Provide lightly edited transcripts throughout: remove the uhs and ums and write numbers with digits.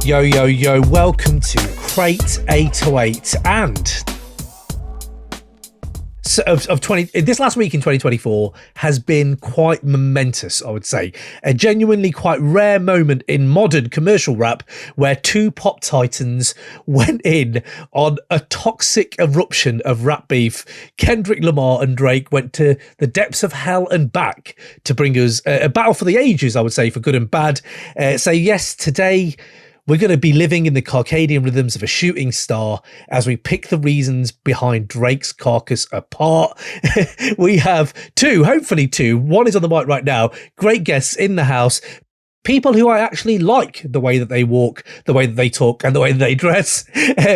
Yo, yo, yo, welcome to Crate 808 and this last week in 2024 has been quite momentous, I would say. A genuinely quite rare moment in modern commercial rap where two pop titans went in on a toxic eruption of rap beef. Kendrick Lamar and Drake went to the depths of hell and back to bring us a battle for the ages, I would say, for good and bad. So yes, today we're going to be living in the circadian rhythms of a shooting star as we pick the reasons behind Drake's carcass apart. We have hopefully two. One is on the mic right now. Great guests in the house. People who I actually like the way that they walk, the way that they talk, and the way that they dress.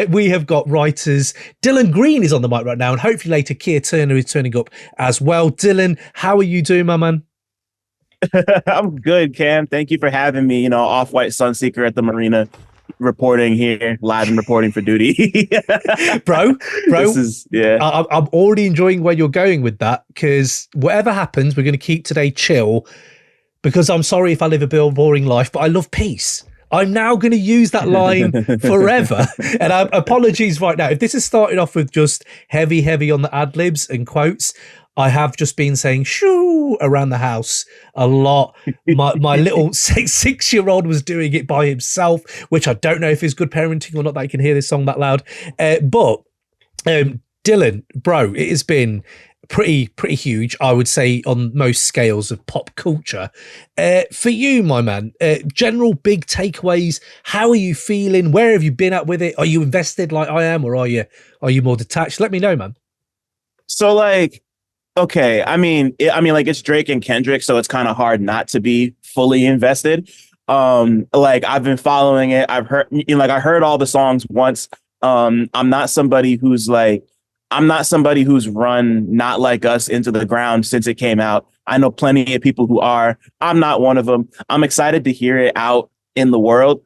We have got writers. Dylan Green is on the mic right now, and hopefully later Keir Turner is turning up as well. Dylan, how are you doing, my man? I'm good, Cam. Thank you for having me. Off-white sunseeker at the marina, reporting here, live and reporting for duty. bro, this is, yeah. I'm already enjoying where you're going with that, because whatever happens, we're going to keep today chill, because I'm sorry if I live a boring life, but I love peace. I'm now going to use that line forever. And apologies right now. If this has started off with just heavy on the ad-libs and quotes, I have just been saying shoo around the house a lot. My little six-year-old was doing it by himself, which I don't know if is good parenting or not that I can hear this song that loud. But Dylan, bro, it has been pretty huge, I would say, on most scales of pop culture. For you, my man, general big takeaways. How are you feeling? Where have you been at with it? Are you invested like I am, or are you more detached? Let me know, man. So okay, I mean, it's Drake and Kendrick, so it's kind of hard not to be fully invested. I've been following it. I've heard, I heard all the songs once. I'm not somebody who's run Not Like Us into the ground since it came out. I know plenty of people who are. I'm not one of them. I'm excited to hear it out in the world.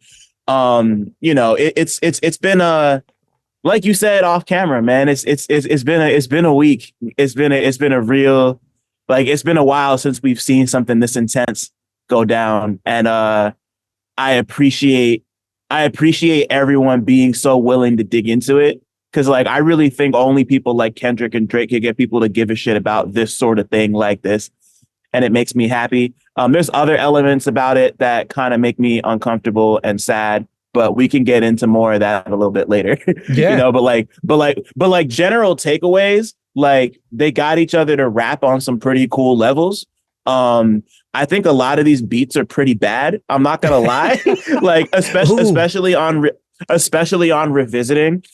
It's been a, like you said off camera, man, it's been a week. It's been a real, it's been a while since we've seen something this intense go down. And I appreciate everyone being so willing to dig into it. Cause I really think only people like Kendrick and Drake can get people to give a shit about this sort of thing like this. And it makes me happy. There's other elements about it that kind of make me uncomfortable and sad, but we can get into more of that a little bit later. Yeah. But general takeaways, they got each other to rap on some pretty cool levels. I think a lot of these beats are pretty bad. I'm not gonna lie. especially on revisiting.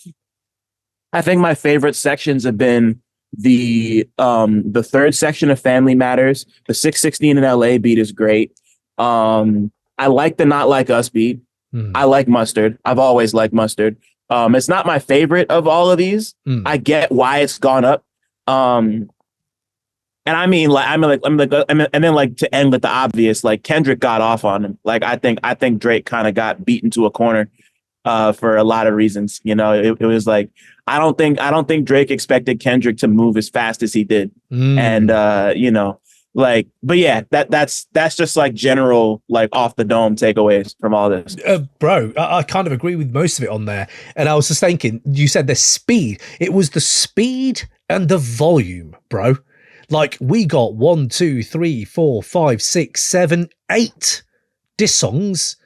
I think my favorite sections have been the third section of Family Matters. The 616 in LA beat is great. I like the Not Like Us beat. I like Mustard. I've always liked Mustard. It's not my favorite of all of these. I get why it's gone up. And I mean, and then to end with the obvious, Kendrick got off on him. I think Drake kind of got beaten to a corner for a lot of reasons. It was I don't think Drake expected Kendrick to move as fast as he did. And but yeah, that's just general off the dome takeaways from all this. Bro, I kind of agree with most of it on there. And I was just thinking, you said the speed. It was the speed and the volume, bro. We got 1, 2, 3, 4, 5, 6, 7, 8 diss songs.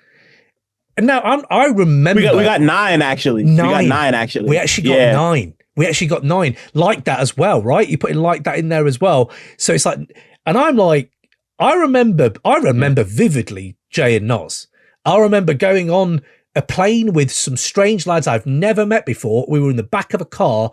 And now I remember we got 9 actually. 9. We got 9 actually. We actually got 9. We actually got 9 like that as well, right? You put in like that in there as well. So it's and I'm I remember vividly Jay and Nas. I remember going on a plane with some strange lads I've never met before. We were in the back of a car.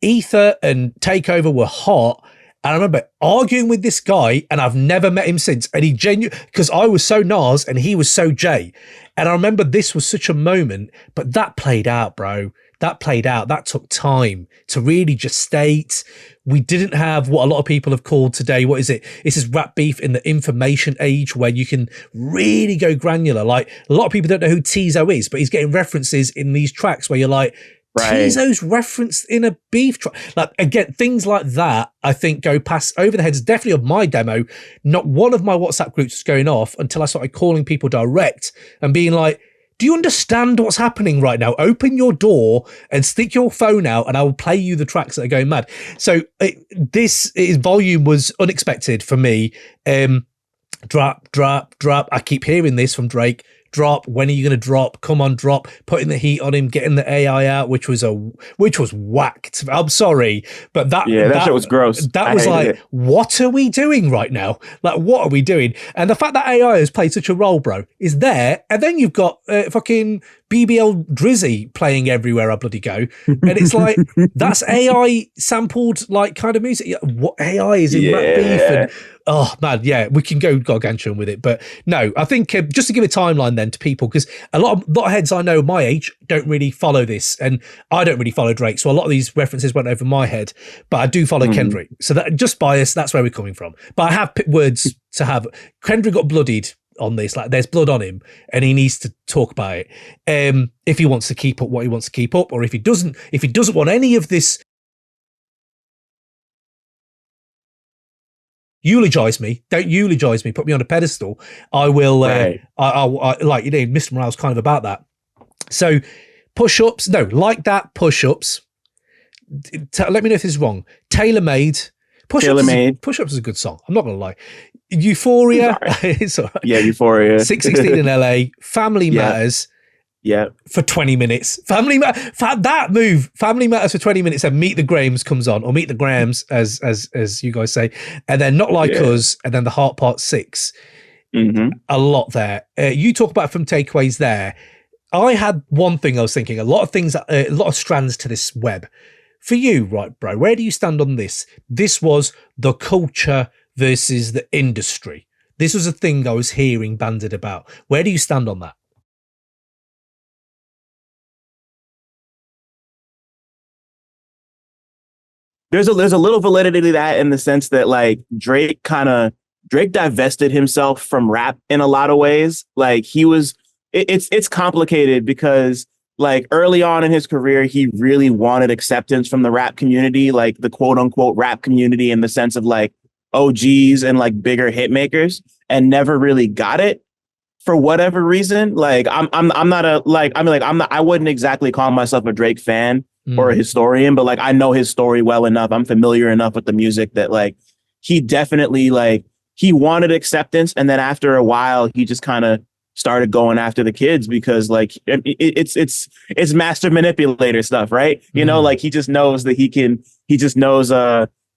Ether and Takeover were hot. And I remember arguing with this guy, and I've never met him since. And he because I was so Nas and he was so Jay. And I remember this was such a moment, but that played out, bro. That played out. That took time to really gestate. We didn't have what a lot of people have called today. What is it? This is rap beef in the information age, where you can really go granular. A lot of people don't know who Tizo is, but he's getting references in these tracks where you're like, Right. Tizo's referenced in a beef truck. Like, again, things like that, I think, go past over the heads, definitely of my demo. Not one of my WhatsApp groups was going off until I started calling people direct and being like, do you understand what's happening right now? Open your door and stick your phone out and I will play you the tracks that are going mad. So this volume was unexpected for me. Drop. I keep hearing this from Drake. Drop. When are you going to drop? Come on, drop. Putting the heat on him, getting the AI out, which was whacked. I'm sorry, but that shit was gross. That was like, what are we doing right now? Like, what are we doing? And the fact that AI has played such a role, bro, is there. And then you've got fucking BBL Drizzy playing everywhere I bloody go, and it's like that's AI sampled like kind of music. What AI is in rap beef and. Oh man, yeah, we can go gargantuan with it, but no, I think just to give a timeline then to people, because a lot of heads I know my age don't really follow this, and I don't really follow Drake, so a lot of these references went over my head, but I do follow Kendrick, so that just bias, that's where we're coming from. But I have words to have. Kendrick got bloodied on this, like there's blood on him, and he needs to talk about it. If he wants to keep up what he wants to keep up, or if he doesn't want any of this. Eulogize me. Don't eulogize me. Put me on a pedestal. I will. I like, Mr. Morale's kind of about that. So push-ups. No, like that. Push-ups. Let me know if this is wrong. Tailor-made. Push-ups is a good song. I'm not going to lie. Euphoria. It's all right. Yeah, Euphoria. 616 in LA. Family Matters. Yeah. For 20 minutes. Family Matters for 20 minutes, and Meet the Grahams comes on, or Meet the Grahams, as you guys say, and then Not Like Us, and then The Heart Part 6. A lot there. You talk about from takeaways there. I had one thing I was thinking, a lot of strands to this web. For you, right, bro, where do you stand on this? This was the culture versus the industry. This was a thing I was hearing bandied about. Where do you stand on that? There's a little validity to that, in the sense that like Drake divested himself from rap in a lot of ways. Like it's complicated because like early on in his career, he really wanted acceptance from the rap community, like the quote unquote rap community, in the sense of like OGs and like bigger hit makers, and never really got it for whatever reason. Like I wouldn't exactly call myself a Drake fan or a historian, but like I know his story well enough. I'm familiar enough with the music that like he definitely like he wanted acceptance, and then after a while he just kind of started going after the kids, because like it's master manipulator stuff, right? You know, like he just knows that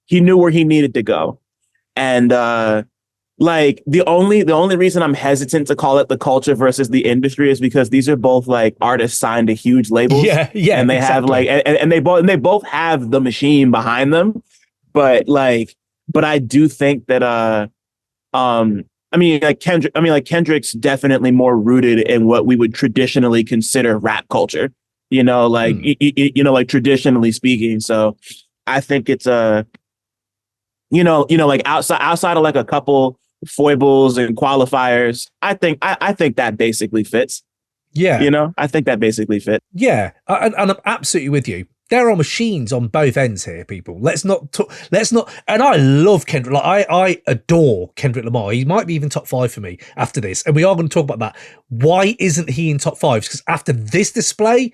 he knew where he needed to go. And like the only reason I'm hesitant to call it the culture versus the industry is because these are both like artists signed to huge labels. Yeah. And they have like, and they both have the machine behind them. But I do think that, Kendrick's definitely more rooted in what we would traditionally consider rap culture, like traditionally speaking. So I think it's like outside of like a couple foibles and qualifiers, I think that basically fits. Yeah. I think that basically fits. Yeah. And I'm absolutely with you. There are machines on both ends here, people. Let's not. And I love Kendrick. Like I adore Kendrick Lamar. He might be even top 5 for me after this. And we are going to talk about that. Why isn't he in top 5? Because after this display,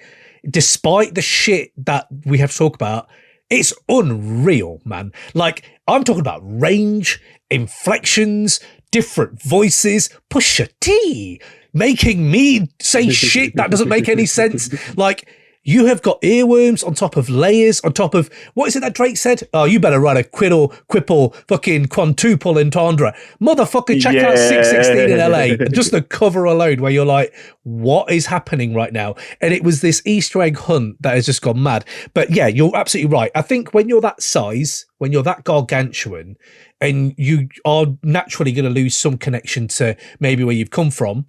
despite the shit that we have to talk about, it's unreal, man. Like, I'm talking about range, inflections, different voices, Pusha T, making me say shit that doesn't make any sense. Like, you have got earworms on top of layers, on top of, what is it that Drake said? Oh, you better write a quipple, fucking quintuple entendre. Motherfucker, check out 616 in LA. Just the cover alone, where you're like, what is happening right now? And it was this Easter egg hunt that has just gone mad. But yeah, you're absolutely right. I think when you're that size, when you're that gargantuan, and you are naturally going to lose some connection to maybe where you've come from,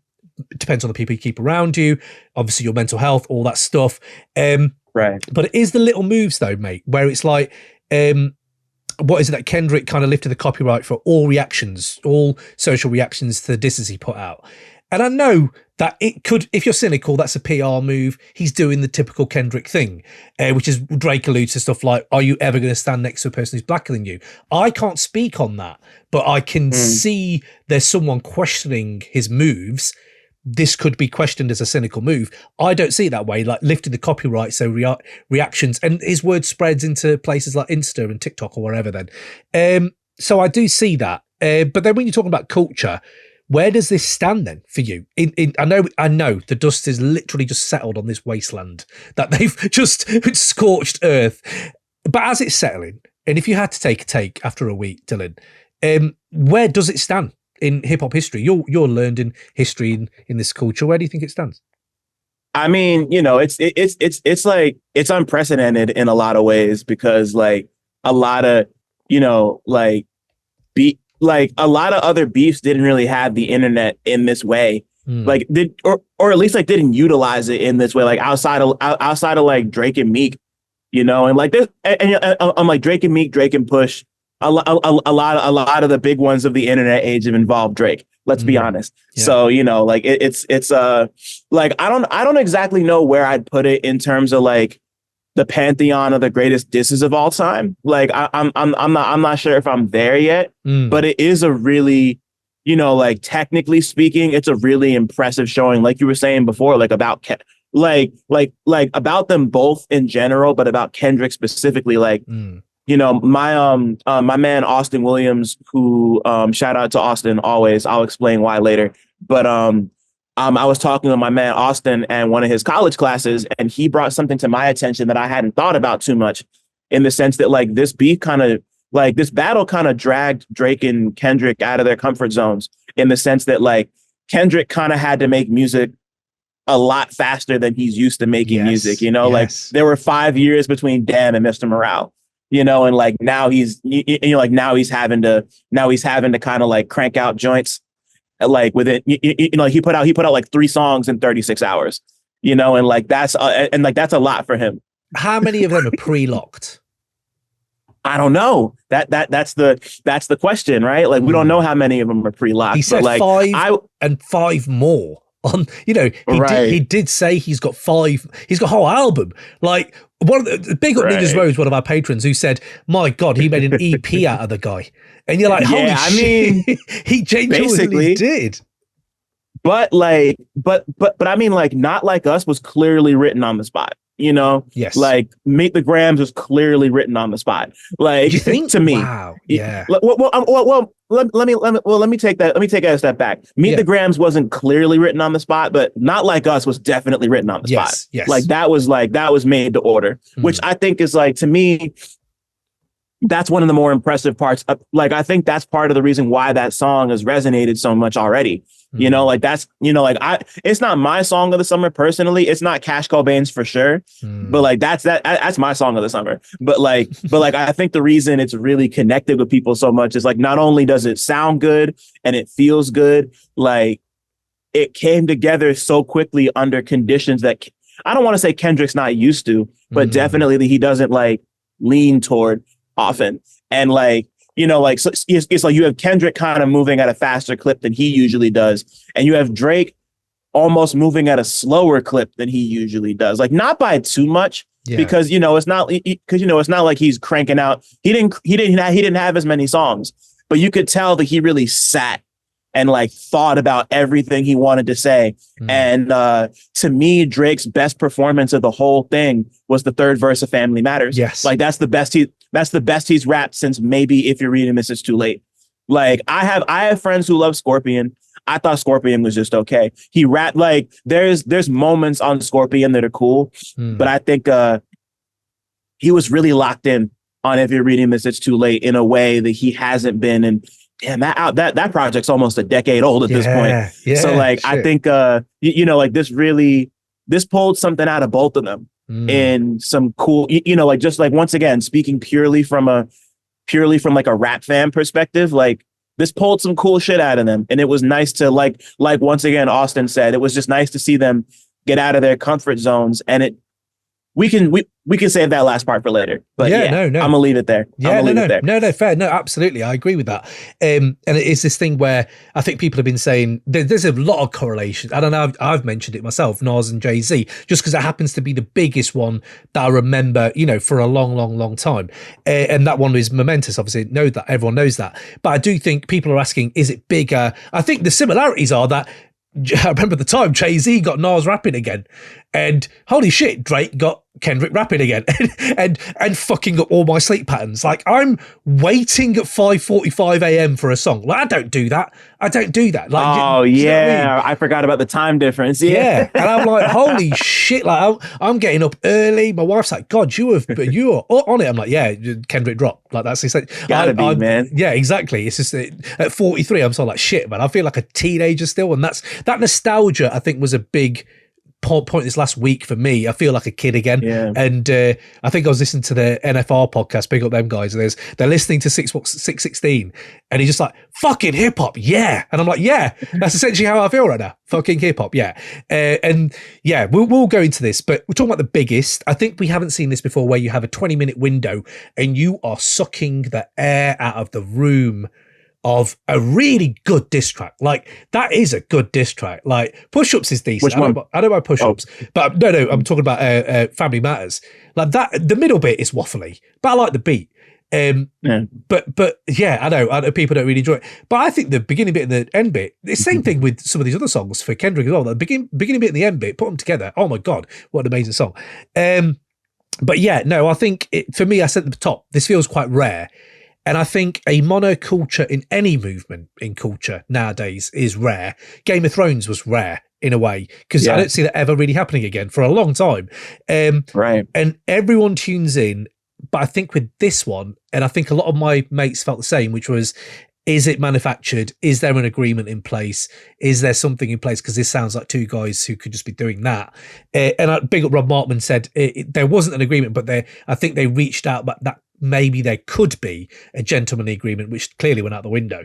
it depends on the people you keep around you, obviously your mental health, all that stuff. Right. But it is the little moves though, mate, where it's like, what is it that Kendrick kind of lifted the copyright for all reactions, all social reactions to the disses he put out. And I know that it could, if you're cynical, that's a PR move. He's doing the typical Kendrick thing, which is Drake alludes to stuff like, are you ever going to stand next to a person who's blacker than you? I can't speak on that, but I can see there's someone questioning his moves. This could be questioned as a cynical move. I don't see it that way, like lifting the copyright, so reactions, and his word spreads into places like Insta and TikTok or wherever then. So I do see that. But then when you're talking about culture, where does this stand then for you? I know the dust is literally just settled on this wasteland that they've just scorched earth. But as it's settling, and if you had to take a take after a week, Dylan, where does it stand in hip hop history? You're learned in history in this culture. Where do you think it stands? I mean, it's like it's unprecedented in a lot of ways because like a lot of a lot of other beefs didn't really have the internet in this way, like or at least like didn't utilize it in this way, like outside of like Drake and Meek, and like this, and I'm like Drake and Meek, Drake and Push, a lot of the big ones of the internet age have involved Drake. Let's be honest. Yeah. So like it's like I don't exactly know where I'd put it in terms of like the pantheon of the greatest disses of all time. Like I'm not sure if I'm there yet, but it is a really, like technically speaking, it's a really impressive showing. Like you were saying before, like about like about them both in general, but about Kendrick specifically. Like my man Austin Williams, who shout out to Austin always. I'll explain why later, but I was talking to my man Austin and one of his college classes, and he brought something to my attention that I hadn't thought about too much, in the sense that like this battle kind of dragged Drake and Kendrick out of their comfort zones, in the sense that like Kendrick kind of had to make music a lot faster than he's used to making music. Like there were 5 years between Damn and Mr. Morale. And like now he's having to kind of like crank out joints. Like with it, he put out like 3 songs in 36 hours, and like that's a lot for him. How many of them are pre-locked? I don't know. That's the question, right? Like we don't know how many of them are pre-locked. He said like 5 and 5 more. On he did say he's got 5. He's got a whole album. Like one of the big up Ninjas Rose, one of our patrons, who said, "My God, he made an EP out of the guy." And you're like, "Holy shit!" He genuinely did. But I mean, like, Not Like Us was clearly written on the spot. Yes. Like Meet the Grams was clearly written on the spot. Like, you think? To me, wow, yeah. Well, let me take that a step back. Meet the Grams wasn't clearly written on the spot, but Not Like Us was definitely written on the spot. Yes. Like that was made to order, which I think is like, to me, that's one of the more impressive parts. Like I think that's part of the reason why that song has resonated so much already. Like that's, it's not my song of the summer personally. It's not Cash Cobain's for sure. But like, that's my song of the summer. But like, I think the reason it's really connected with people so much is like, not only does it sound good and it feels good, like it came together so quickly under conditions that I don't want to say Kendrick's not used to, but definitely that he doesn't like lean toward often. And like, so it's like you have Kendrick kind of moving at a faster clip than he usually does. And you have Drake almost moving at a slower clip than he usually does. Like not by too much, because, it's not like he's cranking out. He didn't have as many songs, but you could tell that he really sat and like thought about everything he wanted to say. And to me, Drake's best performance of the whole thing was the third verse of Family Matters. Yes. Like that's the best he's rapped since maybe If You're Reading This, It's Too Late. Like I have friends who love Scorpion. I thought Scorpion was just okay. He rapped like there's moments on Scorpion that are cool, but I think he was really locked in on If You're Reading This, It's Too Late in a way that he hasn't been. And damn, that project's almost a decade old at this point. Yeah, so like shit. I think like this pulled something out of both of them. And some cool, like just like once again, speaking purely from like a rap fan perspective, like this pulled some cool shit out of them. And it was nice to like once again, Austin said, it was just nice to see them get out of their comfort zones. And we can save that last part for later. But no. I'm gonna leave it there. Yeah, no, fair. No, absolutely. I agree with that. And it is this thing where I think people have been saying there's a lot of correlation. I don't know. I've mentioned it myself, Nas and Jay-Z, just because it happens to be the biggest one that I remember, for a long time. And that one is momentous. Obviously, everyone knows that. But I do think people are asking, is it bigger? I think the similarities are that I remember the time Jay-Z got Nas rapping again, and holy shit, Drake got Kendrick rapping again, and fucking up all my sleep patterns. Like, I'm waiting at 5:45 a.m. for a song. Like, I don't do that. Like, oh yeah, I forgot about the time difference. Yeah. And I'm like, holy shit! Like, I'm getting up early. My wife's like, God, you are on it. I'm like, yeah, Kendrick dropped. Like, that's it. Gotta be, man. Yeah, exactly. It's just at 43, I'm sort of like, shit, man. I feel like a teenager still, and that nostalgia, I think, was a big point this last week for me. I feel like a kid again. Yeah. And I think I was listening to the NFR podcast, big up them guys, and they're listening to 616, and he's just like, fucking hip hop, yeah. And I'm like, yeah, that's essentially how I feel right now. Fucking hip hop, yeah. And yeah, we'll go into this, but we're talking about the biggest. I think we haven't seen this before, where you have a 20-minute window and you are sucking the air out of the room of a really good diss track. Like, that is a good diss track. Like, Push Ups is decent. Which one? I don't know about Push Ups, but no, I'm talking about Family Matters. Like, that, the middle bit is waffly, but I like the beat. But yeah, I know people don't really enjoy it, but I think the beginning bit and the end bit, the same thing with some of these other songs for Kendrick as well. The beginning bit and the end bit, put them together. Oh my God, what an amazing song. But yeah, no, I think for me, I said at the top, this feels quite rare. And I think a monoculture in any movement in culture nowadays is rare. Game of Thrones was rare in a way, because I don't see that ever really happening again for a long time. Right. And everyone tunes in. But I think with this one, and I think a lot of my mates felt the same, which was, is it manufactured? Is there an agreement in place? Is there something in place? Because this sounds like two guys who could just be doing that. And big up Rob Markman said there wasn't an agreement, but I think they reached out, but that maybe there could be a gentlemanly agreement, which clearly went out the window.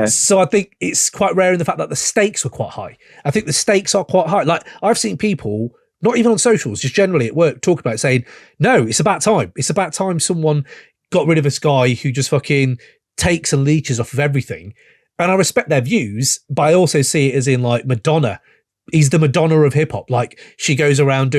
So I think it's quite rare in the fact that the stakes were quite high. I think the stakes are quite high. Like, I've seen people, not even on socials, just generally at work, talk about it, saying, no, it's about time. It's about time someone got rid of this guy who just fucking takes and leeches off of everything. And I respect their views, but I also see it as in, like, Madonna. He's the Madonna of hip hop. Like, she goes around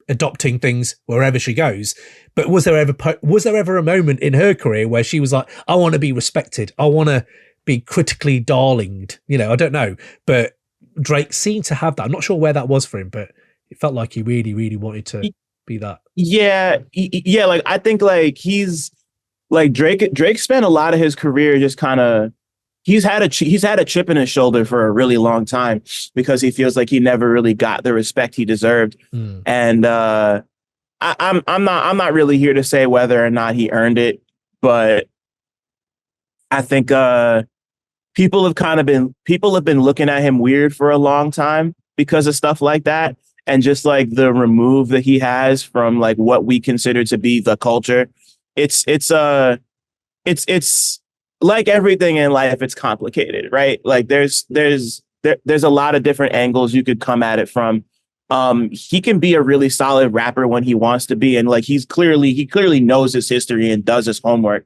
adopting things wherever she goes. But was there ever a moment in her career where she was like, I want to be respected, I want to be critically darlinged? I don't know. But Drake seemed to have that. I'm not sure where that was for him, but it felt like he really, really wanted to be that. Yeah. Like, I think, like, he's like Drake spent a lot of his career just kind of, he's had a chip in his shoulder for a really long time, because he feels like he never really got the respect he deserved. And I'm not really here to say whether or not he earned it, but I think people have been looking at him weird for a long time because of stuff like that, and just like the remove that he has from, like, what we consider to be the culture. It's like everything in life, it's complicated, right? Like, there's a lot of different angles you could come at it from. He can be a really solid rapper when he wants to be, and, like, he clearly knows his history and does his homework.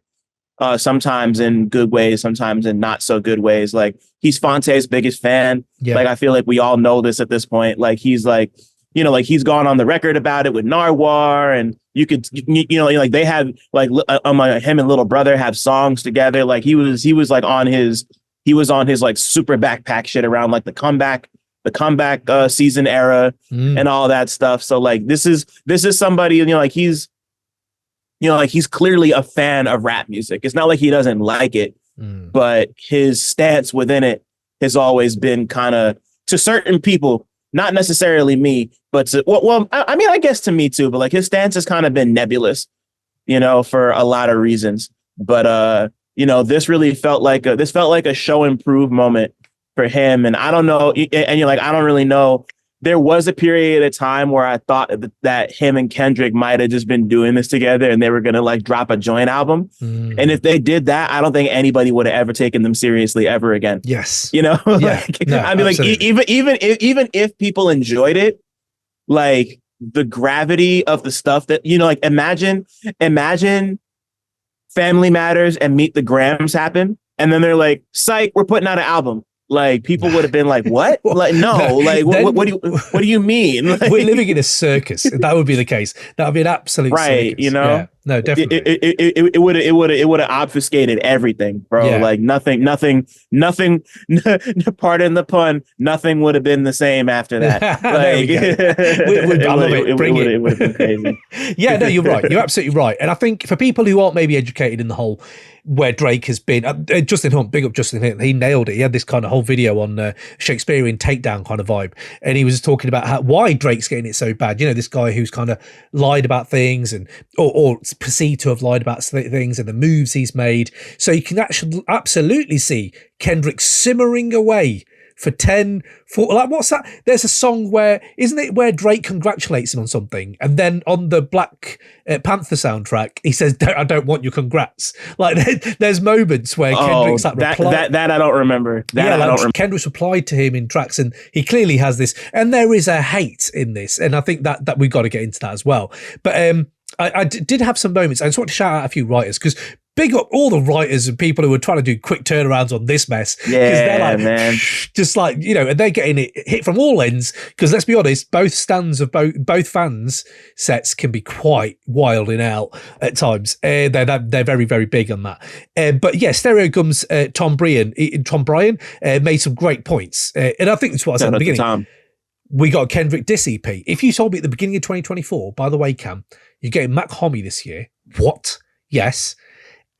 Sometimes in good ways, sometimes in not so good ways. Like, he's Fonte's biggest fan. Yeah. Like, I feel like we all know this at this point. Like, he's like, like, he's gone on the record about it with Narwhal, and you could, like, they had, like, him and Little Brother have songs together. Like, he was like on his like super backpack shit around, like, the comeback season era and all that stuff. So, like, this is somebody, like, he's clearly a fan of rap music. It's not like he doesn't like it, but his stance within it has always been kind of, to certain people, not necessarily me, but I mean, I guess to me too, but, like, his stance has kind of been nebulous, for a lot of reasons. But, this really felt like a show improve moment for him. And I don't know. And you're like, I don't really know. There was a period of time where I thought that him and Kendrick might have just been doing this together, and they were going to, like, drop a joint album. And if they did that, I don't think anybody would have ever taken them seriously ever again. Yes. Yeah. I mean, absolutely. Like, even if people enjoyed it, like, the gravity of the stuff that, you know, like imagine Family Matters and Meet the Grahams happen, and then they're like, psych, we're putting out an album. Like, people would have been like, what? Like, no, like, what do you mean? Like, we're living in a circus. If that would be the case. That would be an absolute right, circus. you know? Yeah. No, definitely. It would have obfuscated everything, bro. Yeah. Like nothing, pardon the pun, nothing would have been the same after that. Like, I love it. Bring it. It would have been crazy. Yeah, no, you're right. You're absolutely right. And I think for people who aren't maybe educated in the whole where Drake has been, Justin Hunt, big up Justin Hunt, he nailed it. He had this kind of whole video on Shakespearean takedown kind of vibe, and he was talking about why Drake's getting it so bad. You know, this guy who's kind of lied about things and or perceived to have lied about things, and the moves he's made. So you can actually absolutely see Kendrick simmering away for 10, like, what's that? There's a song where, isn't it where Drake congratulates him on something, and then on the Black Panther soundtrack he says, I don't want your congrats. Like, there's moments where Kendrick's like that I don't remember. Kendrick's replied to him in tracks, and he clearly has this, and there is a hate in this, and I think that we've got to get into that as well. But I did have some moments. I just want to shout out a few writers, because big up all the writers and people who are trying to do quick turnarounds on this mess. Yeah, they're like, man. Just like, you know, and they're getting it hit from all ends. Because let's be honest, both stands of both fans' sets can be quite wilding out at times. They're very, very big on that. But yeah, Stereo Gum's Tom Bryan made some great points. And I think that's what I said at the beginning. Tom. We got a Kendrick Diss EP. If you told me at the beginning of 2024, by the way, Cam, you're getting Mac Homie this year. What? Yes.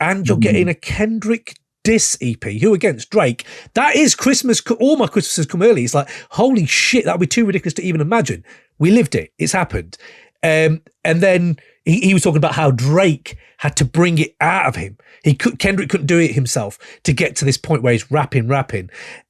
And you're getting a Kendrick Diss EP. Who against Drake? That is Christmas. All my Christmases come early. It's like, holy shit, that would be too ridiculous to even imagine. We lived it. It's happened. And then he was talking about how Drake had to bring it out of him. Kendrick couldn't do it himself to get to this point where he's rapping.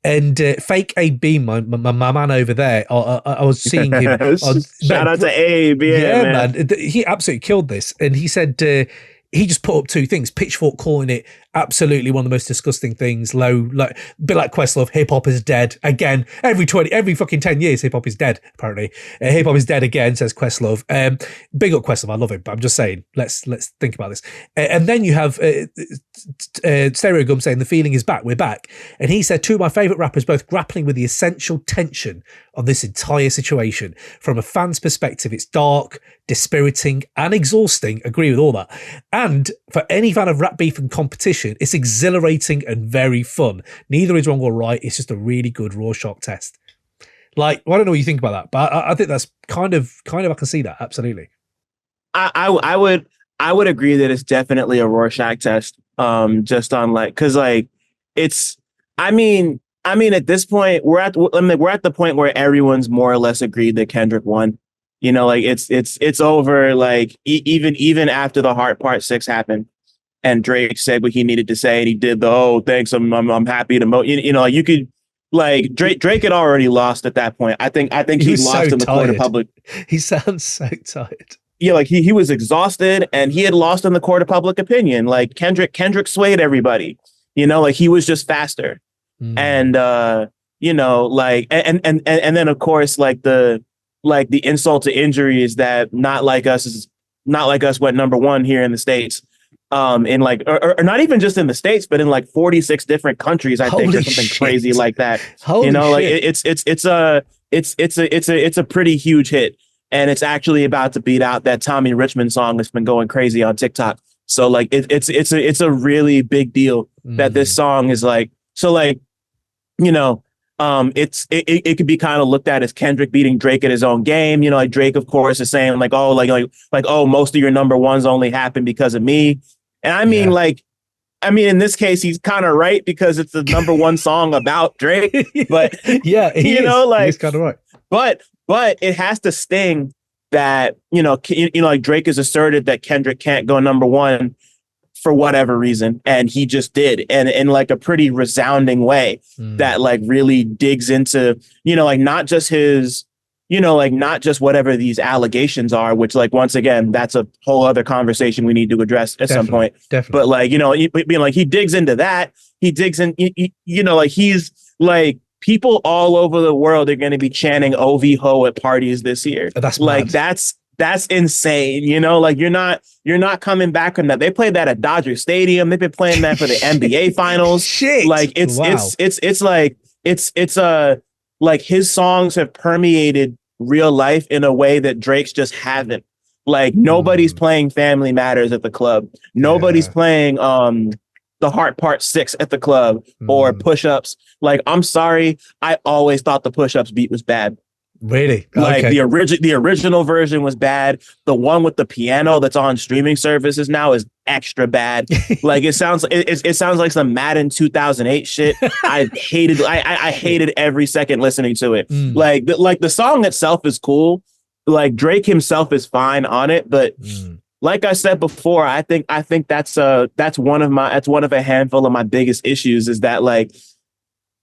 And Fake AB, my man over there, I was seeing him. Shout out to Abe. Yeah, man. He absolutely killed this. And he said, he just put up two things. Pitchfork calling it absolutely one of the most disgusting things. Low, like a bit like Questlove. Hip hop is dead again. Every fucking 10 years, hip hop is dead. Apparently, hip hop is dead again. Says Questlove. Big up Questlove. I love him, but I'm just saying. Let's think about this. And then you have Stereo Gum saying the feeling is back. We're back. And he said two of my favorite rappers both grappling with the essential tension of this entire situation. From a fan's perspective, it's dark, dispiriting, and exhausting. Agree with all that. And for any fan of rap beef and competition, it's exhilarating and very fun. Neither is wrong or right. It's just a really good Rorschach test. Like, well, I don't know what you think about that, but I think that's kind of I can see that. Absolutely. I would agree that it's definitely a Rorschach test. Just on like, cause like it's, I mean, at this point we're at the point where everyone's more or less agreed that Kendrick won. You know, like it's over. Like even after the Heart Part 6 happened, and Drake said what he needed to say, and he did the thanks, I'm happy to you know, like you could, like Drake had already lost at that point. I think he lost in the court of public. He sounds so tired. Yeah, like he was exhausted, and he had lost in the court of public opinion. Like Kendrick swayed everybody. You know, like he was just faster, and you know, like and then of course like the insult to injury is that not like us went number one here in the States. In like, or not even just in the States, but in like 46 different countries, I think, or something crazy like that. You know, like it's a pretty huge hit, and it's actually about to beat out that Tommy Richmond song that's been going crazy on TikTok. So like, it's a really big deal that this song is like, so like, you know, it could be kind of looked at as Kendrick beating Drake at his own game. You know, like Drake, of course, is saying like, oh, oh, most of your number ones only happen because of me. And I mean, in this case, he's kind of right, because it's the number one song about Drake. But yeah, you know, like he's kind of right. But it has to sting that, you know, like Drake has asserted that Kendrick can't go number one for whatever reason, and he just did, and in like a pretty resounding way that like really digs into, you know, like not just his, you know, like not just whatever these allegations are, which like once again that's a whole other conversation we need to address at some point. Definitely. But like, you know, being like he digs into that, he digs in, you know, like he's like people all over the world are going to be chanting OV ho at parties this year. That's like mad. that's insane. You know, like you're not coming back on that. They played that at Dodger Stadium. They've been playing that for the NBA finals. Shit. Like it's like his songs have permeated real life in a way that Drake's just haven't. Like nobody's playing Family Matters at the club. Nobody's playing The Heart Part 6 at the club or Push Ups. Like, I'm sorry, I always thought the Push Ups beat was bad. Really? Like the original version was bad. The one with the piano that's on streaming services now is extra bad. Like it sounds like some Madden 2008 shit. I hated every second listening to it. Like the song itself is cool. Like Drake himself is fine on it, but like I said before, I think that's one of a handful of my biggest issues is that like,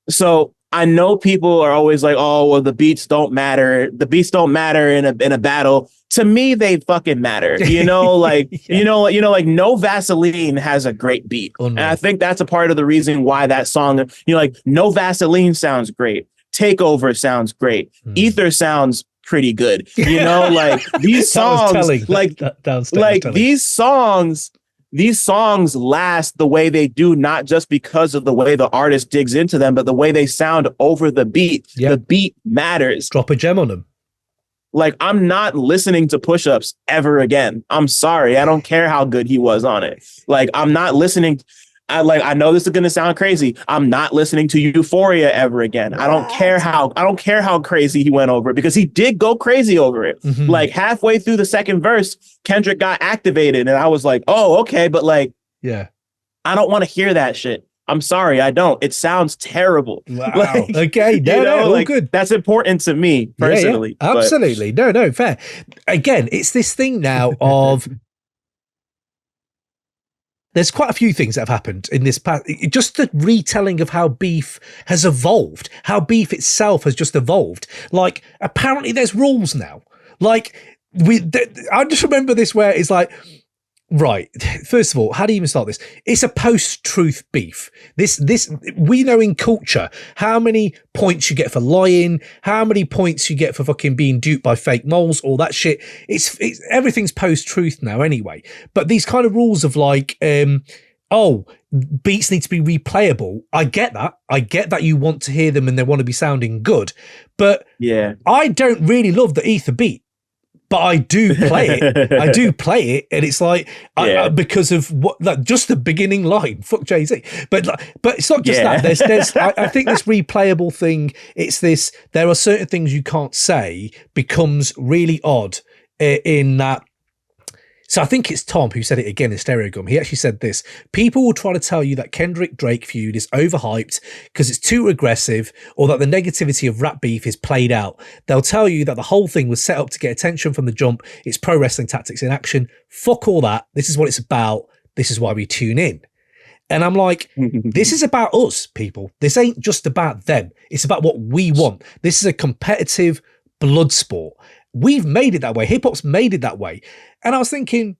so I know people are always like, oh, well, the beats don't matter. The beats don't matter in a battle. To me, they fucking matter. You know, like, you know, like No Vaseline has a great beat. And I think that's a part of the reason why that song, you know, like No Vaseline sounds great. Takeover sounds great. Ether sounds pretty good. You know, like these songs, these songs last the way they do, not just because of the way the artist digs into them, but the way they sound over the beat. Yep. The beat matters. Drop a gem on them. Like, I'm not listening to Push Ups ever again. I'm sorry. I don't care how good he was on it. Like, I'm not listening. I know this is going to sound crazy. I'm not listening to Euphoria ever again. I don't care how crazy he went over it, because he did go crazy over it. Like halfway through the second verse, Kendrick got activated and I was like, oh, okay. But like, yeah, I don't want to hear that shit. I'm sorry. I don't. It sounds terrible. Wow. Like, okay. No, like, good. That's important to me personally. Yeah. Absolutely. But... No, fair. Again, it's this thing now of, there's quite a few things that have happened in this past, just the retelling of how beef has evolved, how beef itself has just evolved. Like, apparently there's rules now. Like, I just remember this where it's like, right, first of all, how do you even start this? It's a post-truth beef. This we know in culture how many points you get for lying, how many points you get for fucking being duped by fake moles, all that shit. It's everything's post-truth now anyway. But these kind of rules of like, beats need to be replayable. I get that. I get that you want to hear them and they want to be sounding good. But yeah, I don't really love the Ether beat. But I do play it. I do play it, and it's like because of what, like, just the beginning line. Fuck Jay-Z. But it's not just that. There's I think this replayable thing. It's this. There are certain things you can't say becomes really odd in that. So I think it's Tom who said it again in Stereo Gum. He actually said this: people will try to tell you that Kendrick-Drake feud is overhyped because it's too aggressive, or that the negativity of rap beef is played out. They'll tell you that the whole thing was set up to get attention from the jump. It's pro wrestling tactics in action. Fuck all that. This is what it's about. This is why we tune in. And I'm like, this is about us, people. This ain't just about them. It's about what we want. This is a competitive blood sport. We've made it that way. Hip hop's made it that way. And I was thinking,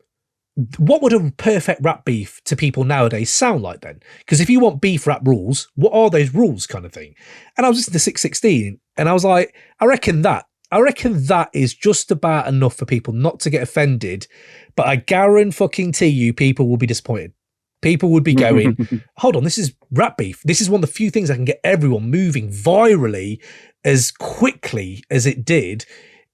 what would a perfect rap beef to people nowadays sound like then? Because if you want beef rap rules, what are those rules kind of thing? And I was listening to 616 and I was like, I reckon that is just about enough for people not to get offended. But I guarantee you people will be disappointed. People would be going, hold on, this is rap beef. This is one of the few things that can get everyone moving virally as quickly as it did.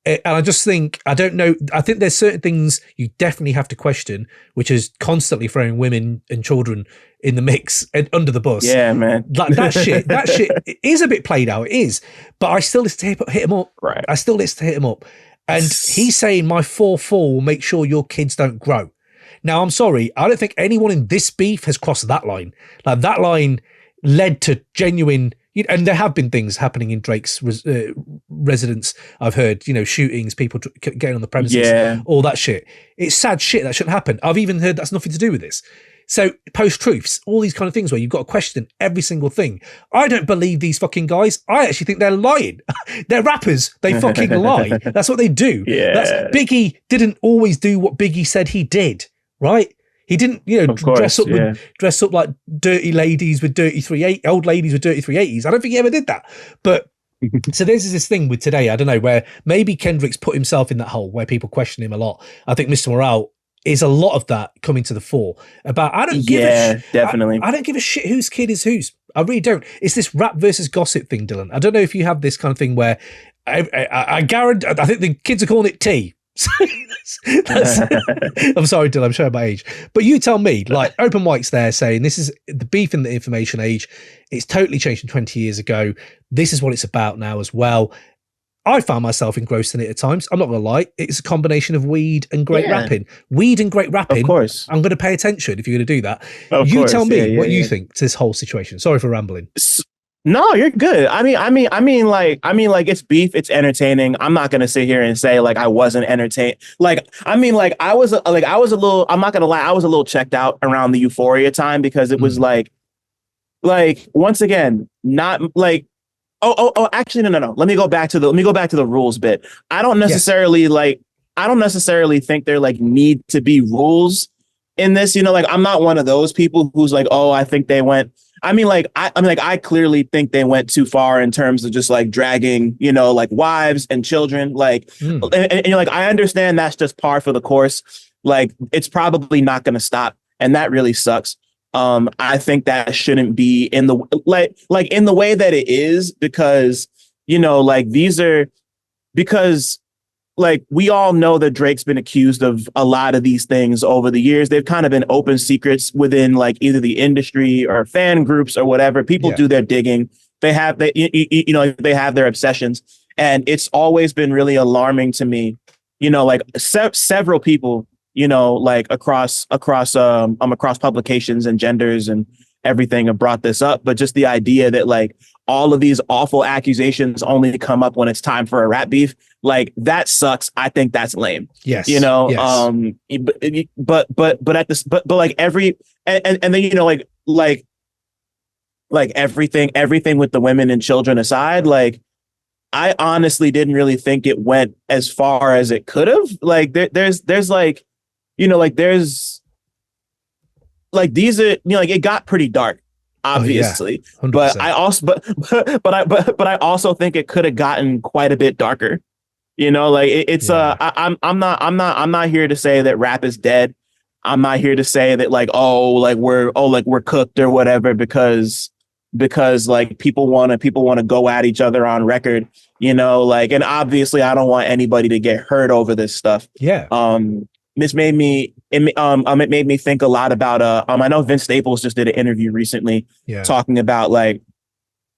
And I just think, I don't know, I think there's certain things you definitely have to question, which is constantly throwing women and children in the mix and under the bus. Yeah, man. Like that shit is a bit played out. It is. But I still listen to hit him up. Right. I still listen to hit him up. And he's saying my 4-4 will make sure your kids don't grow. Now, I'm sorry. I don't think anyone in this beef has crossed that line. Like that line led to genuine... And there have been things happening in Drake's residence. I've heard, shootings, people getting on the premises, all that shit. It's sad shit that shouldn't happen. I've even heard that's nothing to do with this. So post-truths, all these kind of things where you've got to question every single thing. I don't believe these fucking guys. I actually think they're lying. They're rappers. They fucking lie. That's what they do. Yeah. Biggie didn't always do what Biggie said he did, right? He didn't, Of course, yeah. dress up like dirty ladies with old ladies with dirty 380s. I don't think he ever did that. But so there's this thing with today, I don't know, where maybe Kendrick's put himself in that hole where people question him a lot. I think Mr. Morale is a lot of that coming to the fore about, I don't give a definitely. I don't give a shit whose kid is whose. I really don't. It's this rap versus gossip thing, Dylan. I don't know if you have this kind of thing where I guarantee, I think the kids are calling it tea. I'm sorry, Dylan, I'm showing my age. But you tell me, like, Open Mike's there saying this is the beef in the information age. It's totally changed from 20 years ago. This is what it's about now as well. I found myself engrossed in it at times. I'm not going to lie. It's a combination of weed and great rapping. Weed and great rapping. Of course. I'm going to pay attention if you're going to do that. Of you course. Tell me what you think to this whole situation. Sorry for rambling. No, you're good. I mean, like it's beef. It's entertaining. I'm not gonna sit here and say like I wasn't entertained. Like, I mean, like I was a little. I'm not gonna lie. I was a little checked out around the Euphoria time because it was like once again, not like. Oh, actually, no. Let me go back to the rules bit. I don't necessarily think there like need to be rules in this. You know, like I'm not one of those people who's like, oh, I think they went. I clearly think they went too far in terms of just like dragging, you know, like wives and children, like, and you're like, I understand that's just par for the course. Like, it's probably not going to stop. And that really sucks. I think that shouldn't be in the, like in the way that it is, because, you know, like because like we all know that Drake's been accused of a lot of these things over the years. They've kind of been open secrets within like either the industry or fan groups or whatever. People do their digging. They have they have their obsessions, and it's always been really alarming to me. You know, like several people, you know, like across publications and genders and everything have brought this up. But just the idea that like all of these awful accusations only come up when it's time for a rap beef, like that sucks. I think that's lame. Yes. You know, yes. But like every, and then, you know, like everything with the women and children aside, like, I honestly didn't really think it went as far as it could have. Like there's like, you know, like there's like, these are, you know, like it got pretty dark, obviously, but I also think it could have gotten quite a bit darker. You know, like I'm not here to say that rap is dead. I'm not here to say that like, we're cooked or whatever, because like people want to go at each other on record, you know, like, and obviously I don't want anybody to get hurt over this stuff. Yeah. It made me think a lot about I know Vince Staples just did an interview recently talking about like,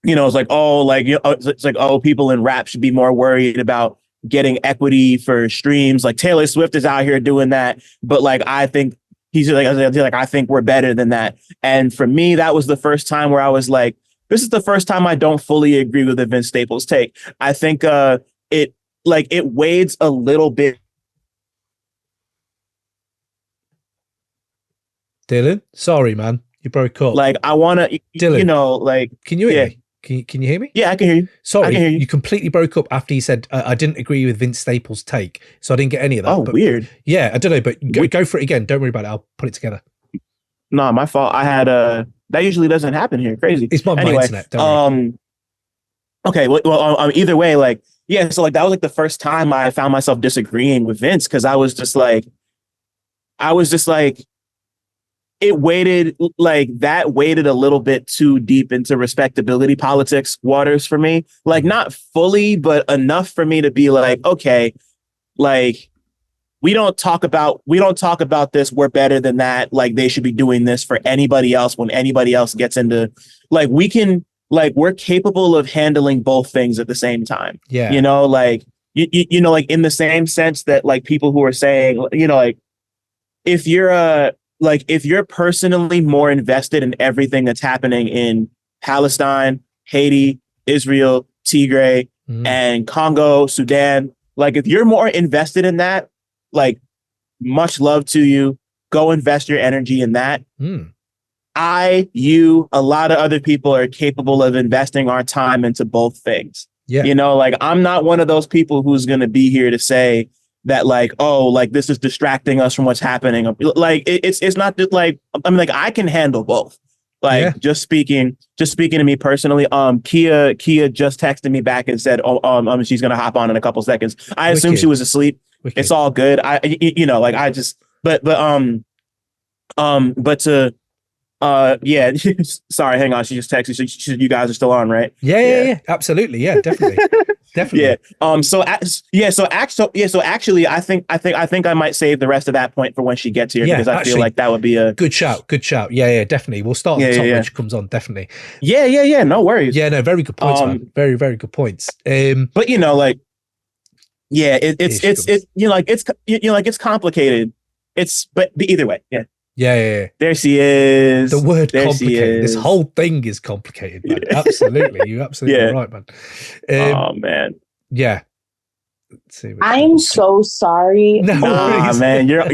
you know, it's like, oh, like, you know, it's like, oh, people in rap should be more worried about getting equity for streams. Like Taylor Swift is out here doing that, but like I think he's like I think we're better than that. And for me, that was the first time where I was like, this is the first time I don't fully agree with the Vince Staples take. I think it wades a little bit. Dylan, sorry, man, you broke up. Like I want to, Dylan, you know, like, can you hear me? Can you hear me? Yeah, I can hear you. Sorry, I can hear you. You completely broke up after you said I didn't agree with Vince Staples' take, so I didn't get any of that. Oh, but, weird. Yeah, I don't know, but go for it again. Don't worry about it. I'll put it together. No, my fault. I had that usually doesn't happen here. Crazy. It's my internet. Don't worry. Okay. Well, either way, like, yeah. So like that was like the first time I found myself disagreeing with Vince, because I was just like, it weighted a little bit too deep into respectability politics waters for me. Like not fully, but enough for me to be like, okay, like we don't talk about this. We're better than that. Like they should be doing this for anybody else when anybody else gets into, like, we can, like, we're capable of handling both things at the same time. Yeah. You know, like, you know, like in the same sense that like people who are saying, you know, like if you're personally more invested in everything that's happening in Palestine, Haiti, Israel, Tigray, and Congo, Sudan, like if you're more invested in that, like much love to you, go invest your energy in that. A lot of other people are capable of investing our time into both things. Yeah. You know, like I'm not one of those people who's going to be here to say that like, oh, like this is distracting us from what's happening. Like it's not just like, I mean, like I can handle both. Like just speaking to me personally, Kia just texted me back and said, she's gonna hop on in a couple seconds. I assume she was asleep. Wicked. It's all good. Like I just, but to, yeah. Sorry, hang on. She just texted. She said, you guys are still on, right? Yeah. Absolutely. Yeah, definitely. Definitely. Yeah. So actually, I think I might save the rest of that point for when she gets here, because I feel like that would be a good shout. Good shout. Yeah, definitely. We'll start at the top when she comes on. Definitely. Yeah. No worries. Yeah, no, very good points, man. Very, very good points. But like, yeah, it's complicated. But either way, yeah. Yeah. There she is. The word complicated. This whole thing is complicated, man. Absolutely. You're absolutely right, man. Oh, man. Yeah. I'm so sorry. Nah, man. You're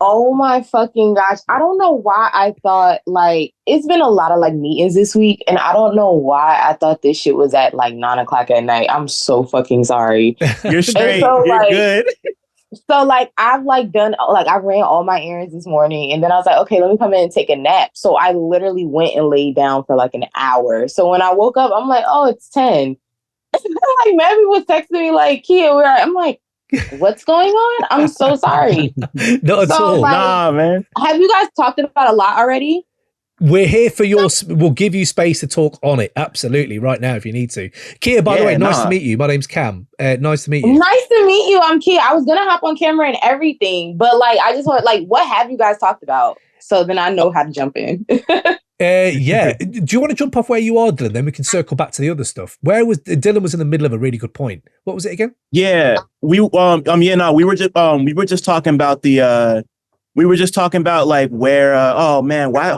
Oh my fucking gosh. I don't know why I thought, like, it's been a lot of like meetings this week, and I don't know why I thought this shit was at like 9:00 at night. I'm so fucking sorry. You're straight. So, you're good. So like I've like done, like I ran all my errands this morning, and then I was like, okay, let me come in and take a nap. So I literally went and laid down for like an hour. So when I woke up, I'm like, oh, it's 10. Like Maddie was texting me like, Kia, where I'm like, what's going on? I'm so sorry. Not at all. Like, nah, man. Have you guys talked about a lot already? We're here for we'll give you space to talk on it. Absolutely. Right now, if you need to. Kia, by the way, nice to meet you. My name's Cam. Nice to meet you. Nice to meet you. I'm Kia. I was going to hop on camera and everything, but like, I just want, like, what have you guys talked about? So then I know how to jump in. Yeah. Do you want to jump off where you are, Dylan? Then we can circle back to the other stuff. Dylan was in the middle of a really good point. What was it again? Yeah. We were just talking about the, we were just talking about like where, oh man, why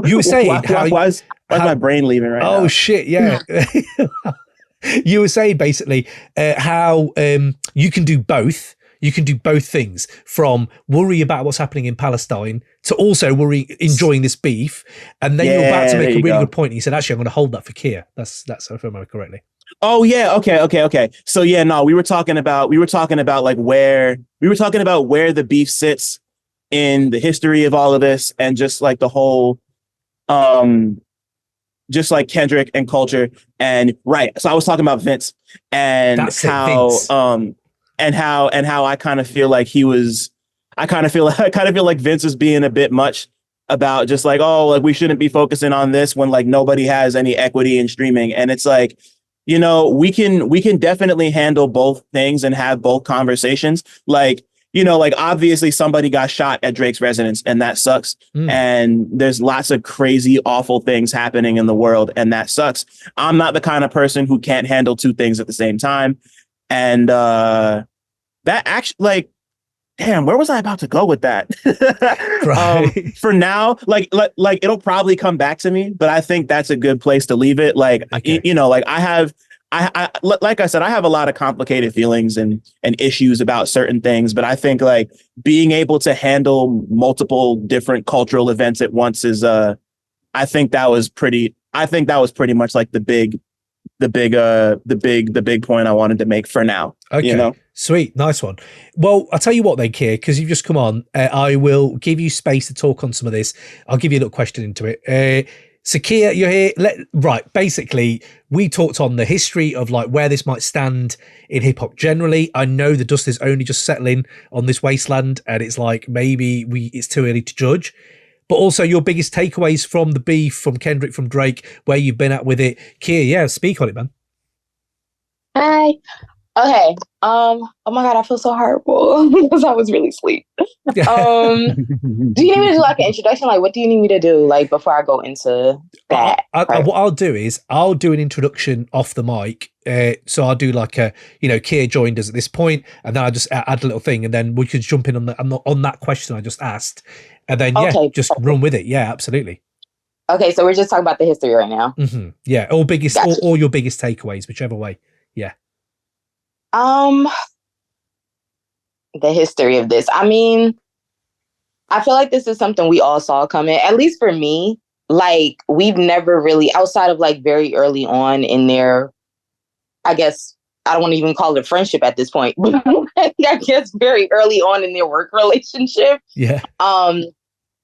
you were saying why's my brain leaving right now? Oh shit, yeah. You were saying basically how you can do both. You can do both things, from worry about what's happening in Palestine to also enjoying this beef. And then you're about to make a really good point. And you said, actually, I'm going to hold that for Kia. That's if I remember correctly. Oh yeah. Okay. So yeah, no, we were talking about like where the beef sits in the history of all of this, and just like the whole, just like Kendrick and culture, and right. So I was talking about Vince and Vince. And how I kind of feel like Vince is being a bit much about just like, oh, like we shouldn't be focusing on this when like nobody has any equity in streaming. And it's like, we can definitely handle both things and have both conversations. Like, like obviously somebody got shot at Drake's residence, and that sucks. And there's lots of crazy, awful things happening in the world, and that sucks. I'm not the kind of person who can't handle two things at the same time. And that actually, like, damn, where was I about to go with that? Right. For now, like it'll probably come back to me, but I think that's a good place to leave it. Like, okay. Like I like I said, I have a lot of complicated feelings and issues about certain things, but I think like being able to handle multiple different cultural events at once is, I think that was pretty much like the big point I wanted to make for now. Okay. Sweet. Nice one. Well, I'll tell you what then, Kia, because you've just come on, I will give you space to talk on some of this. I'll give you a little question into it. So Kia, you're here. Right. Basically, we talked on the history of like where this might stand in hip hop generally. I know the dust is only just settling on this wasteland, and it's like maybe it's too early to judge. But also your biggest takeaways from the beef, from Kendrick, from Drake, where you've been at with it. Kia, yeah, speak on it, man. Hi. Okay. Oh my God, I feel so horrible because I was really asleep. Do you need me to do like an introduction? Like, what do you need me to do, like, before I go into that? What I'll do is I'll do an introduction off the mic. So I'll do like a, Kia joined us at this point, and then I just add a little thing, and then we could jump in on that question I just asked, and then just run with it. Yeah, absolutely. Okay, so we're just talking about the history right now. Mm-hmm. Yeah, or your biggest takeaways, whichever way. Yeah. The history of this. I mean, I feel like this is something we all saw coming. At least for me, like we've never really, outside of like very early on in their, I guess, I don't want to even call it friendship at this point, but I guess very early on in their work relationship. Yeah.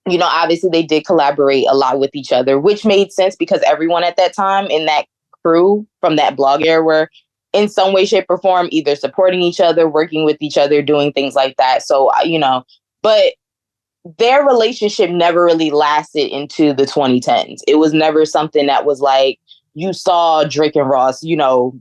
You know, obviously they did collaborate a lot with each other, which made sense because everyone at that time in that crew from that blog era were in some way, shape, or form either supporting each other, working with each other, doing things like that. So, you know, but their relationship never really lasted into the 2010s. It was never something that was like, you saw Drake and Ross, you know,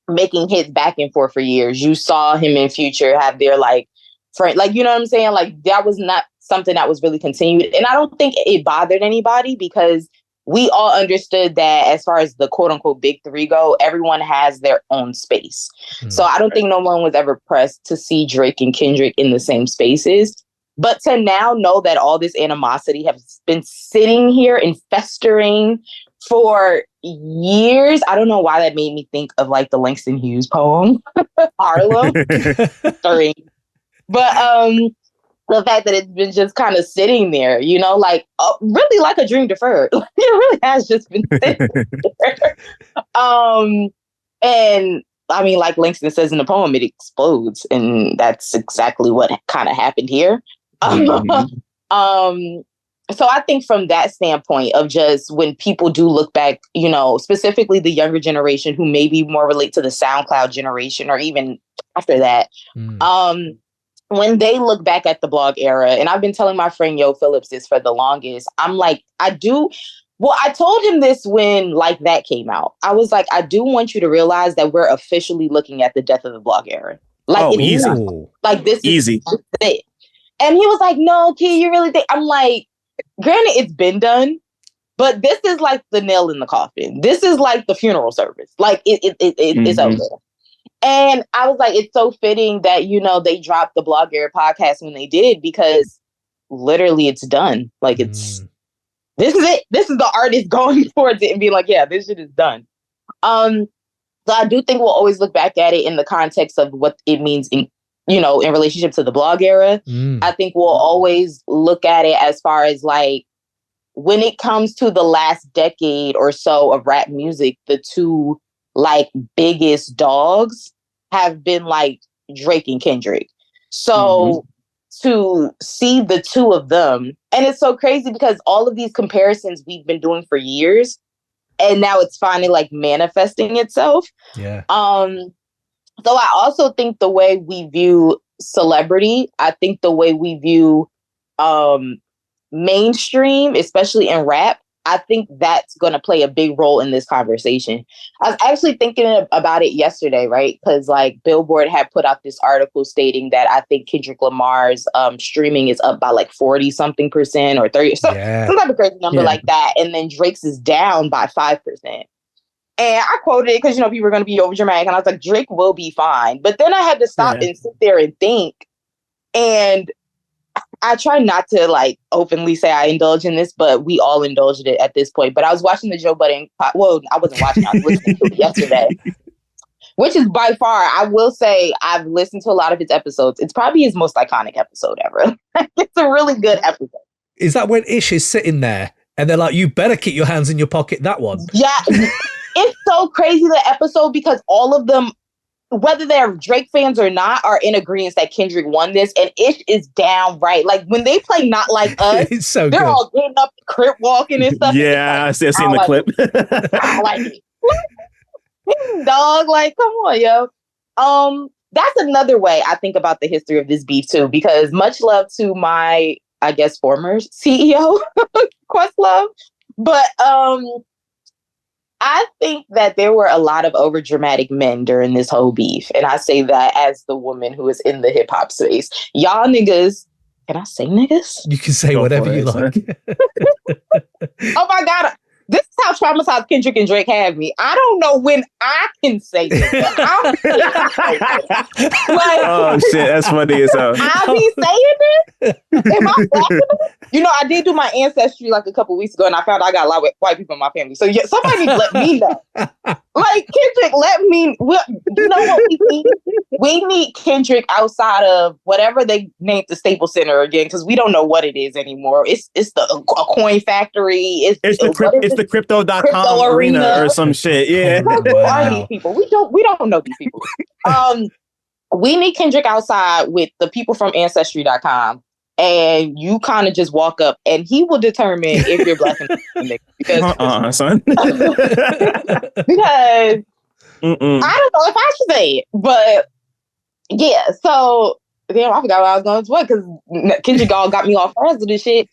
making hits back and forth for years. You saw him in Future have their like friend, like, you know what I'm saying? Like that was not something that was really continued. And I don't think it bothered anybody because we all understood that as far as the quote unquote big three go, everyone has their own space. So I don't think no one was ever pressed to see Drake and Kendrick in the same spaces. But to now know that all this animosity has been sitting here and festering for years, I don't know why that made me think of like the Langston Hughes poem, Harlem. Sorry. But the fact that it's been just kind of sitting there, you know, like really like a dream deferred. It really has just been sitting there. And I mean, like Langston says in the poem, it explodes. And that's exactly what kind of happened here. So I think from that standpoint of just when people do look back, you know, specifically the younger generation who maybe more relate to the SoundCloud generation or even after that, when they look back at the blog era, and I've been telling my friend Yo Phillips this for the longest, I'm like, I told him this when like that came out. I was like, I do want you to realize that we're officially looking at the death of the blog era. Like, easy. Like this easy. Is it. And he was like, no, kid, you really think? I'm like, granted, it's been done, but this is like the nail in the coffin. This is like the funeral service. Like it's over. And I was like, it's so fitting that, you know, they dropped the Blog Era podcast when they did, because literally it's done. Like this is it. This is the artist going towards it and being like, yeah, this shit is done. So I do think we'll always look back at it in the context of what it means in, you know, in relationship to the blog era. I think we'll always look at it as far as like, when it comes to the last decade or so of rap music, the two like biggest dogs have been like Drake and Kendrick. So to see the two of them, and it's so crazy because all of these comparisons we've been doing for years, and now it's finally like manifesting itself. Yeah. So I also think the way we view celebrity, I think the way we view mainstream, especially in rap, I think that's going to play a big role in this conversation. I was actually thinking about it yesterday, right? Because like Billboard had put out this article stating that I think Kendrick Lamar's streaming is up by like 40-something% or 30, some type of crazy number like that. And then Drake's is down by 5%. And I quoted it because, you know, people were going to be over dramatic. And I was like, Drake will be fine. But then I had to stop and sit there and think. And I try not to like openly say I indulge in this, but we all indulged it at this point. But I was watching the Joe Budden. Well, I wasn't watching. I was listening to it yesterday, which is by far, I will say, I've listened to a lot of his episodes. It's probably his most iconic episode ever. It's a really good episode. Is that when Ish is sitting there and they're like, you better keep your hands in your pocket, that one? Yeah. It's so crazy, the episode, because all of them, whether they're Drake fans or not, are in agreement that Kendrick won this, and Ish is downright. Like when they play Not Like Us, it's so they're good. All getting up, crip walking and stuff. Yeah, like, I've seen the clip. I like it. Dog, like, come on, yo. That's another way I think about the history of this beef too, because much love to my, I guess, former CEO, Questlove, but I think that there were a lot of overdramatic men during this whole beef. And I say that as the woman who is in the hip hop space. Y'all niggas, can I say niggas? You can say whatever you like. Oh my God. This is how traumatized Kendrick and Drake have me. I don't know when I can say this. Like, oh shit, that's funny as hell. I be saying this? Am I flexible? You know, I did do my ancestry like a couple weeks ago, and I found I got a lot of white people in my family. So yeah, somebody let me know. Like, Kendrick, you know what we need? We need Kendrick outside of whatever they named the Staples Center again, because we don't know what it is anymore. It's a coin factory. It's the crypto.com arena or some shit. Yeah. Like, who are these people? We don't know these people. We need Kendrick outside with the people from Ancestry.com. And you kind of just walk up and he will determine if you're black and because, son. because I don't know if I should say it, but yeah. So damn, I forgot what I was going to say because Kendrick all got me off friends with this shit.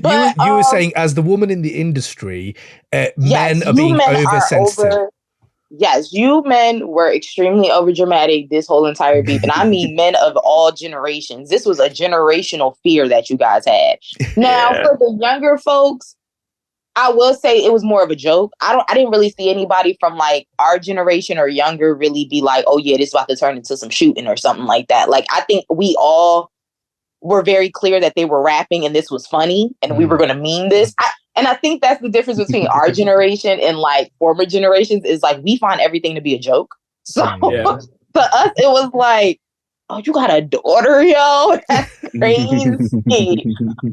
But you were saying, as the woman in the industry, men are being oversensitive. Yes, you men were extremely overdramatic this whole entire beef. And I mean men of all generations. This was a generational fear that you guys had. Now, for the younger folks, I will say it was more of a joke. I didn't really see anybody from like our generation or younger really be like, oh yeah, this is about to turn into some shooting or something like that. Like, I think we all were very clear that they were rapping and this was funny and we were going to mean this. And I think that's the difference between our generation and like former generations is like we find everything to be a joke. So to us, it was like, oh, you got a daughter, yo? That's crazy.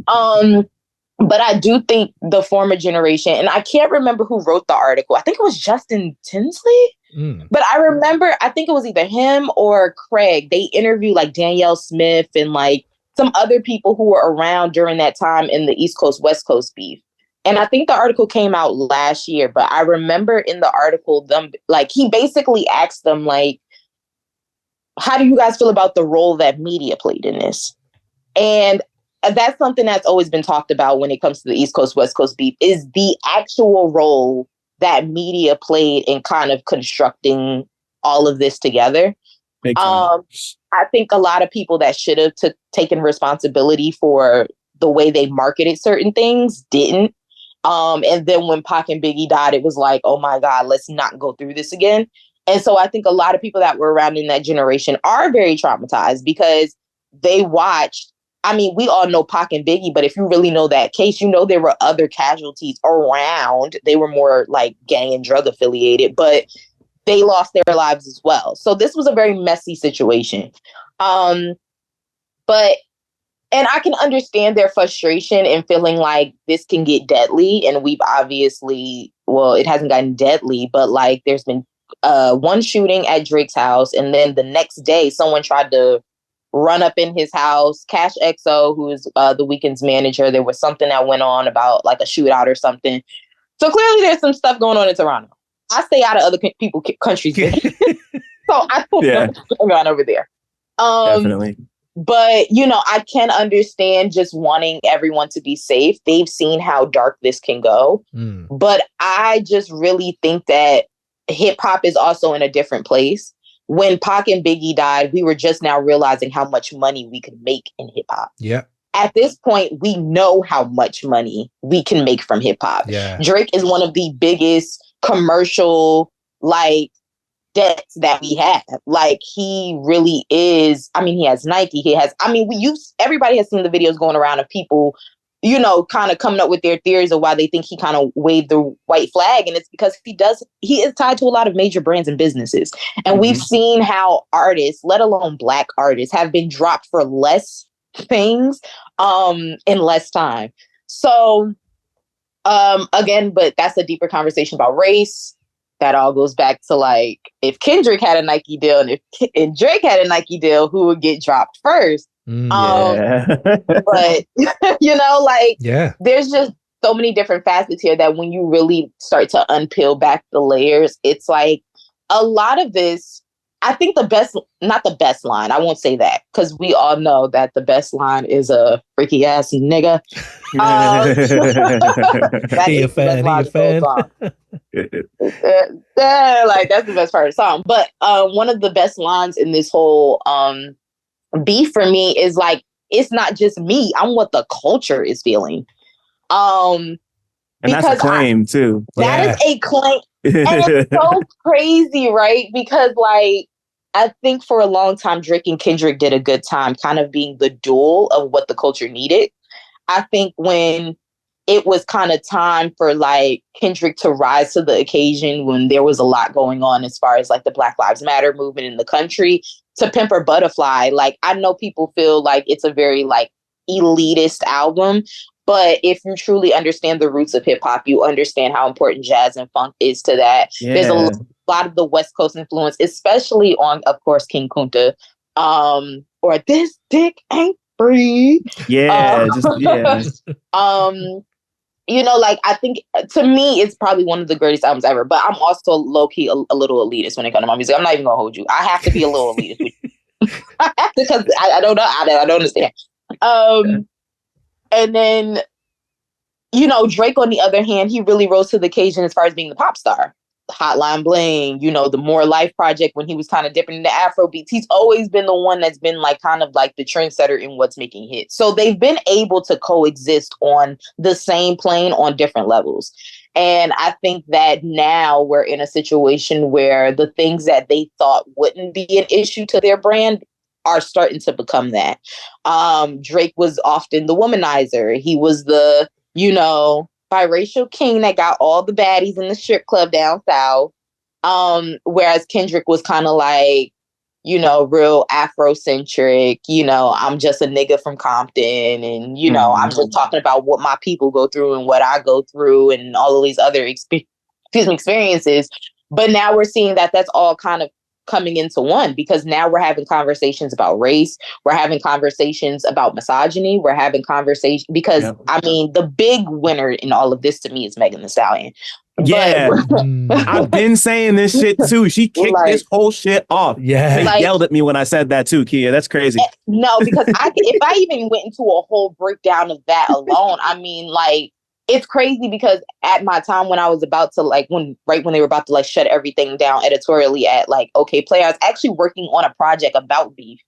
But I do think the former generation, and I can't remember who wrote the article. I think it was Justin Tinsley. But I remember, I think it was either him or Craig. They interviewed like Danielle Smith and like some other people who were around during that time in the East Coast, West Coast beef. And I think the article came out last year, but I remember in the article, he basically asked them, like, how do you guys feel about the role that media played in this? And that's something that's always been talked about when it comes to the East Coast, West Coast beef, is the actual role that media played in kind of constructing all of this together. I think a lot of people that should have taken responsibility for the way they marketed certain things didn't. And then when Pac and Biggie died, it was like, oh my God, let's not go through this again. And so I think a lot of people that were around in that generation are very traumatized because they watched. I mean, we all know Pac and Biggie, but if you really know that case, you know there were other casualties around. They were more like gang and drug affiliated, but they lost their lives as well. So this was a very messy situation. And I can understand their frustration and feeling like this can get deadly. And we've obviously, well, it hasn't gotten deadly, but like there's been one shooting at Drake's house. And then the next day, someone tried to run up in his house. Cash XO, who is the Weeknd's manager, there was something that went on about like a shootout or something. So clearly there's some stuff going on in Toronto. I stay out of other countries. So I don't know what's going on over there. Definitely. But, you know, I can understand just wanting everyone to be safe. They've seen how dark this can go. But I just really think that hip hop is also in a different place. When Pac and Biggie died, we were just now realizing how much money we could make in hip hop. Yeah. At this point, we know how much money we can make from hip hop. Yeah. Drake is one of the biggest commercial, like, debts that we have. Like, he really is. I mean, he has Nike. He has, I mean, everybody has seen the videos going around of people, you know, kind of coming up with their theories of why they think he kind of waved the white flag. And it's because he is tied to a lot of major brands and businesses. And we've seen how artists, let alone Black artists, have been dropped for less things in less time. So again, but that's a deeper conversation about race. That all goes back to like, if Kendrick had a Nike deal and if Drake had a Nike deal, who would get dropped first? But you know, like, there's just so many different facets here that when you really start to unpeel back the layers, it's like a lot of this. I think not the best line. I won't say that because we all know that the best line is a freaky ass nigga. He a fan. Like, that's the best part of the song. But one of the best lines in this whole beef for me is like, it's not just me. I'm what the culture is feeling. And that's a claim too. That is a claim. And it's so crazy, right? Because like, I think for a long time, Drake and Kendrick did a good time kind of being the dual of what the culture needed. I think when it was kind of time for like Kendrick to rise to the occasion when there was a lot going on as far as like the Black Lives Matter movement in the country. To Pimp or Butterfly, like I know people feel like it's a very like elitist album, but if you truly understand the roots of hip hop, you understand how important jazz and funk is to that. Yeah. There's a lot of the West Coast influence, especially on, of course, King Kunta, or This Dick Ain't Free. Yeah, You know, like I think to me, it's probably one of the greatest albums ever. But I'm also low key a little elitist when it comes to my music. I'm not even gonna hold you. I have to be a little elitist because I don't know. I don't understand. And then, you know, Drake, on the other hand, he really rose to the occasion as far as being the pop star. Hotline Bling, you know, the More Life project when he was kind of dipping into Afro beats. He's always been the one that's been like kind of like the trendsetter in what's making hits. So they've been able to coexist on the same plane on different levels. And I think that now we're in a situation where the things that they thought wouldn't be an issue to their brand are starting to become that. Drake was often the womanizer. He was the, you know, biracial king that got all the baddies in the strip club down south. Whereas Kendrick was kind of like, you know, real Afrocentric, you know, I'm just a nigga from Compton and, you know, I'm just talking about what my people go through and what I go through and all of these other experiences. But now we're seeing that that's all kind of coming into one, because now we're having conversations about race. We're having conversations about misogyny. We're having conversations because, I mean, the big winner in all of this to me is Megan Thee Stallion. Yeah, I've been saying this shit too. She kicked this whole shit off. Yeah, they yelled at me when I said that too, Kia. That's crazy. No, because if I even went into a whole breakdown of that alone, I mean, like, it's crazy because at my time when I was about to like, when they were about to like shut everything down editorially at like OK Play, I was actually working on a project about beef.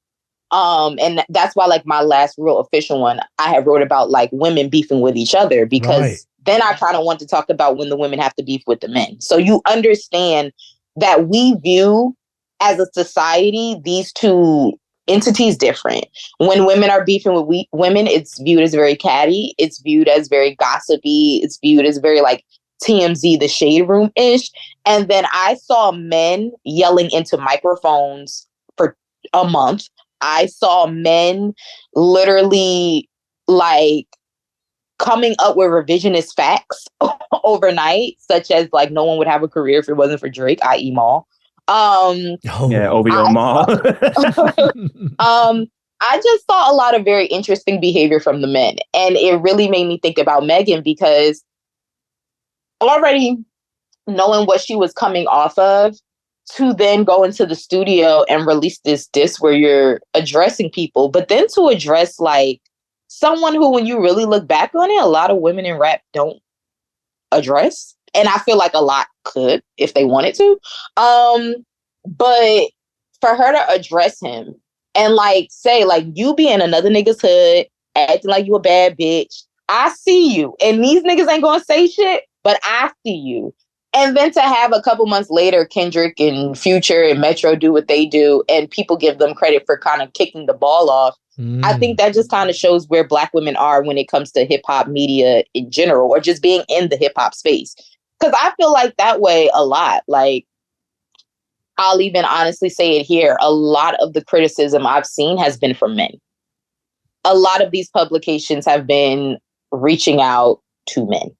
And that's why like my last real official one, I had wrote about like women beefing with each other, because then I kind of want to talk about when the women have to beef with the men. So you understand that we view as a society these two entities different. When women are beefing with women, it's viewed as very catty. It's viewed as very gossipy. It's viewed as very like TMZ, the shade room-ish. And then I saw men yelling into microphones for a month. I saw men literally like coming up with revisionist facts overnight, such as like no one would have a career if it wasn't for Drake, i.e. Maul. OVO Maul. I just saw a lot of very interesting behavior from the men. And it really made me think about Megan, because already knowing what she was coming off of, to then go into the studio and release this disc where you're addressing people, but then to address like someone who, when you really look back on it, a lot of women in rap don't address. And I feel like a lot could if they wanted to. But for her to address him and like say, like, you be in another nigga's hood, acting like you a bad bitch. I see you. And these niggas ain't gonna say shit, but I see you. And then to have a couple months later, Kendrick and Future and Metro do what they do, and people give them credit for kind of kicking the ball off. I think that just kind of shows where Black women are when it comes to hip hop media in general, or just being in the hip hop space. Because I feel like that way a lot. Like, I'll even honestly say it here. A lot of the criticism I've seen has been from men. A lot of these publications have been reaching out to men.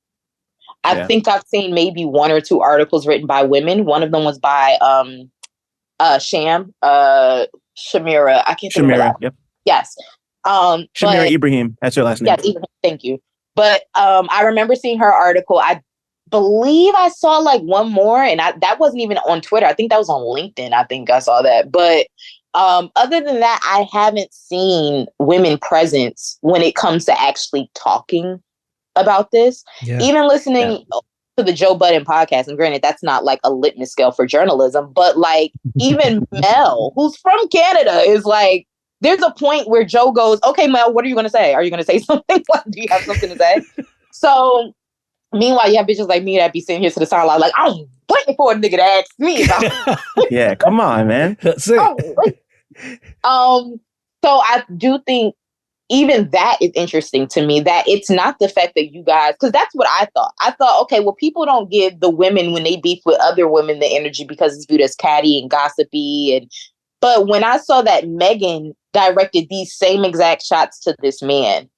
I think I've seen maybe one or two articles written by women. One of them was by Shamira. I can't think of that. Yep. Yes. Shamira Ibrahim. That's your last name. Yes, thank you. But I remember seeing her article. I believe I saw like one more, and that wasn't even on Twitter. I think that was on LinkedIn. I think I saw that. But other than that, I haven't seen women presence when it comes to actually talking about this. Yeah. Even listening to the Joe Budden podcast, and granted, that's not like a litmus scale for journalism, but like even Mel, who's from Canada, is like, there's a point where Joe goes, okay, Mel, what are you going to say? Are you going to say something? Like, do you have something to say? So meanwhile, you have bitches like me that be sitting here to the sideline like, I'm waiting for a nigga to ask me about Yeah, come on, man. That's it. So I do think even that is interesting to me, that it's not the fact that you guys, because that's what I thought. I thought, okay, well, people don't give the women when they beef with other women the energy because it's viewed as catty and gossipy. But when I saw that Megan directed these same exact shots to this man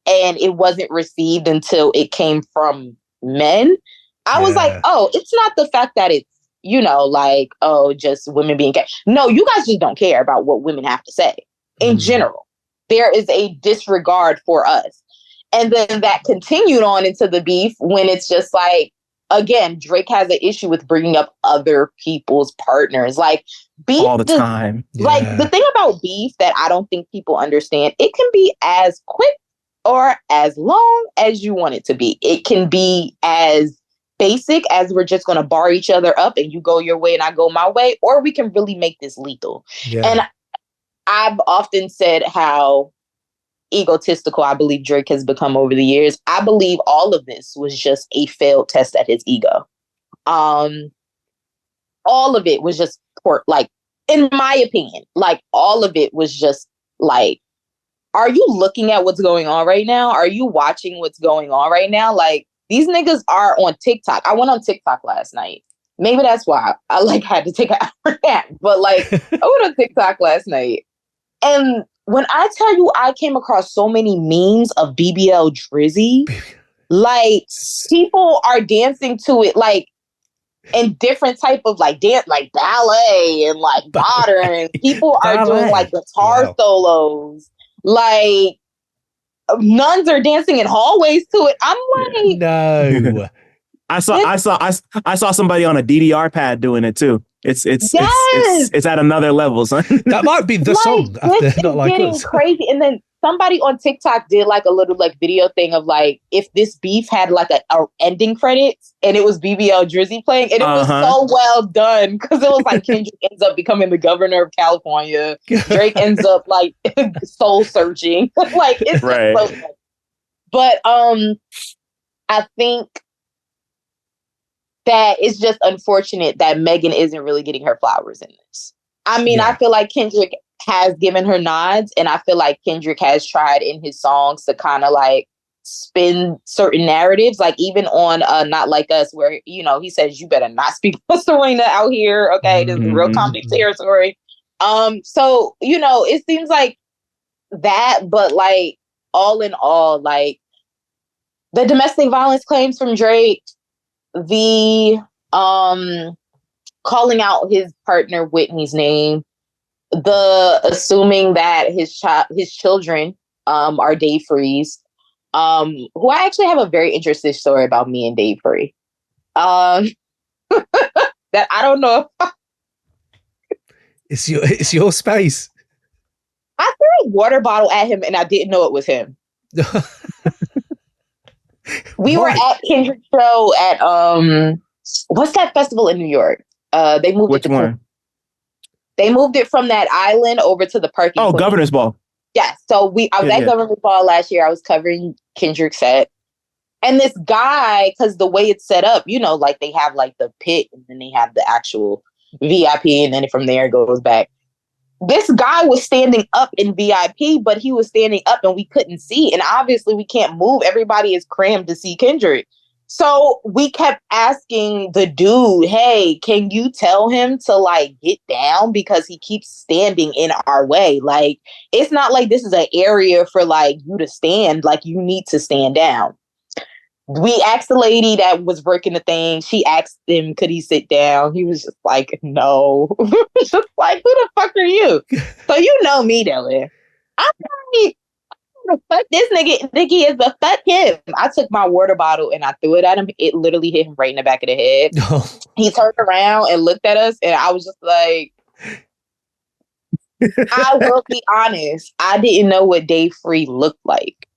and it wasn't received until it came from men, I was like, oh, it's not the fact that it's, like, oh, just women being catty. No, you guys just don't care about what women have to say in general. There is a disregard for us. And then that continued on into the beef when it's just like, again, Drake has an issue with bringing up other people's partners. Like, beef all the time. Like, the thing about beef that I don't think people understand, it can be as quick or as long as you want it to be. It can be as basic as we're just going to bar each other up and you go your way and I go my way, or we can really make this lethal. And I've often said how egotistical I believe Drake has become over the years. I believe all of this was just a failed test at his ego. All of it was just like, in my opinion, like all of it was just like, are you looking at what's going on right now? Are you watching what's going on right now? Like, these niggas are on TikTok. I went on TikTok last night. Maybe that's why I had to take an hour nap. But like, I went on TikTok last night. And when I tell you I came across so many memes of BBL Drizzy, like people are dancing to it like in different type of like dance, like ballet and like modern. People are doing like guitar solos. Like nuns are dancing in hallways to it. I'm like, no. I saw somebody on a DDR pad doing it too. It's at another level, son. That might be the song. This is getting crazy. And then somebody on TikTok did like a little like video thing of like if this beef had like a ending credits and it was BBL Drizzy playing, and it was so well done because it was like Kendrick ends up becoming the governor of California. Drake ends up like soul searching. Like it's right. So good. But I think that it's just unfortunate that Megan isn't really getting her flowers in this. I mean, I feel like Kendrick has given her nods, and I feel like Kendrick has tried in his songs to kind of like spin certain narratives, like even on Not Like Us, where, he says, you better not speak about Serena out here. Okay, this is real comedy territory. So, it seems like that, but like all in all, like the domestic violence claims from Drake, the calling out his partner Whitney's name, the assuming that his children are Dave Freeze, who I actually have a very interesting story about me and Dave Free. That I don't know if it's your space. I threw a water bottle at him and I didn't know it was him. We were at Kendrick's show at what's that festival in New York? They moved Which one? They moved it from that island over to the parking. Oh, Governor's Ball. Yeah. So I was at Governor's Ball last year. I was covering Kendrick's set. And this guy, because the way it's set up, like they have like the pit and then they have the actual VIP and then from there it goes back. This guy was standing up in VIP, but he was standing up and we couldn't see. And obviously we can't move. Everybody is crammed to see Kendrick. So we kept asking the dude, hey, can you tell him to like get down because he keeps standing in our way? Like, it's not like this is an area for like you to stand, like you need to stand down. We asked the lady that was working the thing. She asked him, could he sit down? He was just like, no. Just like, who the fuck are you? So you know me, Dylan. I'm like, fuck this nigga is, but fuck him. I took my water bottle and I threw it at him. It literally hit him right in the back of the head. He turned around and looked at us, and I was just like, I will be honest, I didn't know what Dave Free looked like.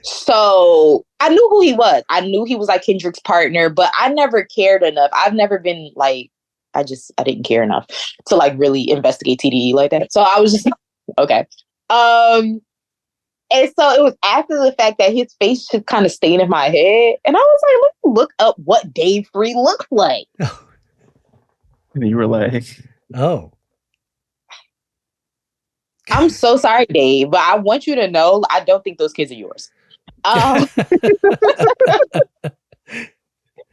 So I knew who he was. I knew he was like Kendrick's partner, but I never cared enough. I've never been like, I didn't care enough to like really investigate TDE like that. So I was just okay. And so it was after the fact that his face just kind of stayed in my head. And I was like, let me look up what Dave Free looked like. And you were like, oh. I'm so sorry, Dave, but I want you to know I don't think those kids are yours.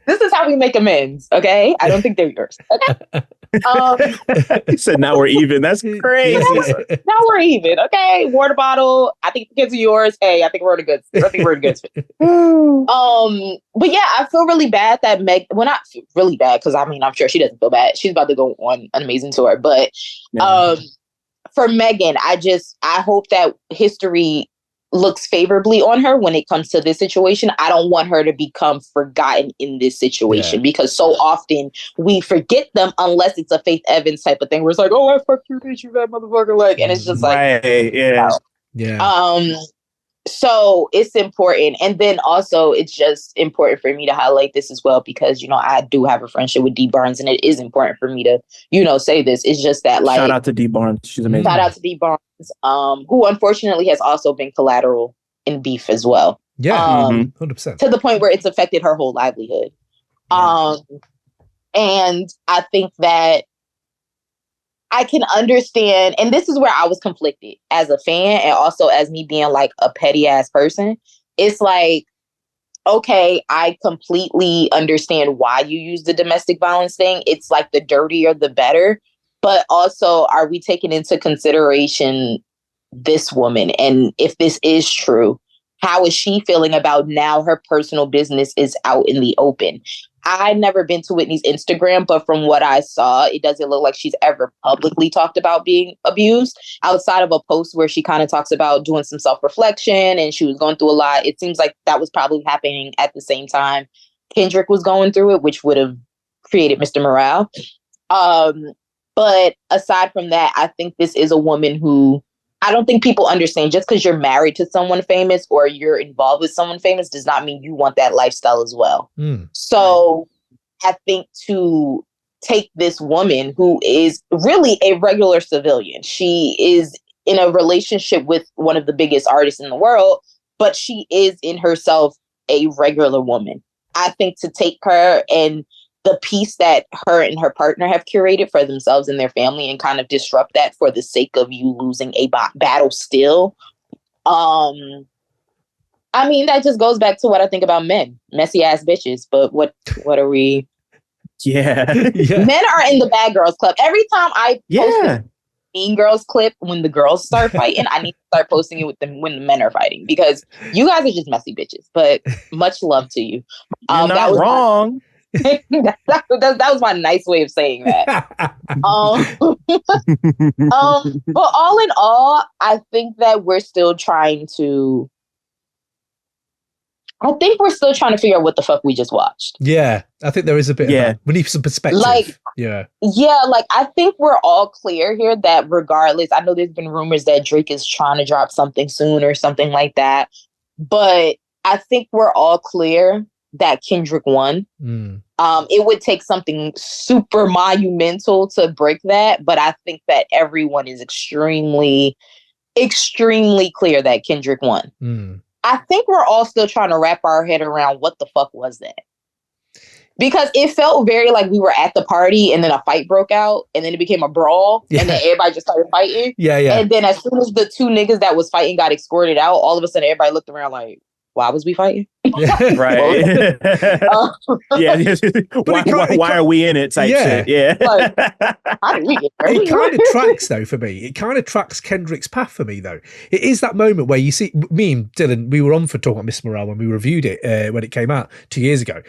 This is how we make amends, okay? I don't think they're yours. Okay. He said, "Now we're even." That's crazy. Now we're even, okay? Water bottle. I think the kids are yours. Hey, I think we're in a good. I think we're in good. But yeah, I feel really bad that Meg. Well, not really bad because I mean I'm sure she doesn't feel bad. She's about to go on an amazing tour, but for Megan, I hope that history looks favorably on her when it comes to this situation. I don't want her to become forgotten in this situation because so often we forget them unless it's a Faith Evans type of thing where it's like, oh, I fucked you, bitch, you bad motherfucker. Like, and it's just like, so it's important. And then also it's just important for me to highlight this as well because, you know, I do have a friendship with Dee Barnes and it is important for me to, you know, say this. It's just that like... Shout out to Dee Barnes. She's amazing. Shout out to Dee Barnes, who unfortunately has also been collateral in beef as well. Yeah, 100%. To the point where it's affected her whole livelihood. Yeah. And I think that I can understand, and this is where I was conflicted as a fan and also as me being like a petty ass person. It's like, okay, I completely understand why you use the domestic violence thing. It's like the dirtier, the better. But also, are we taking into consideration this woman? And if this is true, how is she feeling about now her personal business is out in the open? I've never been to Whitney's Instagram, but from what I saw, it doesn't look like she's ever publicly talked about being abused outside of a post where she kind of talks about doing some self-reflection and she was going through a lot. It seems like that was probably happening at the same time Kendrick was going through it, which would have created Mr. Morale. But aside from that, I think this is a woman who I don't think people understand just because you're married to someone famous or you're involved with someone famous does not mean you want that lifestyle as well. So I think to take this woman who is really a regular civilian, she is in a relationship with one of the biggest artists in the world, but she is in herself a regular woman. I think to take her and the peace that her and her partner have curated for themselves and their family and kind of disrupt that for the sake of you losing a battle still. I mean, that just goes back to what I think about men, messy ass bitches. But what are we? Yeah. Men are in the bad girls club. Every time I post a Mean Girls clip when the girls start fighting, I need to start posting it with them when the men are fighting because you guys are just messy bitches. But much love to you. You're not wrong. That was my nice way of saying that. But all in all, I think that we're still trying to. I think we're still trying to figure out what the fuck we just watched. Yeah, I think there is a bit of that. We need some perspective. Like, like I think we're all clear here that regardless, I know there's been rumors that Drake is trying to drop something soon or something like that, but I think we're all clear that Kendrick won. It would take something super monumental to break that, but I think that everyone is extremely, extremely clear that Kendrick won. I think we're all still trying to wrap our head around what the fuck was that? Because it felt very like we were at the party and then a fight broke out and then it became a brawl and then everybody just started fighting. And then as soon as the two niggas that was fighting got escorted out, all of a sudden everybody looked around like, why was we fighting? Right. Why are we in it? Type shit. Yeah. Like, how did we get there? It kind of tracks though for me. It kind of tracks Kendrick's path for me though. It is that moment where you see me and Dylan. We were on for talking about Miss Morale when we reviewed it when it came out 2 years ago,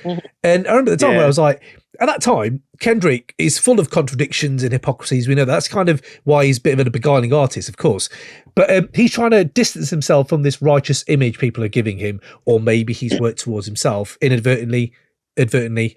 and I remember the time where I was like, at that time, Kendrick is full of contradictions and hypocrisies. We know that's kind of why he's a bit of a beguiling artist, of course. But he's trying to distance himself from this righteous image people are giving him, or maybe he's worked towards himself inadvertently,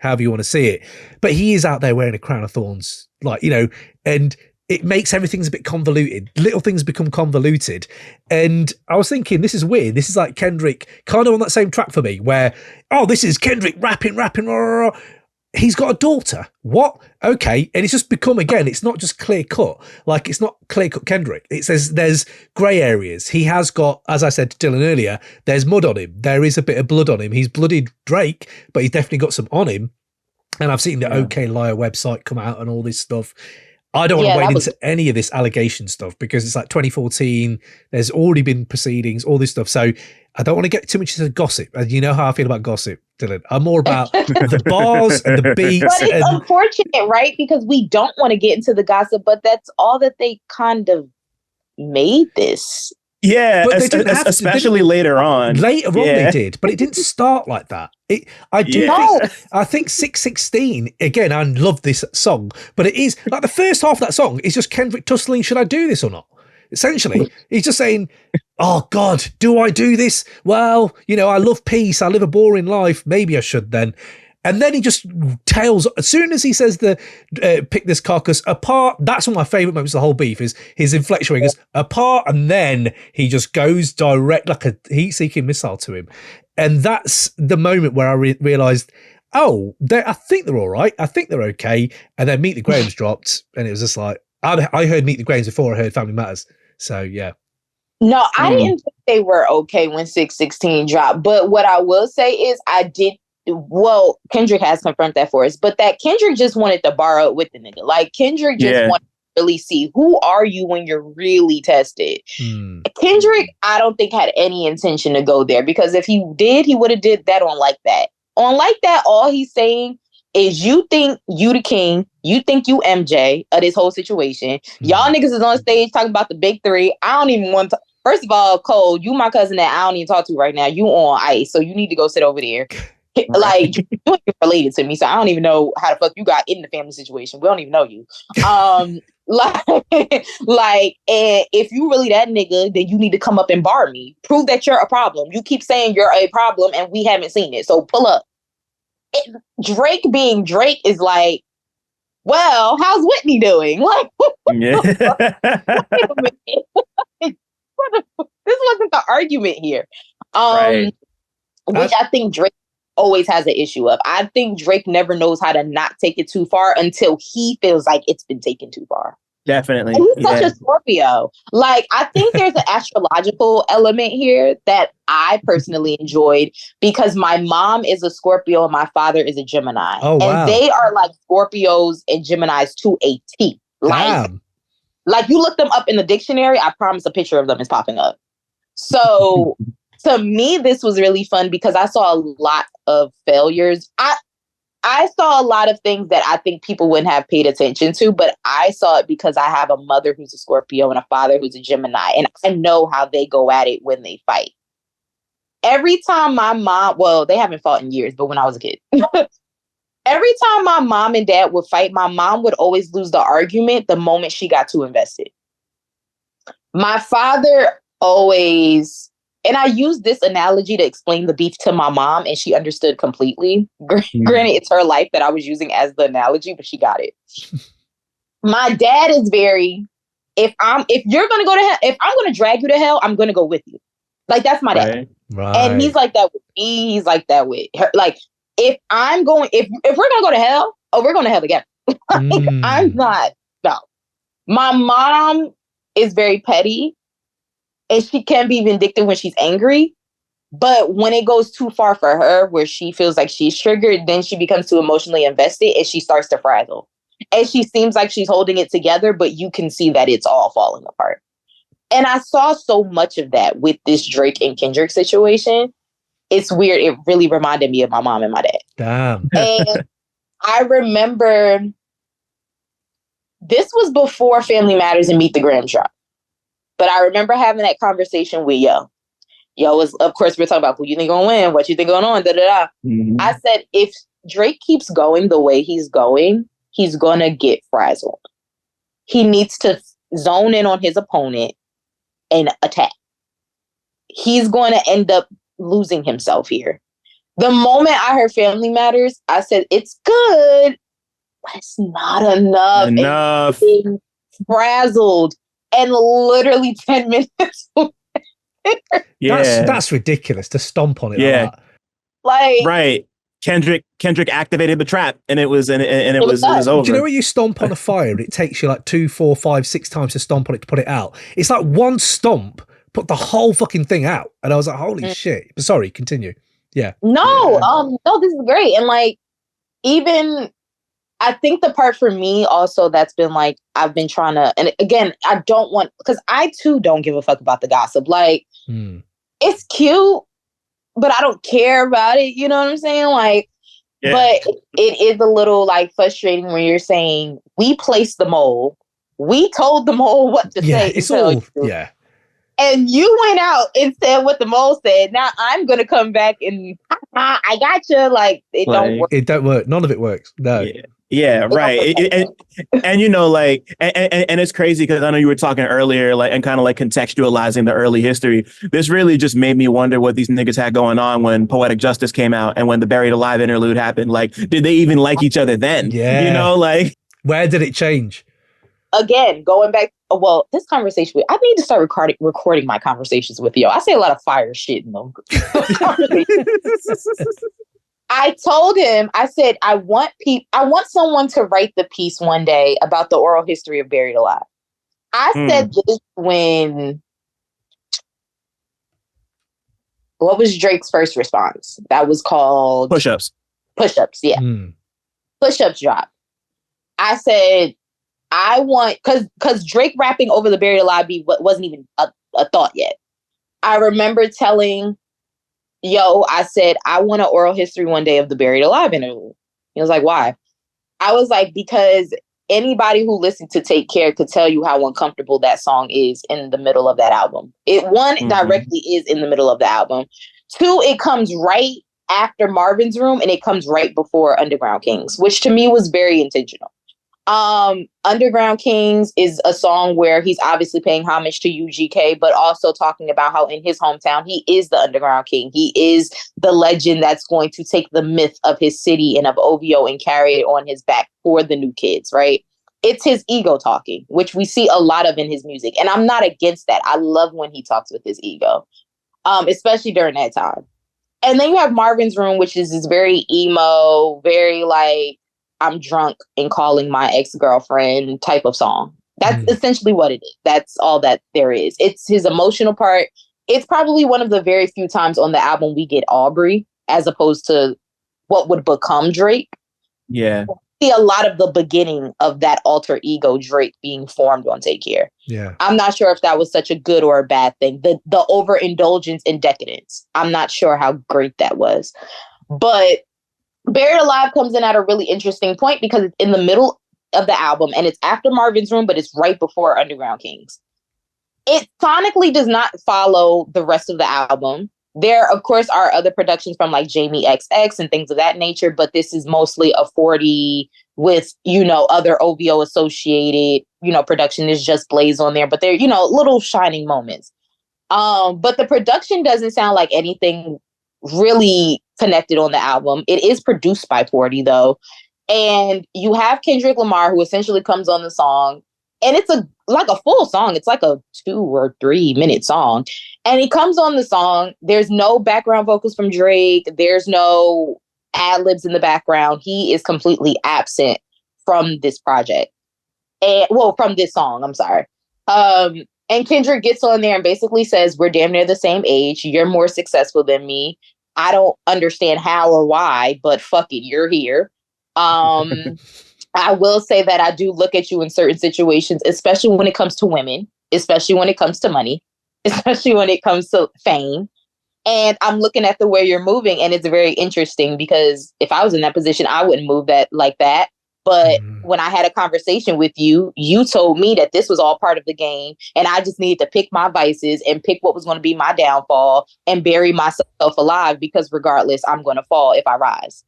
however you want to see it. But he is out there wearing a crown of thorns, like, you know, and it makes everything a bit convoluted. Little things become convoluted. And I was thinking, this is weird. This is like Kendrick kind of on that same track for me where, oh, this is Kendrick rapping, rah, rah, rah. He's got a daughter. What? Okay. And it's just become, again, it's not just clear cut. Like, it's not clear cut Kendrick. It says there's grey areas. He has got, as I said to Dylan earlier, there's mud on him. There is a bit of blood on him. He's bloodied Drake, but he's definitely got some on him. And I've seen the OK Liar website come out and all this stuff. I don't want Yeah, to wade that was- into any of this allegation stuff because it's like 2014. There's already been proceedings, all this stuff. So I don't want to get too much into gossip. And you know how I feel about gossip, Dylan. I'm more about the bars and the beats. But it's unfortunate, right? Because we don't want to get into the gossip, but that's all that they kind of made this. Yeah, But they didn't have to, especially later on. Later on, they did, but it didn't start like that. I think 616 again. I love this song, but it is like the first half of that song is just Kendrick tussling. Should I do this or not? Essentially, he's just saying, "Oh God, do I do this? Well, I love peace. I live a boring life. Maybe I should then." And then he just tails. As soon as he says pick this carcass apart, that's one of my favorite moments of the whole beef is his inflection where he goes apart, and then he just goes direct like a heat-seeking missile to him. And that's the moment where I realized, I think they're all right. I think they're okay. And then Meet the Grahams dropped, and it was just like, I heard Meet the Grahams before I heard Family Matters. So, yeah. No, I didn't think they were okay when 616 dropped. But what I will say is Kendrick has confirmed that for us, but that Kendrick just wanted to borrow it with the nigga. Like, Kendrick just wanted to really see who are you when you're really tested. Kendrick, I don't think had any intention to go there, because if he did, he would have did that on Like That. On Like That, all he's saying is you think you the king, you think you MJ of this whole situation. Y'all niggas is on stage talking about the big three. I don't even want to. First of all, Cole, you my cousin that I don't even talk to right now. You on ice, so you need to go sit over there. Like, you ain't related to me, so I don't even know how the fuck you got in the family situation. We don't even know you. And if you really that nigga, then you need to come up and bar me. Prove that you're a problem. You keep saying you're a problem, and we haven't seen it. So pull up. Drake being Drake is like, well, how's Whitney doing? Like, wait a minute. This wasn't the argument here. Which I think Drake always has an issue of. I think Drake never knows how to not take it too far until he feels like it's been taken too far. Definitely. And he's such a Scorpio. Like, I think there's an astrological element here that I personally enjoyed, because my mom is a Scorpio and my father is a Gemini. Oh, wow. And they are like Scorpios and Geminis to a T. Like you look them up in the dictionary, I promise a picture of them is popping up. So to me, this was really fun because I saw a lot of failures. I saw a lot of things that I think people wouldn't have paid attention to, but I saw it because I have a mother who's a Scorpio and a father who's a Gemini, and I know how they go at it when they fight. Every time my mom, well, they haven't fought in years, but when I was a kid, every time my mom and dad would fight, my mom would always lose the argument the moment she got too invested. My father always, and I used this analogy to explain the beef to my mom, and she understood completely. Granted, it's her life that I was using as the analogy, but she got it. My dad is very, if you're gonna go to hell, if I'm gonna drag you to hell, I'm gonna go with you. Like, that's my dad. Right. And he's like that with me. He's like that with her. Like, if we're gonna go to hell, we're going to hell together. I'm not. No. My mom is very petty, and she can be vindictive when she's angry. But when it goes too far for her, where she feels like she's triggered, then she becomes too emotionally invested and she starts to frazzle. And she seems like she's holding it together, but you can see that it's all falling apart. And I saw so much of that with this Drake and Kendrick situation. It's weird. It really reminded me of my mom and my dad. Damn. And I remember this was before Family Matters and Meet the Grahams dropped. But I remember having that conversation with Yo. Yo was, of course, we're talking about who you think gonna win, what you think going on, da-da-da. I said, if Drake keeps going the way he's gonna get frazzled. He needs to zone in on his opponent and attack. He's going to end up losing himself here. The moment I heard Family Matters, I said, it's good, but it's not enough. Enough. And being frazzled, and literally 10 minutes. That's ridiculous to stomp on it. Yeah. Like, right. Kendrick activated the trap, and it was over. Do you know when you stomp on a fire and it takes you like 2, 4, 5, 6 times to stomp on it to put it out? It's like one stomp put the whole fucking thing out, and I was like, holy shit. But sorry, continue. Yeah. No, this is great. And like, even I think the part for me also that's been like, I've been trying to, and again, I don't want, because I too don't give a fuck about the gossip. Like, it's cute, but I don't care about it. You know what I'm saying? Like, but it is a little like frustrating when you're saying, we placed the mole. We told the mole what to say. It's all, yeah. And you went out and said what the mole said. Now I'm going to come back and I got you. Like, don't work. It don't work. None of it works. No. Yeah, right. And you know, like, and it's crazy because I know you were talking earlier, like, and kind of like contextualizing the early history. This really just made me wonder what these niggas had going on when Poetic Justice came out and when the Buried Alive interlude happened. Like, did they even like each other then? Yeah. You know, like, where did it change? Again, going back, well, this conversation, I need to start recording my conversations with you. I say a lot of fire shit in them. I told him, I said, I want someone to write the piece one day about the oral history of Buried Alive. I said this when, what was Drake's first response? That was called Push-Ups. Push-Ups, yeah. Push-Ups drop. I said, I want, because Drake rapping over the Buried Alive beat wasn't even a thought yet. I remember telling, I said, I want an oral history one day of the Buried Alive interlude. He was like, why? I was like, because anybody who listened to Take Care could tell you how uncomfortable that song is in the middle of that album. It directly is in the middle of the album. Two, it comes right after Marvin's Room and it comes right before Underground Kings, which to me was very intentional. Underground Kings is a song where he's obviously paying homage to UGK, but also talking about how in his hometown, he is the Underground King. He is the legend that's going to take the myth of his city and of OVO and carry it on his back for the new kids, right? It's his ego talking, which we see a lot of in his music. And I'm not against that. I love when he talks with his ego, especially during that time. And then you have Marvin's Room, which is this very emo, very like, I'm drunk and calling my ex-girlfriend type of song. That's essentially what it is. That's all that there is. It's his emotional part. It's probably one of the very few times on the album we get Aubrey as opposed to what would become Drake. Yeah. We see a lot of the beginning of that alter ego Drake being formed on Take Care. Yeah. I'm not sure if that was such a good or a bad thing. The overindulgence and decadence. I'm not sure how great that was. But Buried Alive comes in at a really interesting point because it's in the middle of the album and it's after Marvin's Room, but it's right before Underground Kings. It sonically does not follow the rest of the album. There, of course, are other productions from like Jamie XX and things of that nature, but this is mostly a 40 with, other OVO associated, production. There's Just Blaze on there, but they're, little shining moments. But the production doesn't sound like anything really connected on the album. It is produced by 40 though. And you have Kendrick Lamar who essentially comes on the song and it's like a full song. It's like a 2 or 3 minute song. And he comes on the song. There's no background vocals from Drake. There's no ad libs in the background. He is completely absent from this project. From this song, I'm sorry. And Kendrick gets on there and basically says, we're damn near the same age. You're more successful than me. I don't understand how or why, but fuck it, you're here. I will say that I do look at you in certain situations, especially when it comes to women, especially when it comes to money, especially when it comes to fame. And I'm looking at the way you're moving, and it's very interesting because if I was in that position, I wouldn't move that like that. But when I had a conversation with you, you told me that this was all part of the game. And I just needed to pick my vices and pick what was going to be my downfall and bury myself alive because regardless, I'm going to fall if I rise.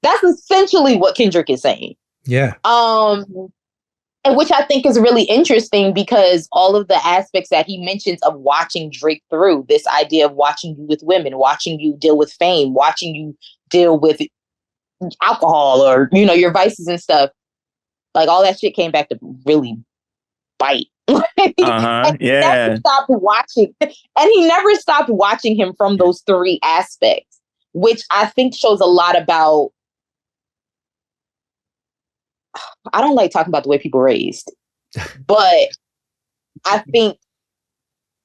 That's essentially what Kendrick is saying. Yeah. And which I think is really interesting because all of the aspects that he mentions of watching Drake through, this idea of watching you with women, watching you deal with fame, watching you deal with alcohol or your vices and stuff, like all that shit came back to really bite. Yeah. Never stopped watching, and he never stopped watching him from those 3 aspects, which I think shows a lot about. I don't like talking about the way people raised, but I think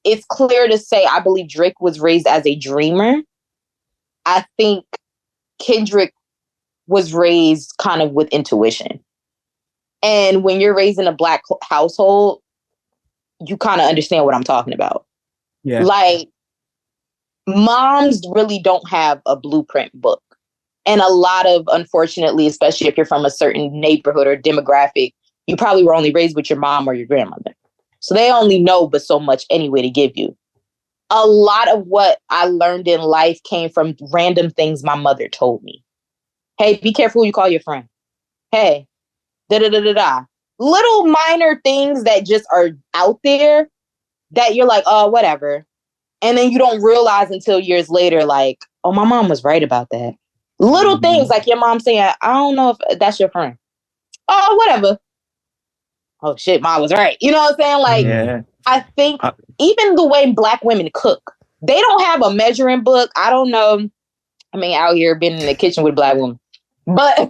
it's clear to say I believe Drake was raised as a dreamer. I think Kendrick was raised kind of with intuition. And when you're raised in a Black household, you kind of understand what I'm talking about. Yeah. Like, moms really don't have a blueprint book. And a lot of, unfortunately, especially if you're from a certain neighborhood or demographic, you probably were only raised with your mom or your grandmother. So they only know but so much anyway to give you. A lot of what I learned in life came from random things my mother told me. Hey, be careful who you call your friend. Hey, da-da-da-da-da. Little minor things that just are out there that you're like, oh, whatever. And then you don't realize until years later, like, oh, my mom was right about that. Little things like your mom saying, I don't know if that's your friend. Oh, whatever. Oh, shit, mom was right. You know what I'm saying? Like, I think even the way Black women cook, they don't have a measuring book. I don't know. I mean, out here being in the kitchen with a Black woman. But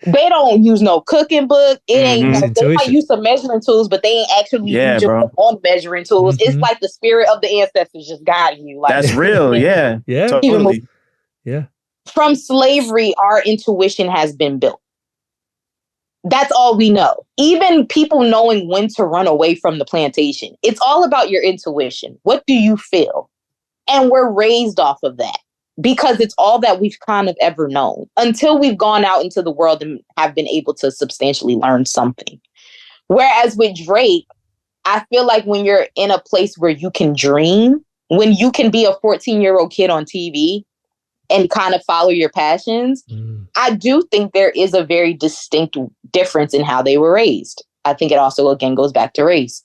they don't use no cooking book. It ain't. They might use some measuring tools, but they ain't actually use your own measuring tools. It's like the spirit of the ancestors just guiding you. Like, that's real. Yeah. Totally. Yeah. From slavery, our intuition has been built. That's all we know. Even people knowing when to run away from the plantation. It's all about your intuition. What do you feel? And we're raised off of that because it's all that we've kind of ever known until we've gone out into the world and have been able to substantially learn something. Whereas with Drake, I feel like when you're in a place where you can dream, when you can be a 14-year-old kid on TV and kind of follow your passions, I do think there is a very distinct difference in how they were raised. I think it also, again, goes back to race.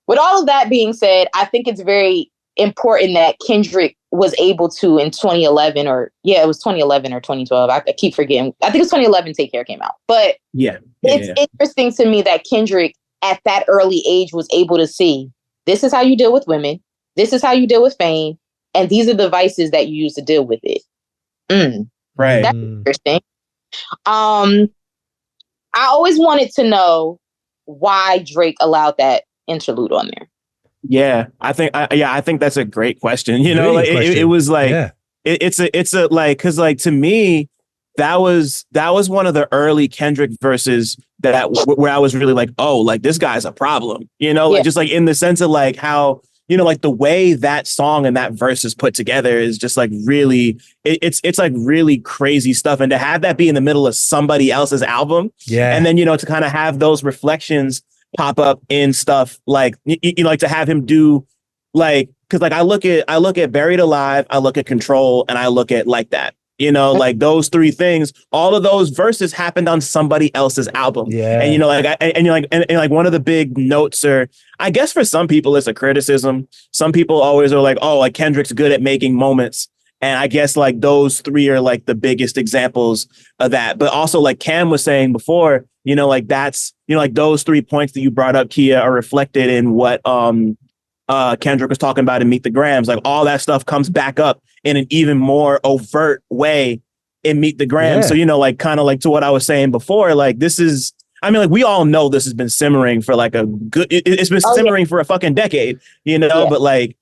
With all of that being said, I think it's very important that Kendrick was able to, in 2011 or, it was 2011 or 2012. I keep forgetting. I think it was 2011 Take Care came out. But it's interesting to me that Kendrick, at that early age, was able to see, this is how you deal with women. This is how you deal with fame. And these are the vices that you use to deal with it. Right. That's interesting. I always wanted to know why Drake allowed that interlude on there. Yeah, I think that's a great question. You know, like it was like it's a like, because like to me that was one of the early Kendrick verses that where I was really like, oh, like this guy's a problem. You know, like just like in the sense of like how, you know, like the way that song and that verse is put together is just like really, it's like really crazy stuff. And to have that be in the middle of somebody else's album, and then, you know, to kind of have those reflections pop up in stuff like, you know, like to have him do like, because like I look at Buried Alive, I look at Control, and I look at Like That. You know, like those three things, all of those verses happened on somebody else's album. And, you know, like, and you're like, and like one of the big notes, or I guess for some people it's a criticism. Some people always are like, oh, like Kendrick's good at making moments. And I guess like those three are like the biggest examples of that. But also like Cam was saying before, you know, like that's, you know, like those 3 points that you brought up, Kia, are reflected in what Kendrick was talking about in Meet the Grams. Like all that stuff comes back up in an even more overt way in Meet the Grams. So, you know, like kind of like to what I was saying before, like this is, I mean, like we all know this has been simmering for like a good, it's been simmering for a fucking decade, you know, but like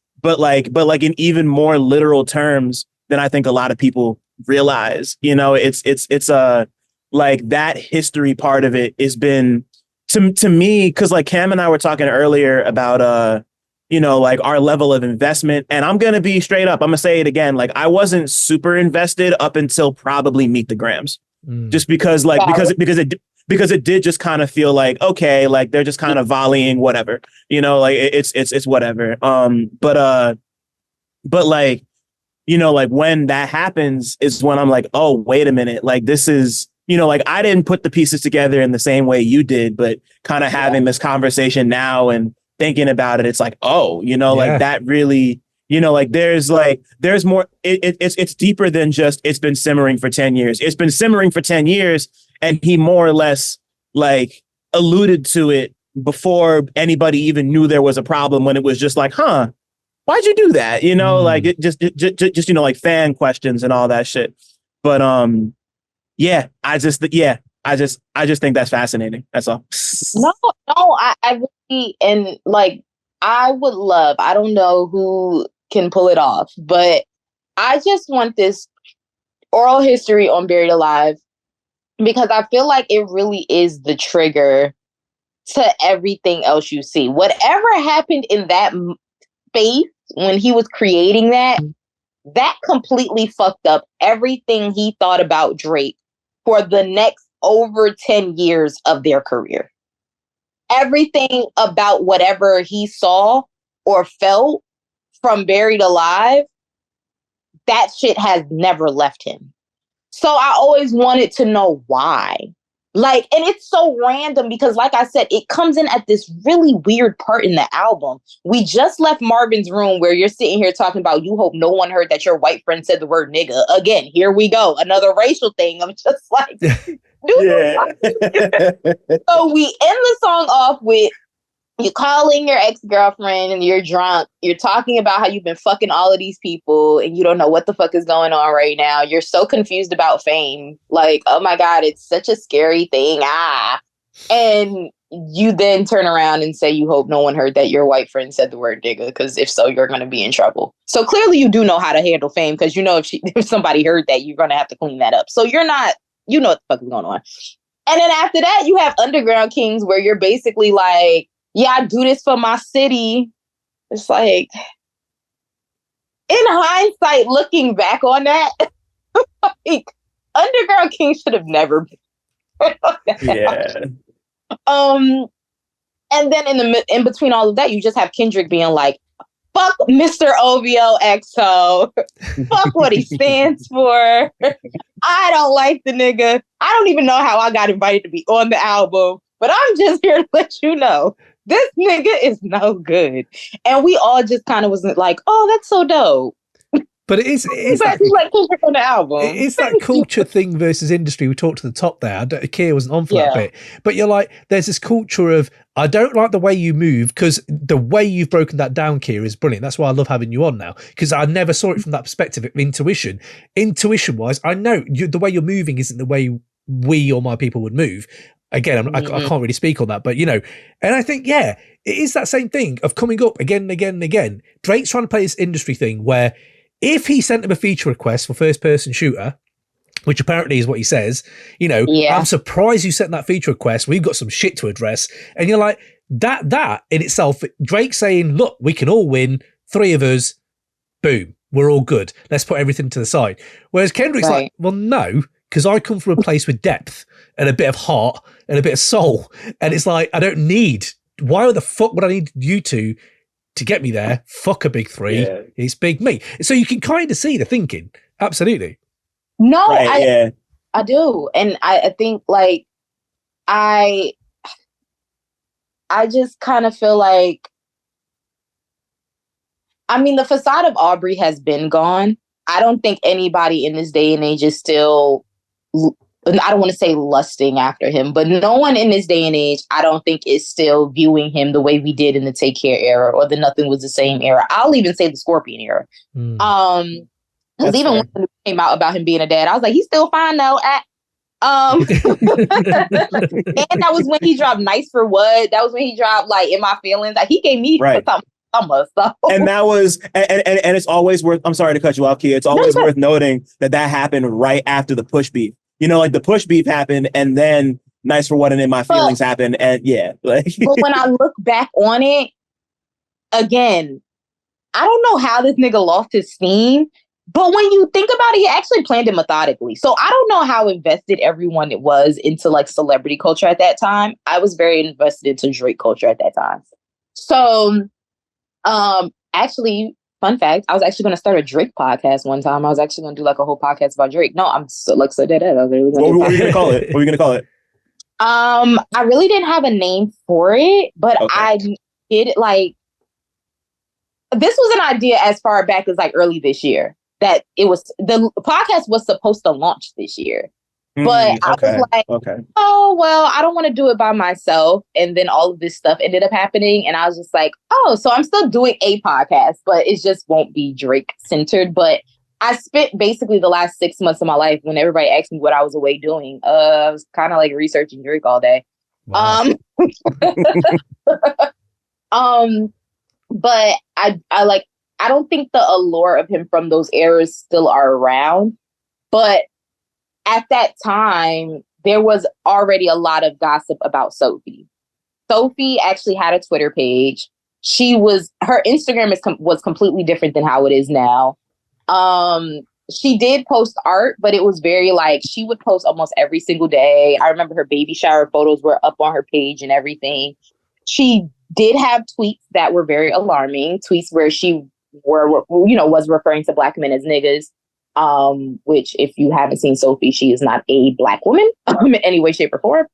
in even more literal terms than I think a lot of people realize, you know, it's like that history part of it has been to me, because like Cam and I were talking earlier about you know, like our level of investment. And I'm going to be straight up. I'm going to say it again. Like I wasn't super invested up until probably Meet the Grams, just because like, because it did just kind of feel like, okay, like they're just kind of volleying whatever, you know, like it's whatever. But like, you know, like when that happens is when I'm like, oh, wait a minute. Like this is, you know, like I didn't put the pieces together in the same way you did, but kind of having this conversation now and thinking about it, it's like, oh, you know, like that really, you know, like there's more, it's deeper than just, it's been simmering for 10 years. It's been simmering for 10 years. And he more or less like alluded to it before anybody even knew there was a problem, when it was just like, huh, why'd you do that? You know, like it just, you know, like fan questions and all that shit. But I just think that's fascinating. That's all. No, I really, and like, I would love, I don't know who can pull it off, but I just want this oral history on Buried Alive because I feel like it really is the trigger to everything else you see. Whatever happened in that space when he was creating that, that completely fucked up everything he thought about Drake for the next over 10 years of their career. Everything about whatever he saw or felt from Buried Alive, that shit has never left him. So I always wanted to know why. Like, and it's so random because, like I said, it comes in at this really weird part in the album. We just left Marvin's room where you're sitting here talking about you hope no one heard that your white friend said the word nigga. Again, here we go. Another racial thing. I'm just like, dude. Yeah. So we end the song off with you calling your ex-girlfriend and you're drunk. You're talking about how you've been fucking all of these people and you don't know what the fuck is going on right now. You're so confused about fame. Like, oh my God, it's such a scary thing. And you then turn around and say you hope no one heard that your white friend said the word nigga, because if so, you're going to be in trouble. So clearly you do know how to handle fame, because you know if somebody heard that, you're going to have to clean that up. So you're not, you know what the fuck is going on. And then after that, you have Underground Kings, where you're basically like, yeah, I do this for my city. It's like, in hindsight, looking back on that, like, Underground King should have never been. Yeah. And then in between all of that, you just have Kendrick being like, fuck Mr. OVO XO. Fuck what he stands for. I don't like the nigga. I don't even know how I got invited to be on the album, but I'm just here to let you know this nigga is no good. And we all just kind of was like, oh, that's so dope. But it is like Kendrick on the album. It is that culture thing versus industry. We talked to the top there. Kia wasn't on for that bit. But you're like, there's this culture of, I don't like the way you move, because the way you've broken that down, Kia, is brilliant. That's why I love having you on now, because I never saw it from that perspective of intuition. Intuition-wise, I know the way you're moving isn't the way we or my people would move. Again, I can't really speak on that, but, you know, and I think, yeah, it is that same thing of coming up again and again and again. Drake's trying to play this industry thing where if he sent him a feature request for first-person shooter, which apparently is what he says, you know, I'm surprised you sent that feature request. We've got some shit to address. And you're like, that in itself, Drake saying, look, we can all win, 3 of us, boom, we're all good. Let's put everything to the side. Whereas Kendrick's like, well, no, because I come from a place with depth and a bit of heart and a bit of soul. And it's like, I don't need, why the fuck would I need you to get me there? Fuck a big 3. Yeah. It's big me. So you can kind of see the thinking. Absolutely. No, right, I do. And I think like, I just kind of feel like, I mean, the facade of Aubrey has been gone. I don't think anybody in this day and age is still, I don't want to say lusting after him, but no one in this day and age, I don't think, is still viewing him the way we did in the Take Care era or the Nothing Was the Same era. I'll even say the Scorpion era. Because even when it came out about him being a dad, I was like, he's still fine though. And that was when he dropped Nice for What. That was when he dropped like In My Feelings. Like, he gave me some summer stuff. And that was, and it's always worth, I'm sorry to cut you off, Kia. It's always worth noting that happened right after the Push beef. You know, like the Push beef happened and then Nice for What and In My Feelings happened. And like. But when I look back on it, again, I don't know how this nigga lost his steam. But when you think about it, he actually planned it methodically. So I don't know how invested everyone it was into like celebrity culture at that time. I was very invested into Drake culture at that time. So actually, fun fact, I was actually going to start a Drake podcast one time. I was actually going to do like a whole podcast about Drake. No, I'm so dead. What were you going to call it? What were you going to call it? I really didn't have a name for it, but I did like, this was an idea as far back as like early this year. That it was, the podcast was supposed to launch this year. But I was like, oh, well, I don't want to do it by myself. And then all of this stuff ended up happening. And I was just like, oh, so I'm still doing a podcast, but it just won't be Drake centered. But I spent basically the last 6 months of my life, when everybody asked me what I was away doing, I was kind of like researching Drake all day. Wow. But I don't think the allure of him from those eras still are around. But at that time, there was already a lot of gossip about Sophie. Sophie actually had a Twitter page. Her Instagram was completely different than how it is now. She did post art, but it was very like, she would post almost every single day. I remember her baby shower photos were up on her page and everything. She did have tweets that were very alarming, tweets where she was referring to Black men as niggas, which if you haven't seen Sophie, she is not a Black woman in any way, shape, or form.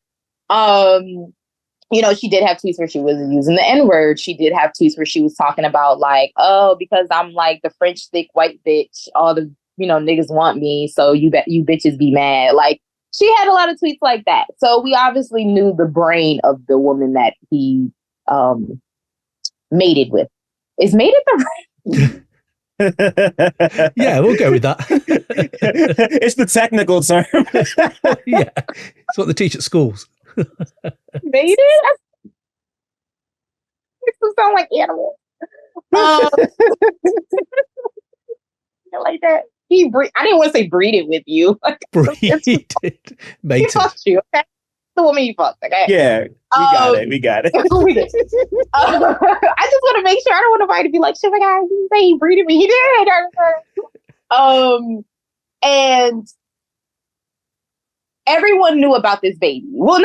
She did have tweets where she was using the N-word. She did have tweets where she was talking about like, oh, because I'm like the French thick white bitch, all the, niggas want me. So you bitches be mad. Like, she had a lot of tweets like that. So we obviously knew the brain of the woman that he mated with. Is mated the right? Yeah, we'll go with that. It's the technical term. Yeah, it's what they teach at schools. Mated? Makes them sound like animals. Like that. I didn't want to say breeded with you. Breeded. Mated. He fucked you, okay? The woman you fucked, okay? Yeah, we got it. I just want to make sure I don't want nobody to be like, shit, my guy, he say he breeded me. He did. And everyone knew about this baby. Well,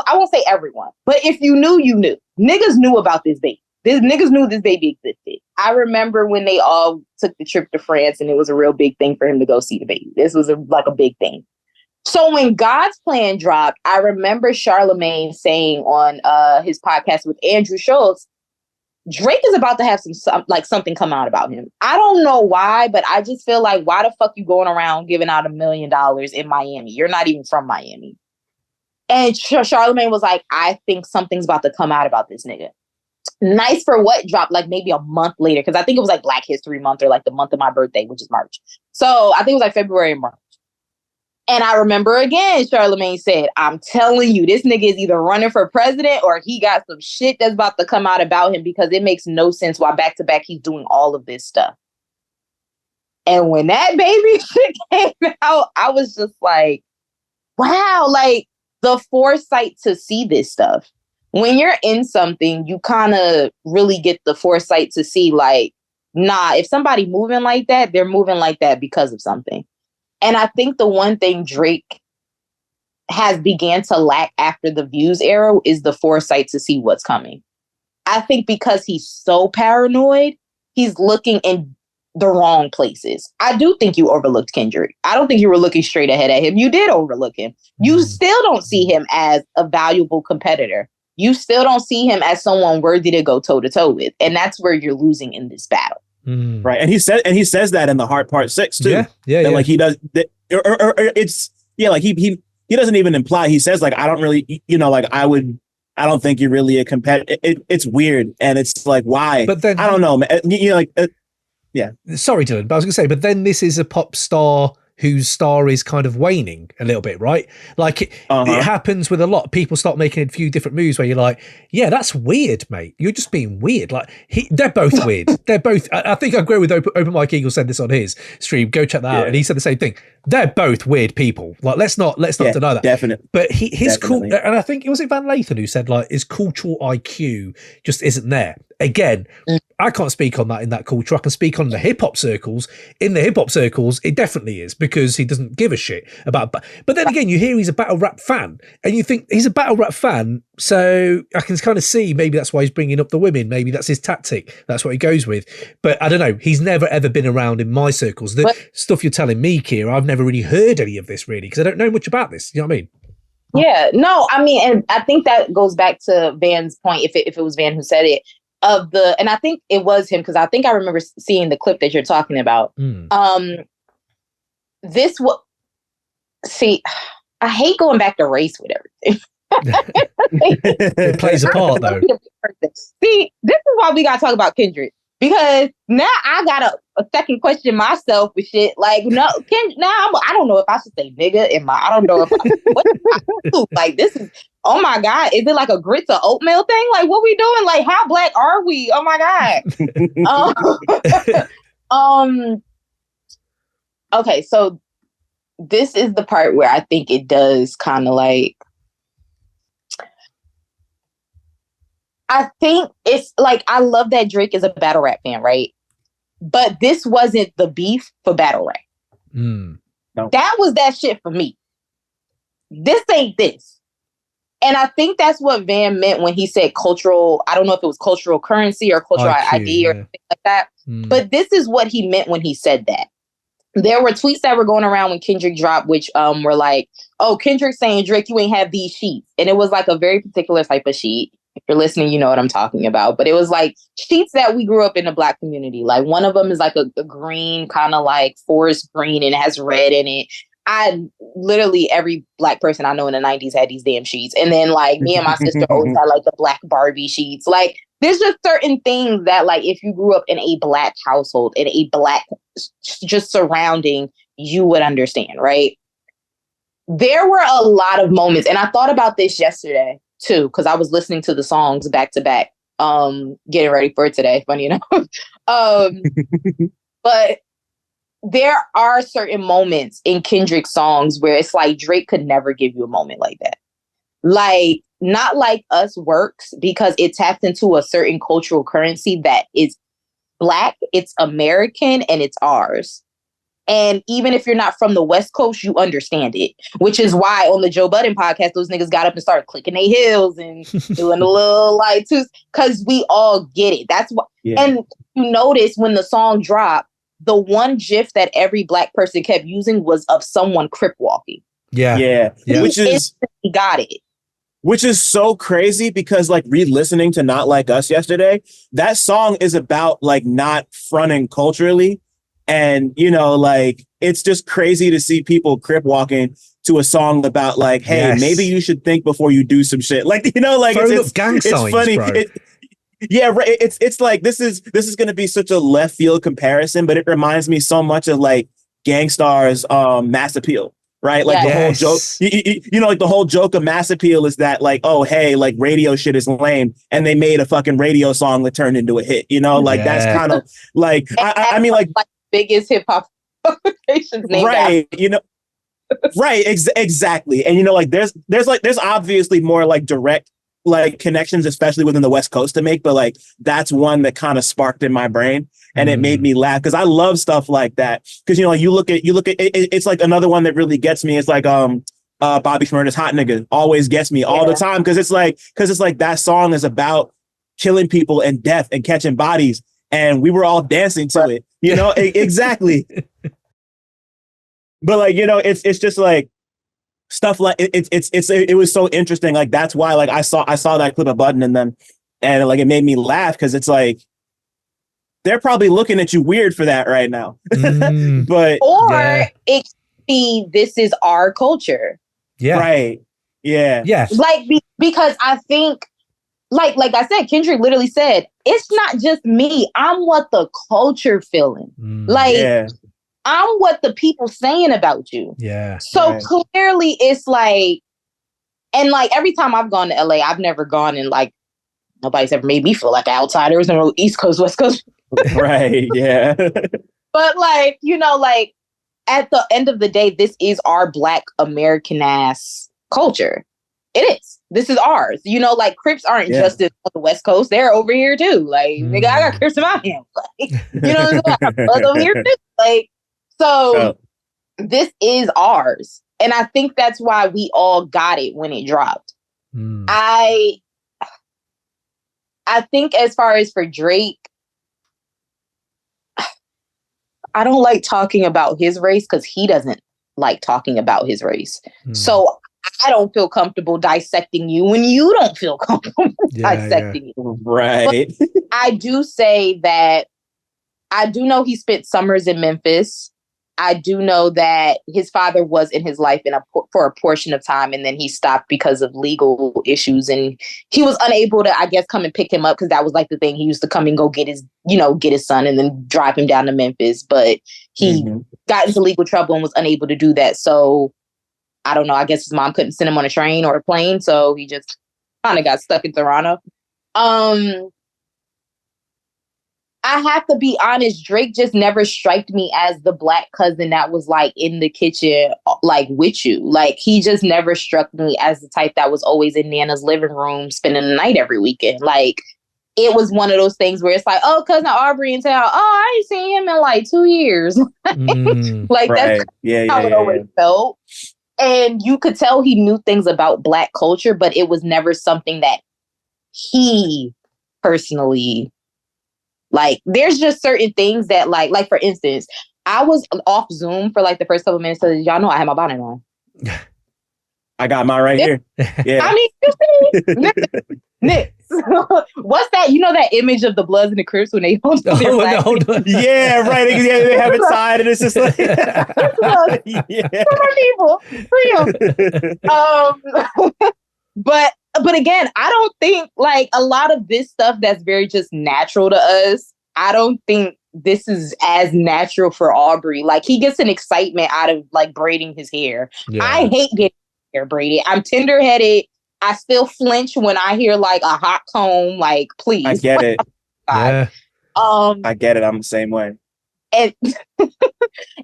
I won't say everyone, but if you knew, you knew. Niggas knew about this baby. Niggas knew this baby existed. I remember when they all took the trip to France and it was a real big thing for him to go see the baby. This was a big thing. So when God's Plan dropped, I remember Charlamagne saying on his podcast with Andrew Schultz, Drake is about to have something come out about him. I don't know why, but I just feel like, why the fuck you going around giving out $1 million in Miami? You're not even from Miami. And Charlamagne was like, I think something's about to come out about this nigga. Nice for What dropped like maybe a month later, because I think it was like Black History Month or like the month of my birthday, which is March. So I think it was like February and March. And I remember again, Charlamagne said, I'm telling you, this nigga is either running for president or he got some shit that's about to come out about him, because it makes no sense why back to back he's doing all of this stuff. And when that baby shit came out, I was just like, wow, like the foresight to see this stuff. When you're in something, you kind of really get the foresight to see like, nah, if somebody moving like that, they're moving like that because of something. And I think the one thing Drake has began to lack after the Views era is the foresight to see what's coming. I think because he's so paranoid, he's looking in the wrong places. I do think you overlooked Kendrick. I don't think you were looking straight ahead at him. You did overlook him. You still don't see him as a valuable competitor. You still don't see him as someone worthy to go toe to toe with. And that's where you're losing in this battle. Right. And he says that in the Hard Part 6 too. Yeah. Like he does it's like he doesn't even imply, he says like, I don't really, like I don't think you're really a competitor. It's weird. And it's like, why? But then I don't know, man. Yeah. Sorry, Dylan, but I was gonna say, but then this is a pop star whose star is kind of waning a little bit, right? Like it happens with a lot. People start making a few different moves where you're like, yeah, that's weird, mate. You're just being weird. Like they're both weird. They're both, I think I agree with Open Mike Eagle said this on his stream. Go check that out. And he said the same thing. They're both weird people. Like, let's not deny that. Definitely. But his and I think it was Van Lathan who said like his cultural IQ just isn't there. Again, I can't speak on that in that culture. I can speak on the hip hop circles. In the hip hop circles, it definitely is, because he doesn't give a shit about. But then again, you hear he's a battle rap fan, and you think he's a battle rap fan. So I can kind of see maybe that's why he's bringing up the women. Maybe that's his tactic. That's what he goes with. But I don't know. He's never ever been around in my circles. The stuff you're telling me, Kira, I've never really heard any of this really, because I don't know much about this. You know what I mean? Yeah. No. I mean, and I think that goes back to Van's point. If it was Van who said it. And I think it was him, because I think I remember seeing the clip that you're talking about. See, I hate going back to race with everything. It plays a part though. See, this is why we gotta talk about Kendrick, because now I gotta second question myself with shit. Like, no, I don't know if I should say nigga I don't know if what I do. Like, this is, oh my God, is it like a grits or oatmeal thing? Like, what we doing? Like, how black are we? Oh my God. Okay, so this is the part where I think it does kind of like, I think it's like, I love that Drake is a battle rap fan, right? But this wasn't the beef for battle rap. No. That was that shit for me. This ain't this. And I think that's what Van meant when he said cultural, I don't know if it was cultural currency or cultural ID or something like that. But this is what he meant when he said that. There were tweets that were going around when Kendrick dropped, which were like, oh, Kendrick saying, Drake, you ain't have these sheets. And it was like a very particular type of sheet. If you're listening, you know what I'm talking about. But it was like sheets that we grew up in the Black community. Like one of them is like a green, kind of like forest green, and it has red in it. Literally every Black person I know in the 90s had these damn sheets. And then like me and my sister always had like the Black Barbie sheets. Like there's just certain things that like if you grew up in a Black household, in a Black just surrounding, you would understand, right? There were a lot of moments, and I thought about this yesterday too, because I was listening to the songs back to back, getting ready for today, funny enough. But there are certain moments in Kendrick's songs where it's like Drake could never give you a moment like that. Like, Not Like Us works because it taps into a certain cultural currency that is Black, it's American, and it's ours. And even if you're not from the West Coast, you understand it, which is why on the Joe Budden podcast, those niggas got up and started clicking their heels and doing a little like, because we all get it. That's what. Yeah. And you notice when the song dropped, the one GIF that every Black person kept using was of someone crip walking. Yeah. Which is, he got it. Which is so crazy because like re-listening to Not Like Us yesterday, that song is about like not fronting culturally. And, you know, like, it's just crazy to see people crip walking to a song about like, hey, maybe you should think before you do some shit. Like, you know, like it's gang signs, funny. Bro. Yeah, right. It's like this is going to be such a left field comparison, but it reminds me so much of like Gangstar's Mass Appeal. Right. Like the whole joke, you know, like the whole joke of Mass Appeal is that like, oh, hey, like radio shit is lame. And they made a fucking radio song that turned into a hit, you know, like that's kind of like, I mean, like biggest hip hop publications named right. You know, right. Exactly. And, you know, like there's obviously more like direct like connections, especially within the West Coast to make. But like that's one that kind of sparked in my brain. And it made me laugh because I love stuff like that. Because, you know, you look at it's like another one that really gets me. It's like Bobby Shmurda's Hot Nigga always gets me all the time. Because it's like that song is about killing people and death and catching bodies. And we were all dancing to it, you know, exactly. But like, you know, it's just like stuff like it was so interesting. Like that's why like I saw that clip of Budden in them and like it made me laugh because it's like, they're probably looking at you weird for that right now. But or it could be this is our culture. Yeah. Right. Yeah. Yeah. Like because I think like I said, Kendrick literally said, it's not just me. I'm what the culture feeling. Like I'm what the people saying about you. Yeah. So clearly it's like, and like every time I've gone to LA, I've never gone and like nobody's ever made me feel like an outsider. There's no East Coast, West Coast. Right. Yeah. But like, you know, like at the end of the day, this is our Black American ass culture. It is. This is ours. You know, like Crips aren't just on the West Coast. They're over here too. Like, nigga, I got Crips in my hand. Like, you know what I'm saying? I got Bloods over here too. Like, so this is ours. And I think that's why we all got it when it dropped. I think as far as for Drake, I don't like talking about his race because he doesn't like talking about his race. So I don't feel comfortable dissecting you when you don't feel comfortable dissecting you. Right. But I do say that I do know he spent summers in Memphis. I do know that his father was in his life for a portion of time, and then he stopped because of legal issues, and he was unable to, I guess, come and pick him up because that was like the thing. He used to come and go get his son and then drive him down to Memphis, but he got into legal trouble and was unable to do that. So I don't know. I guess his mom couldn't send him on a train or a plane, so he just kind of got stuck in Toronto. I have to be honest, Drake just never struck me as the black cousin that was like in the kitchen, like with you. Like he just never struck me as the type that was always in Nana's living room spending the night every weekend. Like it was one of those things where it's like, oh, cousin Aubrey in town. Oh, I ain't seen him in like 2 years. Like Right. that's how it always felt. And you could tell he knew things about black culture, but it was never something that he personally. Like, there's just certain things that, like for instance, I was off Zoom for like the first couple of minutes. So y'all know I had my bonnet on. I got mine right here. Yeah. I mean, you see, Nick, what's that? You know that image of the Bloods and the Crips when they hold their black Yeah, right. Yeah, they have it tied, and it's just like, yeah, people, real. But again, I don't think like a lot of this stuff that's very just natural to us. I don't think this is as natural for Aubrey. Like he gets an excitement out of like braiding his hair. Yeah. I hate getting hair braided. I'm tender-headed. I still flinch when I hear like a hot comb. Like, please. I get it. Yeah. I get it. I'm the same way. And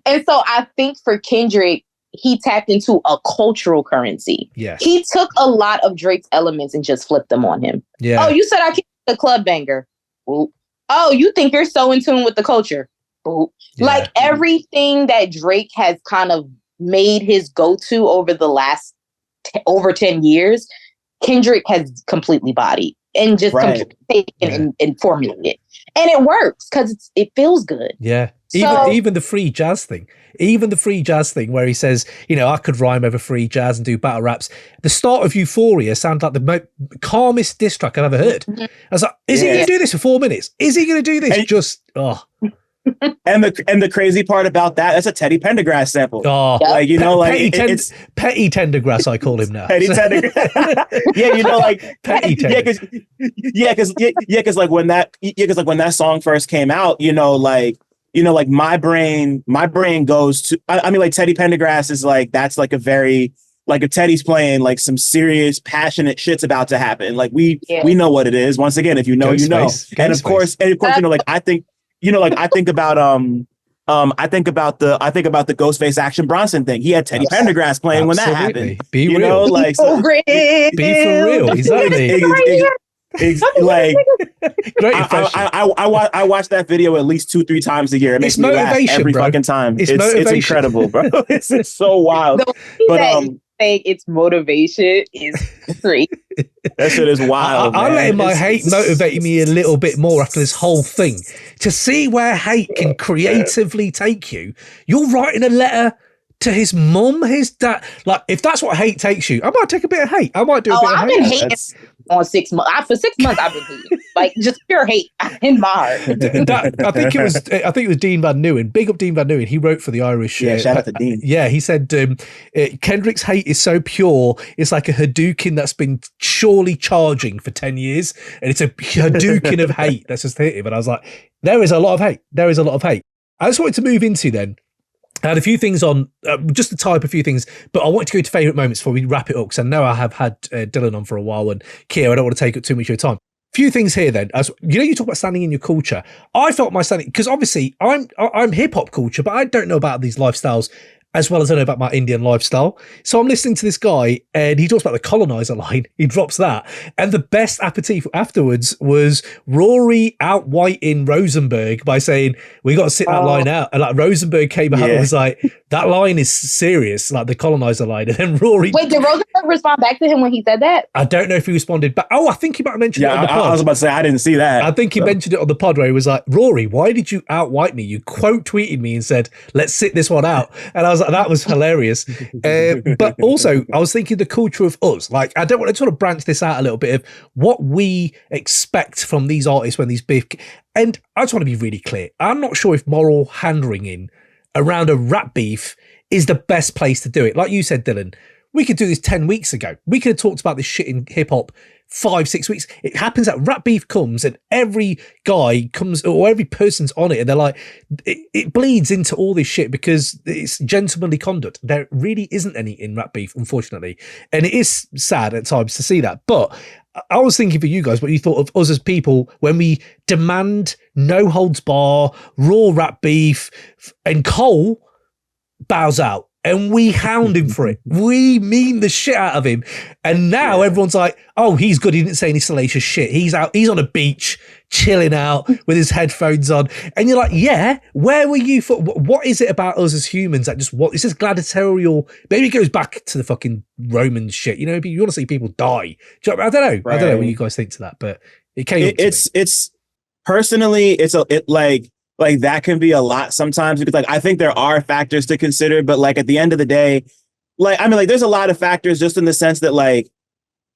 and so I think for Kendrick, he tapped into a cultural currency. Yeah. He took a lot of Drake's elements and just flipped them on him. Yeah. Oh, you said I can't be a club banger. Ooh. Oh, you think you're so in tune with the culture. Ooh. Yeah. Like everything that Drake has kind of made his go-to over the last over 10 years, Kendrick has completely bodied and just taken and formulated. And it works because it feels good. Yeah. Even the free jazz thing. Even the free jazz thing where he says, you know, I could rhyme over free jazz and do battle raps. The start of Euphoria sounds like the calmest diss track I've ever heard. I was like, is he going to do this for 4 minutes? Is he going to do this? And the crazy part about that's a Teddy Pendergrass sample. Oh, like, you know, like it's Petty Tendergrass, I call him now. Petty Tendergrass. Yeah, you know, like Petty Tendergrass. Because like when that song first came out, like my brain goes to, I mean, like Teddy Pendergrass is like, that's like a very, like if Teddy's playing like some serious passionate shit's about to happen. Like we know what it is. Once again, if you know, you know. And of course, you know, like I think about the Ghostface Action Bronson thing. He had Teddy Pendergrass playing when that happened. Be real. Know, like be for real. Exactly. Like great impression. I watch that video at least 2-3 times a year. It makes me laugh every fucking time. It's incredible, bro. It's so wild. But it's motivation is great. That shit is wild. I'm letting my hate motivate me a little bit more after this whole thing. To see where hate can creatively take you. You're writing a letter to his mum, his dad. Like, if that's what hate takes you, I might take a bit of hate. I might do a bit of hate. I've been hating on 6 months. For 6 months, I've been hating. Like, just pure hate in my heart. I think it was Dean Van Nieuwen. Big up Dean Van Nieuwen. He wrote for the Irish. Yeah, shout out to Dean. Yeah, he said Kendrick's hate is so pure. It's like a Hadouken that's been surely charging for 10 years, and it's a Hadouken of hate that's just hit him. And I was like, there is a lot of hate. There is a lot of hate. I just wanted to move into then. I had a few things on, just to type a few things, but I want to go to favourite moments before we wrap it up, because I know I have had Dylan on for a while, and Kia, I don't want to take up too much of your time. Few things here then. As you know, you talk about standing in your culture. I felt my standing, because obviously I'm hip-hop culture, but I don't know about these lifestyles as well as I know about my Indian lifestyle. So I'm listening to this guy and he talks about the colonizer line. He drops that. And the best aperitif afterwards was Rory out-whiting Rosenberg by saying, we got to sit that line out. And like Rosenberg came out and was like, that line is serious, like the colonizer line. And then Rory... Wait, did Rosenberg respond back to him when he said that? I don't know if he responded back. Oh, I think he might have mentioned it on the pod. I was about to say, I didn't see that. I think he mentioned it on the pod where he was like, Rory, why did you out-white me? You quote tweeted me and said, let's sit this one out. And I was like, that was hilarious. But also, I was thinking the culture of us. Like, I don't want to sort of branch this out a little bit of what we expect from these artists when these big... And I just want to be really clear. I'm not sure if moral hand-wringing around a rap beef is the best place to do it. Like you said, Dylan, we could do this 10 weeks ago. We could have talked about this shit in hip-hop 5-6 weeks. It happens that rap beef comes and every guy comes, or every person's on it, and they're like, it bleeds into all this shit because it's gentlemanly conduct. There really isn't any in rap beef, unfortunately. And it is sad at times to see that. But I was thinking for you guys what you thought of us as people when we demand no holds bar, raw rap beef, and Cole bows out. And we hound him for it. We mean the shit out of him. And now everyone's like, oh, he's good. He didn't say any salacious shit. He's out. He's on a beach, chilling out with his headphones on. And you're like, yeah, where were you for? What is it about us as humans that just, what is this gladiatorial? Maybe it goes back to the fucking Roman shit. You know, you want to see people die. I don't know. Right. I don't know what you guys think to that, but it came. It's personally, like that can be a lot sometimes because like I think there are factors to consider, but like at the end of the day, like I mean, like there's a lot of factors just in the sense that like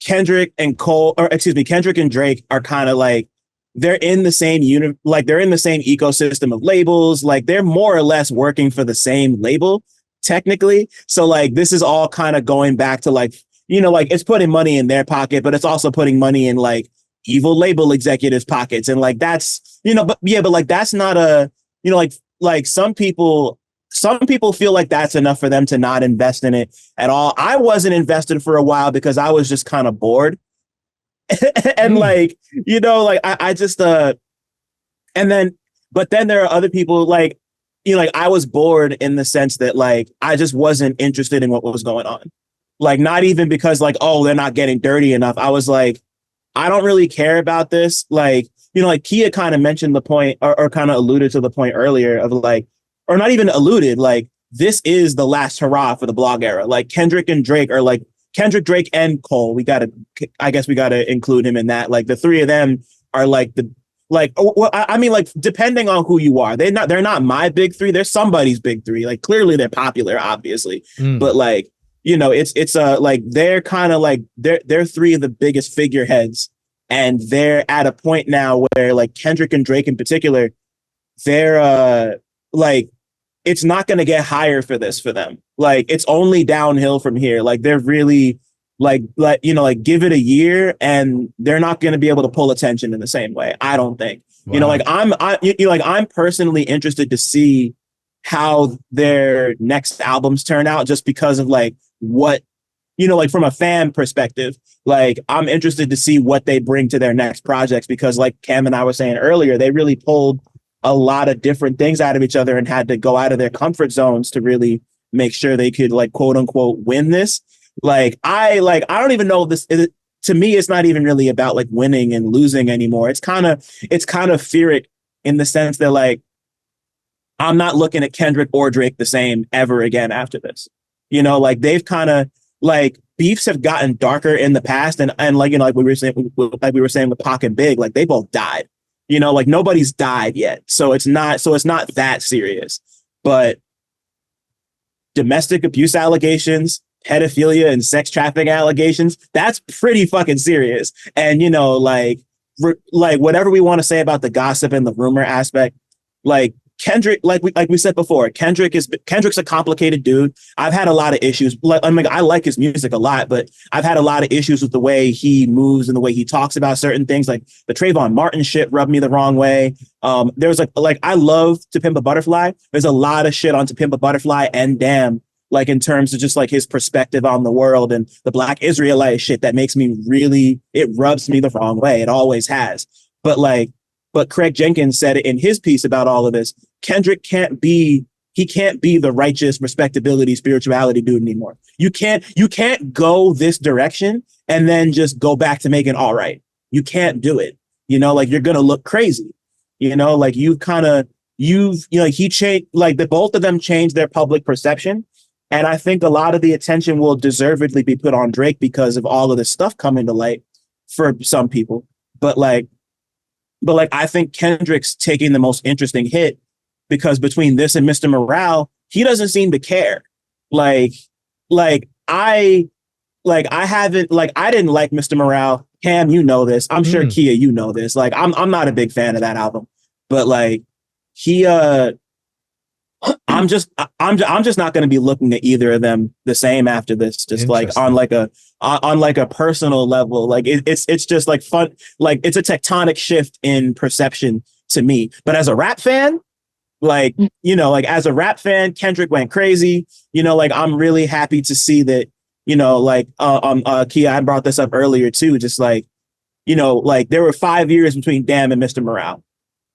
Kendrick and Drake are kind of like they're in the same they're in the same ecosystem of labels, like they're more or less working for the same label technically. So like this is all kind of going back to like, you know, like it's putting money in their pocket, but it's also putting money in like evil label executives' pockets. And like, that's, you know, but like, that's not a, you know, like some people feel like that's enough for them to not invest in it at all. I wasn't invested for a while because I was just kind of bored. And like, you know, like I just, but then there are other people like, you know, like I was bored in the sense that like, I just wasn't interested in what was going on. Like, not even because like, oh, they're not getting dirty enough. I was like, I don't really care about this. Like, you know, like Kia kind of mentioned the point or kind of alluded to the point earlier of like, or not even alluded, like this is the last hurrah for the blog era. Like Kendrick and Drake are like Kendrick, Drake and Cole. I guess we got to include him in that. Like the three of them are like I mean, like depending on who you are, they're not my big three. They're somebody's big three. Like clearly they're popular, obviously, but like, you know, it's like they're kind of like they're three of the biggest figureheads, and they're at a point now where like Kendrick and Drake in particular, they're like it's not going to get higher for them. Like it's only downhill from here. Like they're really like you know, like give it a year and they're not going to be able to pull attention in the same way. I don't think. Wow. You know, like I'm personally interested to see how their next albums turn out, just because of like what, you know, like from a fan perspective, like I'm interested to see what they bring to their next projects, because like Cam and I were saying earlier, they really pulled a lot of different things out of each other and had to go out of their comfort zones to really make sure they could like quote unquote win this. I don't even know if this is, to me, it's not even really about like winning and losing anymore. It's kind of Pyrrhic in the sense that like, I'm not looking at Kendrick or Drake the same ever again after this. You know, like they've kind of like beefs have gotten darker in the past, and like, you know, like we were saying with Pac and Big, like they both died. You know, like nobody's died yet, so it's not that serious. But domestic abuse allegations, pedophilia, and sex trafficking allegations, that's pretty fucking serious. And you know, like whatever we want to say about the gossip and the rumor aspect, like Kendrick, like we said before, Kendrick's a complicated dude. I've had a lot of issues. I mean, I like his music a lot, but I've had a lot of issues with the way he moves and the way he talks about certain things. Like the Trayvon Martin shit rubbed me the wrong way. There's like I love To Pimp a Butterfly. There's a lot of shit on To Pimp a Butterfly and Damn, like in terms of just like his perspective on the world and the Black Israelite shit that makes me really, it rubs me the wrong way. It always has. But Craig Jenkins said it in his piece about all of this. Kendrick can't be the righteous respectability, spirituality dude anymore. You can't go this direction and then just go back to making all right. You can't do it. You know, like you're going to look crazy. You know, like he changed, like the both of them changed their public perception. And I think a lot of the attention will deservedly be put on Drake because of all of this stuff coming to light for some people. But I think Kendrick's taking the most interesting hit, because between this and Mr. Morale, he doesn't seem to care. I didn't like Mr. Morale. Cam, you know this. I'm sure Kia, you know this. Like, I'm not a big fan of that album, but like I'm just not going to be looking at either of them the same after this. Just like on a personal level, like it's just like fun. Like it's a tectonic shift in perception to me. But as a rap fan, like, you know, like as a rap fan, Kendrick went crazy. You know, like I'm really happy to see that. You know, like Kia, I brought this up earlier too. Just like, you know, like there were 5 years between Damn and Mr. Morale.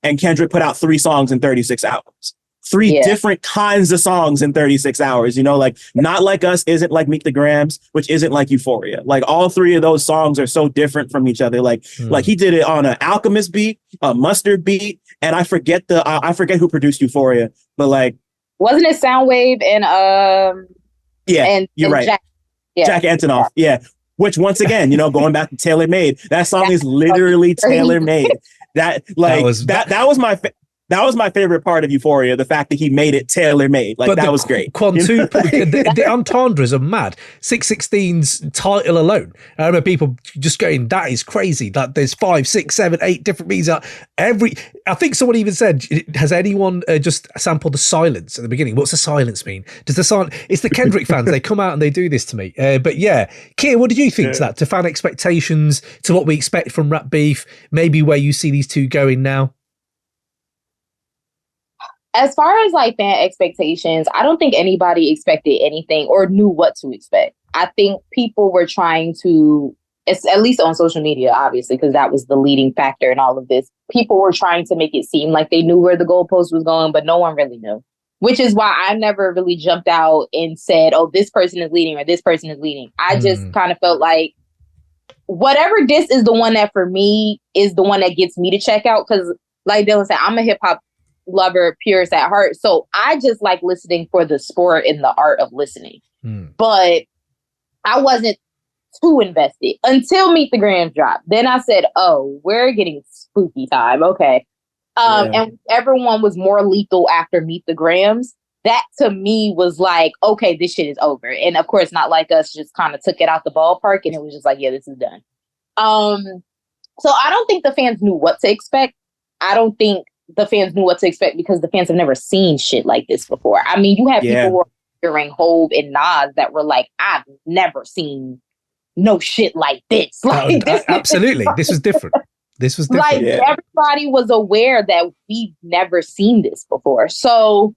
And Kendrick put out 3 songs in 36 hours. 3 different kinds of songs in 36 hours, you know, like Not Like Us isn't like Meet the Grams, which isn't like Euphoria. Like all 3 of those songs are so different from each other. Like he did it on an Alchemist beat, a Mustard beat, and I forget who produced Euphoria, but like wasn't it Soundwave and you're right. Jack Antonoff. Yeah. Which once again, you know, going back to Tailor Made, that song is literally tailor made. That was my favorite part of Euphoria, the fact that he made it tailor-made. Like, that was great. The entendres are mad. 616's title alone. I remember people just going, that is crazy. Like, there's 5, 6, 7, 8 different meanings. I think someone even said, has anyone just sampled the silence at the beginning? What's the silence mean? Does the silence... It's the Kendrick fans. They come out and they do this to me. But yeah, Keir, what did you think to that? To fan expectations, to what we expect from Rap Beef, maybe where you see these two going now? As far as like fan expectations, I don't think anybody expected anything or knew what to expect. I think people were trying to, it's at least on social media, obviously, because that was the leading factor in all of this. People were trying to make it seem like they knew where the goalpost was going, but no one really knew. Which is why I never really jumped out and said, oh, this person is leading or this person is leading. I just kind of felt like whatever diss is the one that for me is the one that gets me to check out. Because like Dylan said, I'm a hip hop lover, purist at heart. So I just like listening for the sport and the art of listening. But I wasn't too invested until Meet the Grams dropped. Then I said, oh, we're getting spooky time. Okay. And everyone was more lethal after Meet the Grams. That to me was like, okay, this shit is over. And of course, Not Like Us just kind of took it out the ballpark and it was just like, yeah, this is done. So I don't think the fans knew what to expect. I don't think the fans knew what to expect because the fans have never seen shit like this before. I mean, you have people who are hearing Hobbs and Nas that were like, I've never seen no shit like this. Like, absolutely. This was different. This was different. Like everybody was aware that we've never seen this before. So,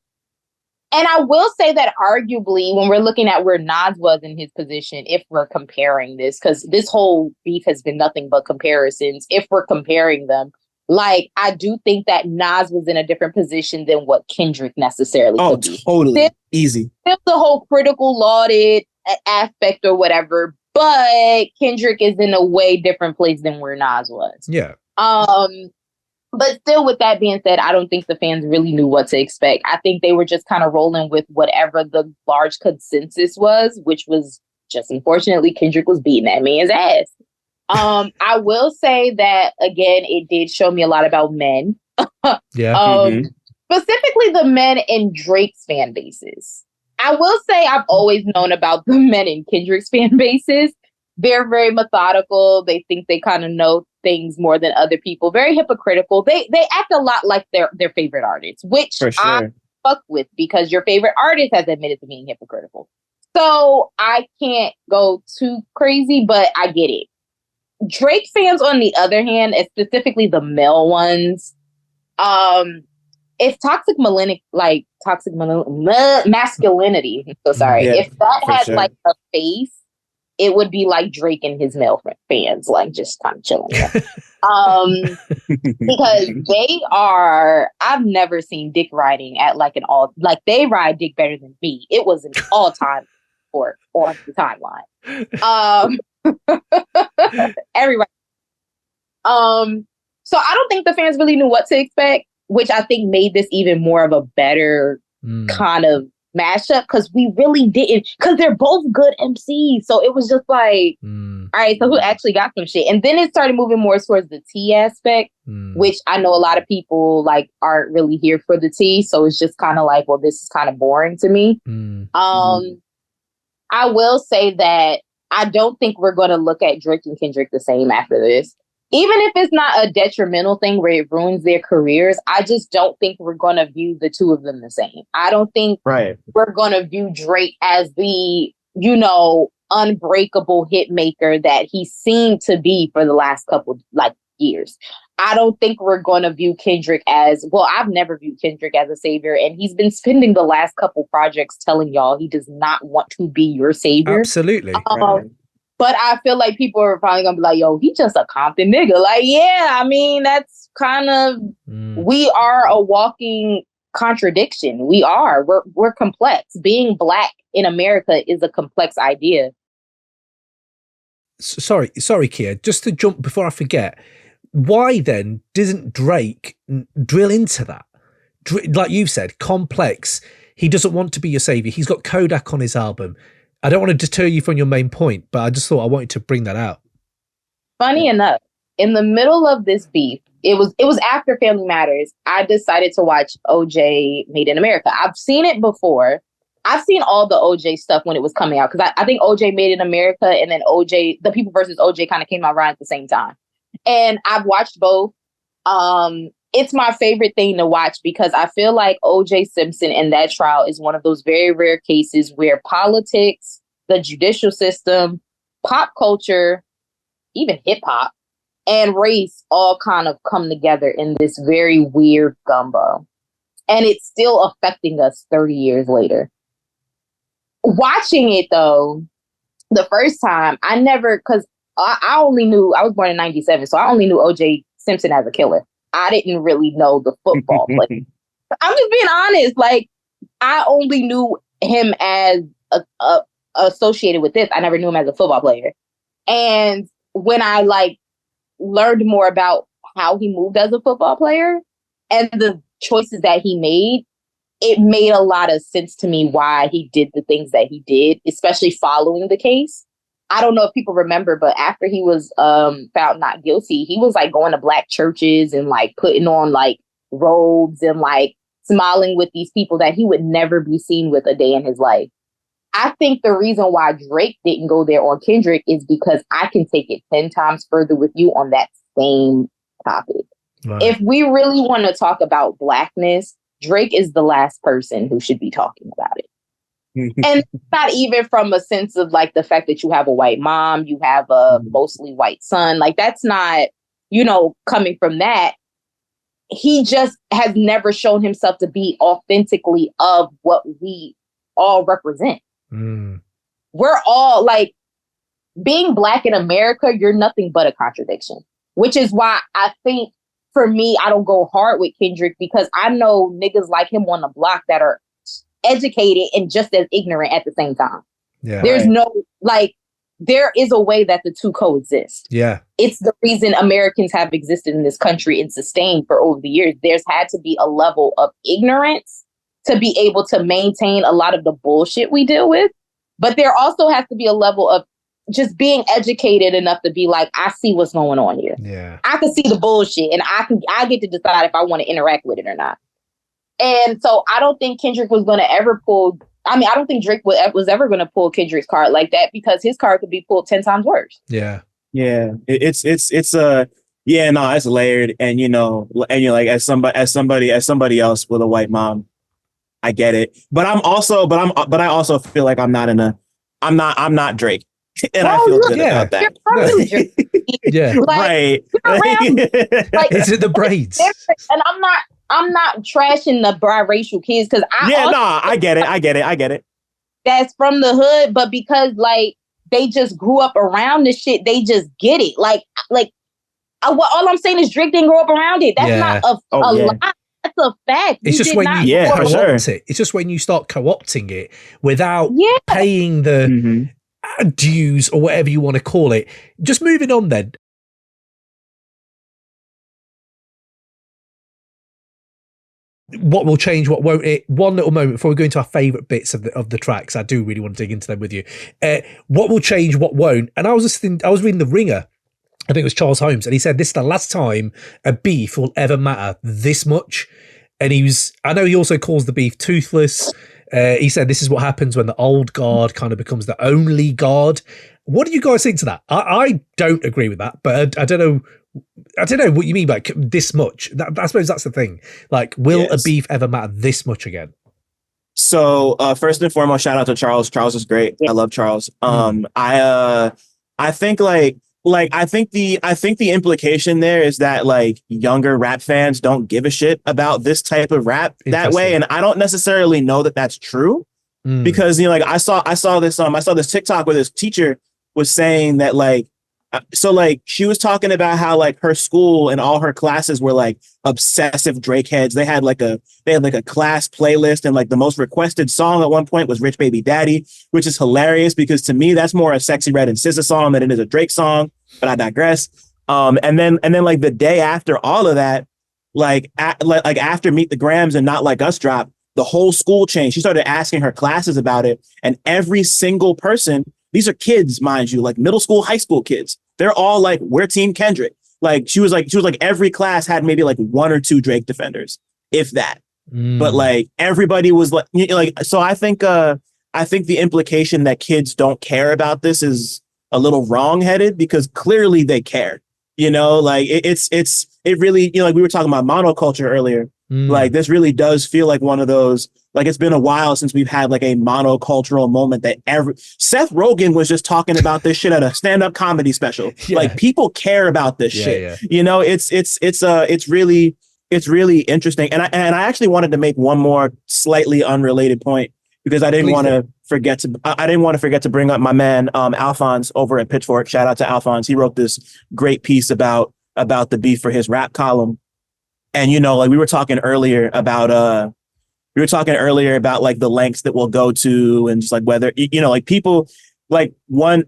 and I will say that arguably when we're looking at where Nas was in his position, if we're comparing this, because this whole beef has been nothing but comparisons. If we're comparing them, like, I do think that Nas was in a different position than what Kendrick necessarily could be. Totally. Easy. There's the whole critical lauded aspect or whatever, but Kendrick is in a way different place than where Nas was. Yeah. But still, with that being said, I don't think the fans really knew what to expect. I think they were just kind of rolling with whatever the large consensus was, which was just unfortunately Kendrick was beating that man's ass. I will say that, again, it did show me a lot about men. Specifically the men in Drake's fan bases. I will say I've always known about the men in Kendrick's fan bases. They're very methodical. They think they kind of know things more than other people. Very hypocritical. They act a lot like their favorite artists, which I fuck with because your favorite artist has admitted to being hypocritical. So I can't go too crazy, but I get it. Drake fans, on the other hand, and specifically the male ones, if masculinity, I'm so sorry. If that had like a face, it would be like Drake and his male fans, like just kind of chilling. Because I've never seen dick riding at like they ride dick better than me. It was an all-time sport on the timeline. Everybody. So I don't think the fans really knew what to expect, which I think made this even more of a better kind of mashup because we really didn't, because they're both good MCs. So it was just like, all right, so who actually got some shit? And then it started moving more towards the tea aspect, which I know a lot of people like aren't really here for the tea. So it's just kind of like, well, this is kind of boring to me. I will say that I don't think we're going to look at Drake and Kendrick the same after this. Even if it's not a detrimental thing where it ruins their careers, I just don't think we're going to view the two of them the same. I don't think we're going to view Drake as the, unbreakable hit maker that he seemed to be for the last couple years. I don't think we're going to view Kendrick as, well, I've never viewed Kendrick as a savior, and he's been spending the last couple projects telling y'all he does not want to be your savior. Absolutely. But I feel like people are probably gonna be like, yo, he just a Compton nigga. Like, yeah, I mean, that's kind of we are a walking contradiction. We are. We're complex. Being Black in America is a complex idea. Sorry, Kia. Just to jump before I forget, why then doesn't Drake drill into that? Like you've said, complex. He doesn't want to be your savior. He's got Kodak on his album. I don't want to deter you from your main point, but I just thought I wanted to bring that out. Funny enough, in the middle of this beef, it was after Family Matters, I decided to watch OJ Made in America. I've seen it before. I've seen all the OJ stuff when it was coming out, because I think OJ Made in America and then OJ, The People versus OJ, kind of came out around at the same time. And I've watched both. It's my favorite thing to watch because I feel like OJ Simpson and that trial is one of those very rare cases where politics, the judicial system, pop culture, even hip hop, and race all kind of come together in this very weird gumbo. And it's still affecting us 30 years later. Watching it, though, the first time, I never, because I only knew, I was born in 97, so I only knew OJ Simpson as a killer. I didn't really know the football play. I'm just being honest. Like, I only knew him as associated with this. I never knew him as a football player. And when I learned more about how he moved as a football player and the choices that he made, it made a lot of sense to me why he did the things that he did, especially following the case. I don't know if people remember, but after he was found not guilty, he was going to Black churches and putting on robes and smiling with these people that he would never be seen with a day in his life. I think the reason why Drake didn't go there on Kendrick is because I can take it 10 times further with you on that same topic. Right. If we really want to talk about Blackness, Drake is the last person who should be talking about it. And not even from a sense of the fact that you have a white mom, you have a mostly white son. That's not, coming from that. He just has never shown himself to be authentically of what we all represent. We're all being Black in America, you're nothing but a contradiction, which is why I think for me, I don't go hard with Kendrick because I know niggas like him on the block that are educated and just as ignorant at the same time. Yeah, there's there is a way that the two coexist. Yeah. It's the reason Americans have existed in this country and sustained for over the years. There's had to be a level of ignorance to be able to maintain a lot of the bullshit we deal with. But there also has to be a level of just being educated enough to be I see what's going on here. Yeah. I can see the bullshit and I get to decide if I want to interact with it or not. And so I don't think Kendrick was going to ever pull. I mean, I don't think Drake was ever going to pull Kendrick's card like that because his card could be pulled 10 times worse. Yeah. Yeah. It's layered. And, you're as somebody else with a white mom, I get it. But I also feel like I'm not Drake. And I feel good about that. Yeah. Right. Is it the braids? And I'm not trashing the biracial kids because I get it. That's from the hood, but because they just grew up around the shit, they just get it. All I'm saying is Drake didn't grow up around it. That's not a lie. That's a fact. It's just when you co-opt it. It's just when you start co-opting it without paying the dues or whatever you want to call it. Just moving on then. What will change, what won't it? One little moment before we go into our favourite bits of the tracks. I do really want to dig into them with you. What will change, what won't? And I was reading The Ringer. I think it was Charles Holmes, and he said this is the last time a beef will ever matter this much. And I know he also calls the beef toothless. He said this is what happens when the old guard kind of becomes the only guard. What do you guys think to that? I don't agree with that, but I don't know what you mean by this much. I suppose that's the thing. Will a beef ever matter this much again? So first and foremost, shout out to Charles. Charles is great. I love Charles. I think I think the implication there is that younger rap fans don't give a shit about this type of rap that way, and I don't necessarily know that that's true because I saw this TikTok where this teacher was saying that like, so like she was talking about how like her school and all her classes were like obsessive Drake heads. They had like a class playlist, and like the most requested song at one point was Rich Baby Daddy, which is hilarious because to me that's more a Sexy Red and SZA song than it is a Drake song. But I digress. And then like the day after all of that, like after Meet the Grams and Not Like Us dropped, the whole school changed. She started asking her classes about it, and every single person. These are kids, mind you, like middle school, high school kids. They're all like, we're Team Kendrick. Like she was like every class had maybe like one or two Drake defenders, if that. But like everybody was like, so I think the implication that kids don't care about this is a little wrong-headed because clearly they care. You know, like it really, you know, like we were talking about monoculture earlier. Like this really does feel like one of those, like it's been a while since we've had like a monocultural moment that Seth Rogen was just talking about this shit at a stand-up comedy special. Yeah. Like people care about this shit. Yeah. You know, it's really interesting. And I actually wanted to make one more slightly unrelated point because I didn't want to forget to bring up my man Alphonse over at Pitchfork. Shout out to Alphonse. He wrote this great piece about the beef for his rap column. And, you know, like we were talking earlier about like the lengths that we'll go to and just like whether, you know, like people like one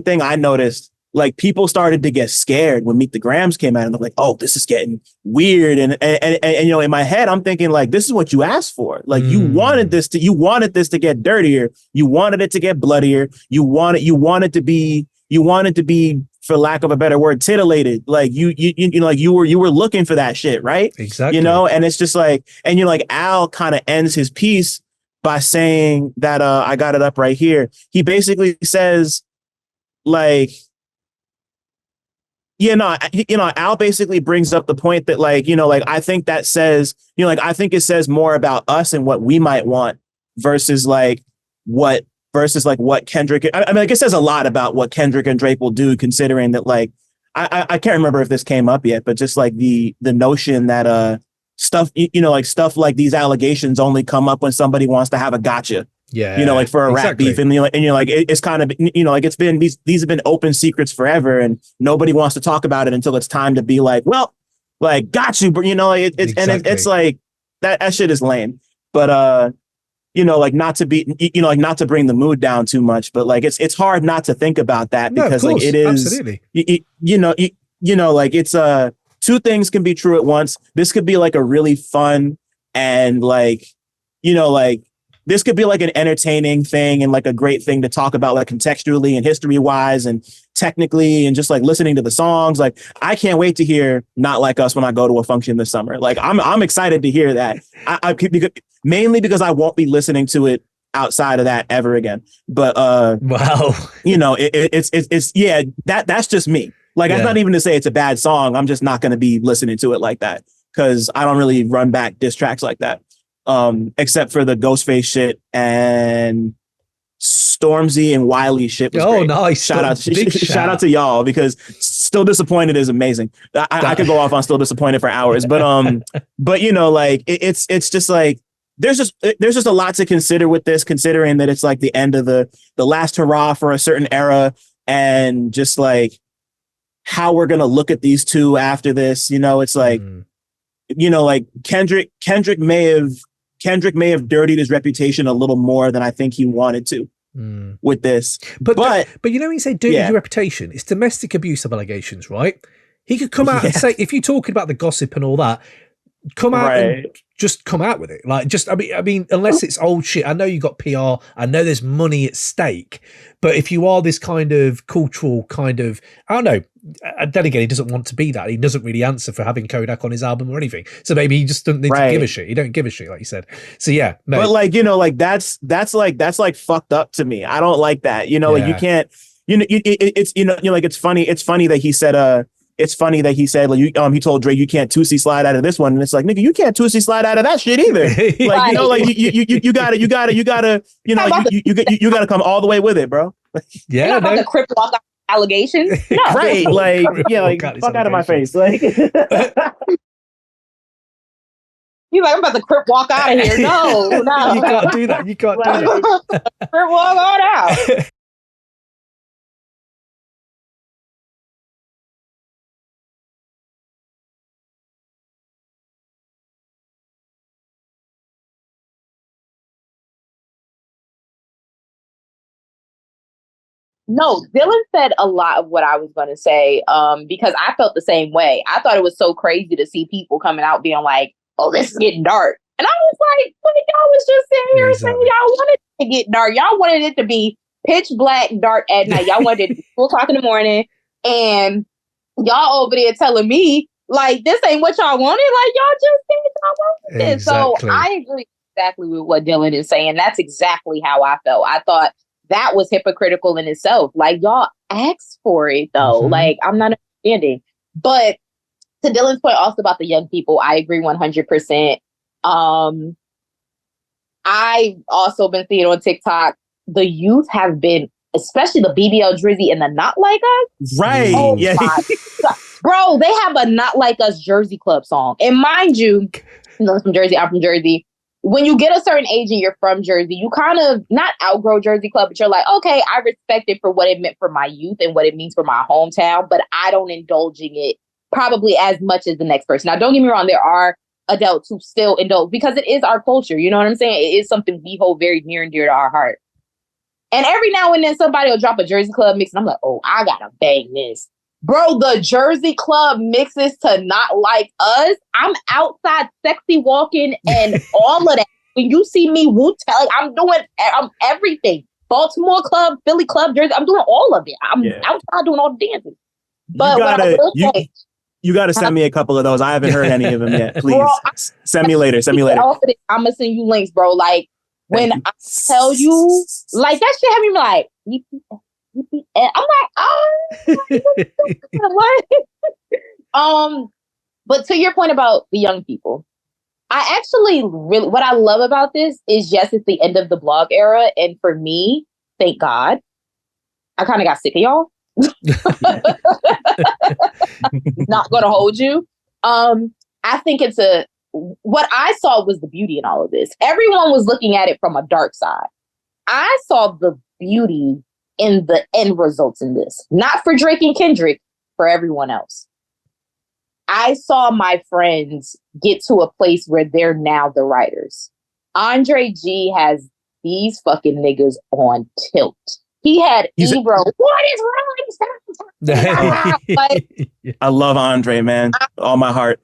thing I noticed, like people started to get scared when Meet the Grams came out and they're like, oh, this is getting weird. And you know, in my head, I'm thinking like, this is what you asked for. Like you wanted this to get dirtier. You wanted it to get bloodier. You wanted to be, for lack of a better word, titillated. Like you know, like you were looking for that shit, right? Exactly. You know, and it's just like, and you know, like Al kind of ends his piece by saying that I got it up right here. He basically says, like, Al basically brings up the point that like, you know, like I think that says, you know, like I think it says more about us and what we might want versus like what Kendrick, I mean, like it says a lot about what Kendrick and Drake will do, considering that, like, I can't remember if this came up yet, but just like the notion that stuff like these allegations only come up when somebody wants to have a gotcha. Yeah. You know, like for a rap beef. And you're like, it's kind of, you know, like it's been, these have been open secrets forever and nobody wants to talk about it until it's time to be like, well, like, got you, but you know, it's like that shit is lame. But, you know, like not to bring the mood down too much, but like it's hard not to think about that because like it is absolutely. You know, like it's two things can be true at once. This could be like a really fun and like, you know, like this could be like an entertaining thing and like a great thing to talk about, like contextually and history wise and technically and just like listening to the songs. Like I can't wait to hear Not Like Us when I go to a function this summer. Like I'm excited to hear that. Mainly because I won't be listening to it outside of that ever again. But wow, you know, it's yeah, that's just me. Like that's not even to say it's a bad song. I'm just not going to be listening to it like that because I don't really run back diss tracks like that. Except for the Ghostface shit and Stormzy and Wiley shit was great. Nice. Shout out to y'all because Still Disappointed is amazing. I could go off on Still Disappointed for hours, but you know, like it's just like there's just a lot to consider with this, considering that it's like the end of the last hurrah for a certain era and just like how we're gonna look at these two after this. You know, it's like you know, like Kendrick may have dirtied his reputation a little more than I think he wanted to with this. But you know, when you say dirty your reputation, it's domestic abuse of allegations, right? He could come out and say, if you're talking about the gossip and all that, come out and just come out with it. Like, just, I mean, unless it's old shit, I know you got PR, I know there's money at stake, but if you are this kind of cultural kind of, I don't know, then again, he doesn't want to be that. He doesn't really answer for having Kodak on his album or anything. So maybe he just doesn't need to give a shit. He don't give a shit, like you said. So yeah. No. But like, you know, like that's like fucked up to me. I don't like that. You know, like you can't, you know, it's, you know, like it's funny that he said, like he told Dre you can't Tootsie slide out of this one, and it's like, nigga, you can't Tootsie slide out of that shit either. Like, you know, like you gotta, you know, you gotta come all the way with it, bro. Yeah, you're not about to crip walk out allegations. No. Right, like like fuck out of my face, like. He's like, I'm about to crip walk out of here. No, you can't do that. You can't do that. Crip walk on out. No, Dylan said a lot of what I was going to say because I felt the same way. I thought it was so crazy to see people coming out being like, oh, this is getting dark. And I was like, but y'all was just sitting here saying y'all wanted it to get dark. Y'all wanted it to be pitch black, dark at night. Y'all wanted it to be 2 o'clock in the morning. And y'all over there telling me, like, this ain't what y'all wanted. Like, y'all just said y'all wanted this. So I agree exactly with what Dylan is saying. That's exactly how I felt. I thought that was hypocritical in itself. Like, y'all asked for it, though. Mm-hmm. Like, I'm not understanding. But to Dylan's point also about the young people, I agree 100%. I've also been seeing on TikTok, the youth have been, especially the BBL Drizzy and the Not Like Us. Right. Oh, yeah. Bro, they have a Not Like Us Jersey Club song. And mind you, I'm from Jersey, I'm from Jersey. When you get a certain age and you're from Jersey, you kind of not outgrow Jersey Club, but you're like, okay, I respect it for what it meant for my youth and what it means for my hometown, but I don't indulge in it probably as much as the next person. Now, don't get me wrong, there are adults who still indulge because it is our culture. You know what I'm saying? It is something we hold very near and dear to our heart. And every now and then somebody will drop a Jersey Club mix and I'm like, oh, I gotta bang this. Bro, the Jersey Club mixes to Not Like Us. I'm outside sexy walking and all of that. When you see me Wu-Tang, I'm everything. Baltimore Club, Philly Club, Jersey. I'm doing all of it. I'm outside doing all the dances. But you gotta send me a couple of those. I haven't heard any of them yet. Please. Bro, send me later. I'm gonna send you links, bro. Like when I tell you, like that shit have me like, and I'm like, but to your point about the young people, I actually really, what I love about this is, yes, it's the end of the blog era. And for me, thank God, I kind of got sick of y'all. Not gonna hold you. I think what I saw was the beauty in all of this. Everyone was looking at it from a dark side. I saw the beauty in the end results in this. Not for Drake and Kendrick, for everyone else. I saw my friends get to a place where they're now the writers. Andre G has these fucking niggas on tilt. He had Ebro. What is wrong? Like, I love Andre, man. All my heart.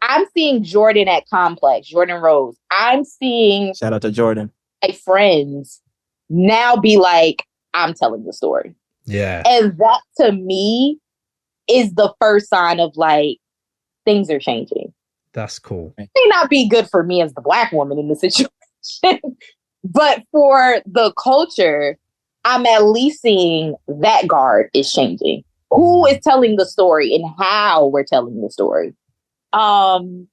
I'm seeing Jordan at Complex, Jordan Rose. I'm seeing... Shout out to Jordan. My friends now be like, I'm telling the story. Yeah. And that to me is the first sign of like, things are changing. That's cool. It may not be good for me as the Black woman in the situation, but for the culture, I'm at least seeing that guard is changing. Who is telling the story and how we're telling the story. Also,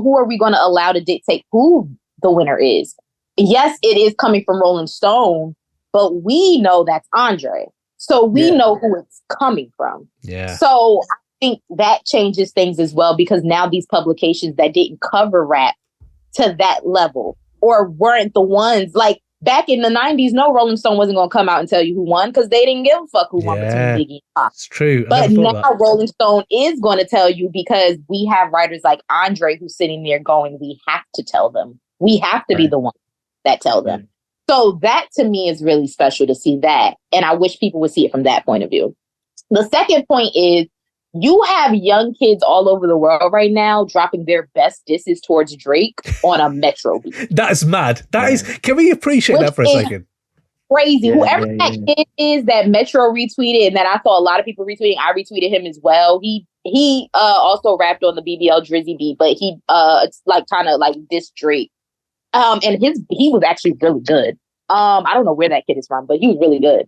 who are we going to allow to dictate who the winner is? Yes, it is coming from Rolling Stone, but we know that's Andre. So we know who it's coming from. Yeah. So I think that changes things as well, because now these publications that didn't cover rap to that level or weren't the ones like back in the 90s, no, Rolling Stone wasn't going to come out and tell you who won because they didn't give a fuck who won between Biggie and Pop. It's true. But now Rolling Stone is going to tell you because we have writers like Andre who's sitting there going, we have to tell them. We have to be the one that tell them. So that to me is really special to see that. And I wish people would see it from that point of view. The second point is you have young kids all over the world right now dropping their best disses towards Drake on a Metro beat. That is mad. That is, can we appreciate that for a second? Crazy. Whoever that kid is that Metro retweeted and that I saw a lot of people retweeting, I retweeted him as well. He also rapped on the BBL Drizzy beat, but he it's like kind of like diss Drake. And he was actually really good. I don't know where that kid is from, but he was really good.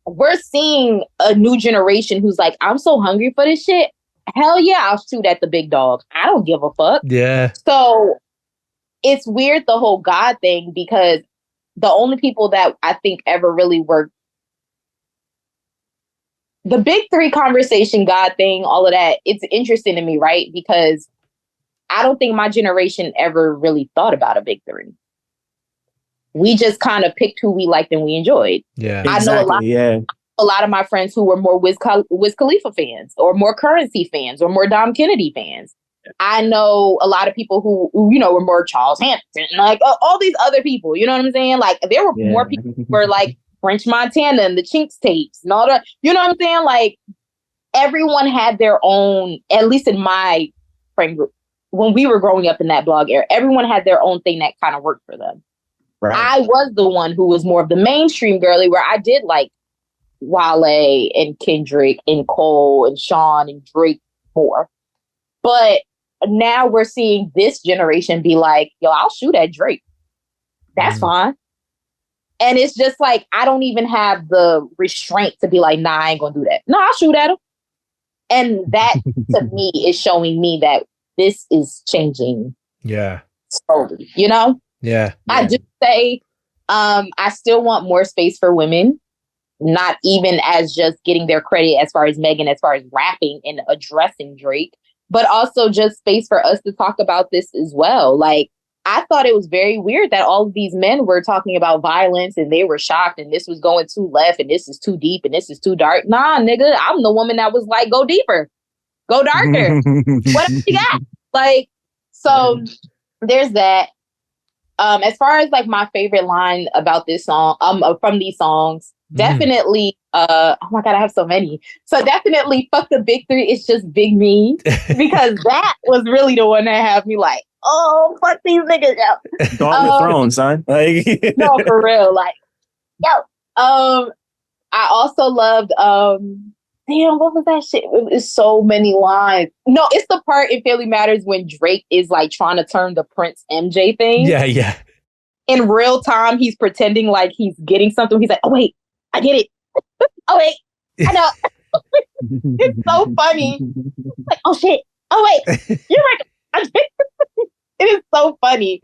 We're seeing a new generation who's like, I'm so hungry for this shit. Hell yeah, I'll shoot at the big dog. I don't give a fuck. Yeah. So it's weird, the whole God thing, because the only people that I think ever really were the big three conversation, God thing, all of that, it's interesting to me, right? Because I don't think my generation ever really thought about a big three. We just kind of picked who we liked and we enjoyed. Yeah, I know a lot of my friends who were more Wiz Khalifa fans or more Currency fans or more Dom Kennedy fans. I know a lot of people who were more Charles Hampton, like all these other people, you know what I'm saying? Like there were more people who were like French Montana and the Chinks tapes and all that, you know what I'm saying? Like everyone had their own, at least in my friend group, when we were growing up in that blog era, everyone had their own thing that kind of worked for them. Right. I was the one who was more of the mainstream girly, where I did like Wale and Kendrick and Cole and Sean and Drake more. But now we're seeing this generation be like, yo, I'll shoot at Drake. That's fine. And it's just like, I don't even have the restraint to be like, nah, I ain't gonna do that. No, I'll shoot at him. And that to me is showing me that this is changing. Yeah. Slowly, you know? Yeah. I do say I still want more space for women, not even as just getting their credit as far as Megan, as far as rapping and addressing Drake, but also just space for us to talk about this as well. Like, I thought it was very weird that all of these men were talking about violence and they were shocked and this was going too left and this is too deep and this is too dark. Nah, nigga, I'm the woman that was like, go deeper, go darker. What else you got? Like, so there's that. As far as like my favorite line about this song, from these songs, definitely, oh my God, I have so many. So definitely fuck the big three. It's just Big Me, because that was really the one that had me like, oh, fuck these niggas. Guard the throne, son. Like, no, for real. Like, yo. I also loved, damn, what was that shit? It's so many lines. No, it's the part in Family Matters when Drake is like trying to turn the Prince MJ thing. Yeah, yeah. In real time, he's pretending like he's getting something. He's like, oh, wait, I get it. Oh, wait, I know. It's so funny. Like, oh, shit. Oh, wait, you're right. It is so funny.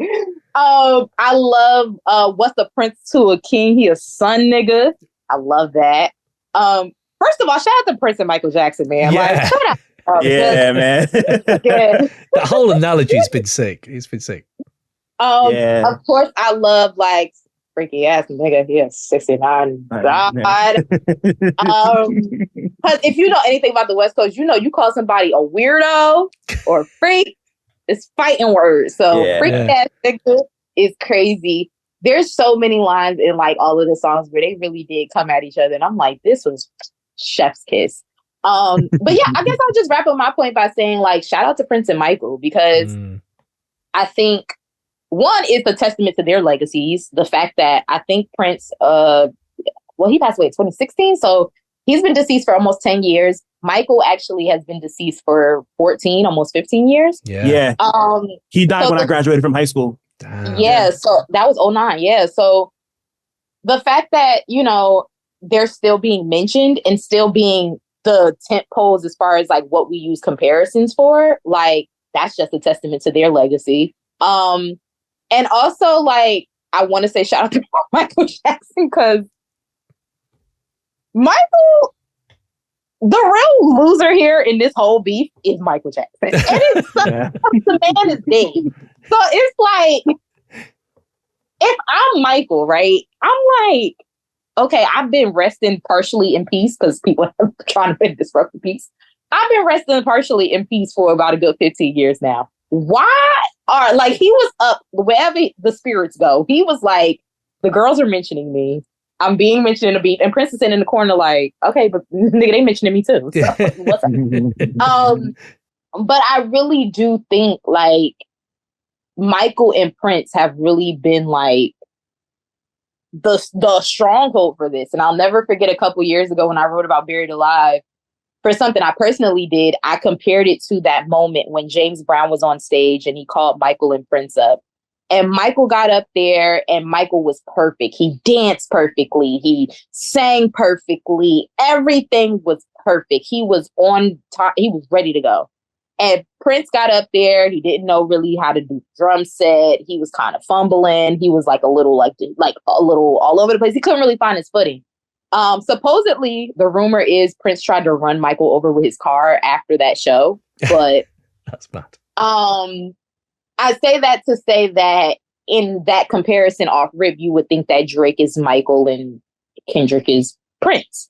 I love what's the prince to a king? He a son, nigga. I love that. First of all, shout out to Prince and Michael Jackson, man. Yeah. Like, shout out. Yeah, man. That whole analogy's been sick. It's been sick. Of course, I love like freaky ass nigga. He has 69. God. Because if you know anything about the West Coast, you know you call somebody a weirdo or a freak, it's fighting words. So freaky ass nigga is crazy. There's so many lines in like all of the songs where they really did come at each other, and I'm like, this was chef's kiss. But yeah, I guess I'll just wrap up my point by saying like, shout out to Prince and Michael, because I think one is a testament to their legacies. The fact that I think Prince, he passed away in 2016, so he's been deceased for almost 10 years. Michael actually has been deceased for 14, almost 15 years. Yeah. He died when I graduated from high school. Damn. Yeah, so that was 2009. Yeah, so the fact that, you know, they're still being mentioned and still being the tent poles as far as like what we use comparisons for, like that's just a testament to their legacy. And also like I want to say shout out to Michael Jackson, because Michael, the real loser here in this whole beef is Michael Jackson. And it's the man is dead. So it's like, if I'm Michael, right? I'm like, okay, I've been resting partially in peace because people are trying to disrupt the peace. I've been resting partially in peace for about a good 15 years now. Why are, like, he was up wherever the spirits go. He was like, the girls are mentioning me. I'm being mentioned in a beat. And Prince is sitting in the corner like, okay, but nigga, they mentioning me too. So, what's up? But I really do think like Michael and Prince have really been like the stronghold for this. And I'll never forget a couple years ago when I wrote about Buried Alive, for something I personally did, I compared it to that moment when James Brown was on stage and he called Michael and Prince up. And Michael got up there and Michael was perfect. He danced perfectly. He sang perfectly. Everything was perfect. He was on top. He was ready to go. And Prince got up there. He didn't know really how to do the drum set. He was kind of fumbling. He was like a little all over the place. He couldn't really find his footing. Supposedly, the rumor is Prince tried to run Michael over with his car after that show. But that's bad. I say that to say that in that comparison off rip, you would think that Drake is Michael and Kendrick is Prince.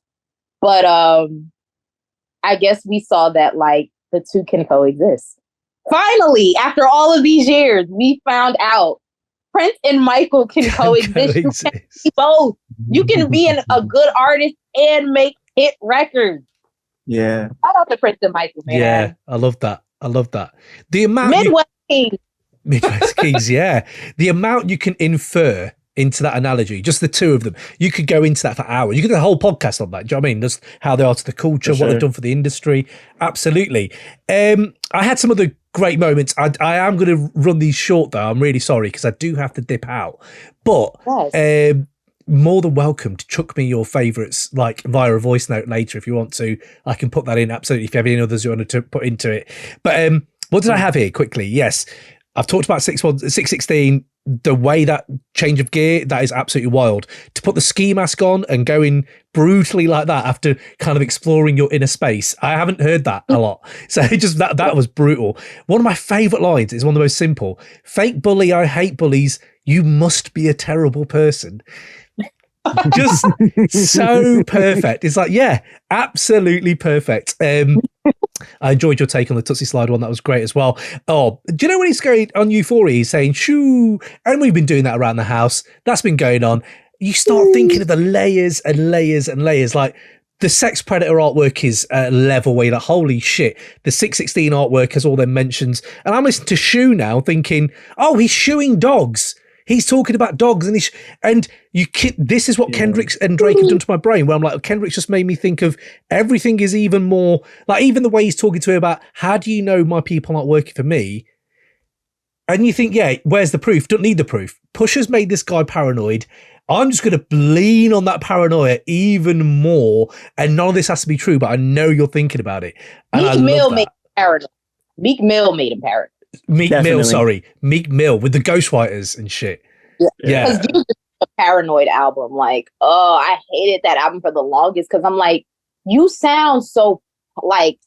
But I guess we saw that like the two can coexist. Finally, after all of these years, we found out Prince and Michael can coexist. You can be both. You can be a good artist and make hit records. Yeah. Shout out to Prince and Michael, man. Yeah, I love that. The amount Midwest Kings, yeah. The amount you can infer into that analogy, just the two of them. You could go into that for hours. You could do a whole podcast on that. Do you know what I mean? Just how they are to the culture, what they've done for the industry. Absolutely. I had some other great moments. I am going to run these short, though. I'm really sorry because I do have to dip out. But more than welcome to chuck me your favourites, like via a voice note later if you want to. I can put that in, absolutely, if you have any others you want to put into it. But what did I have here quickly? Yes, I've talked about 616. The way that change of gear, that is absolutely wild. To put the ski mask on and going brutally like that after kind of exploring your inner space. I haven't heard that a lot. So just that was brutal. One of my favourite lines is one of the most simple. Fake bully, I hate bullies. You must be a terrible person. Just so perfect. It's like, yeah, absolutely perfect. I enjoyed your take on the Tootsie Slide one. That was great as well. Oh, do you know when he's going on Euphoria, he's saying, shoo, and we've been doing that around the house. That's been going on. You start thinking of the layers and layers and layers. Like the Sex Predator artwork is a level where you're like, holy shit. The 616 artwork has all their mentions. And I'm listening to Shoo now thinking, oh, he's shooing dogs. He's talking about dogs, and this is what Kendrick and Drake have done to my brain, where I'm like, Kendrick's just made me think of everything is even more, like even the way he's talking to her about, how do you know my people aren't working for me? And you think, yeah, where's the proof? Don't need the proof. Pusha's made this guy paranoid. I'm just going to lean on that paranoia even more, and none of this has to be true, but I know you're thinking about it. And Meek Mill made him paranoid. Meek Mill made him paranoid. Meek Mill with the ghostwriters and shit. Yeah. Because you a paranoid album. Like, oh, I hated that album for the longest because I'm like, you sound so like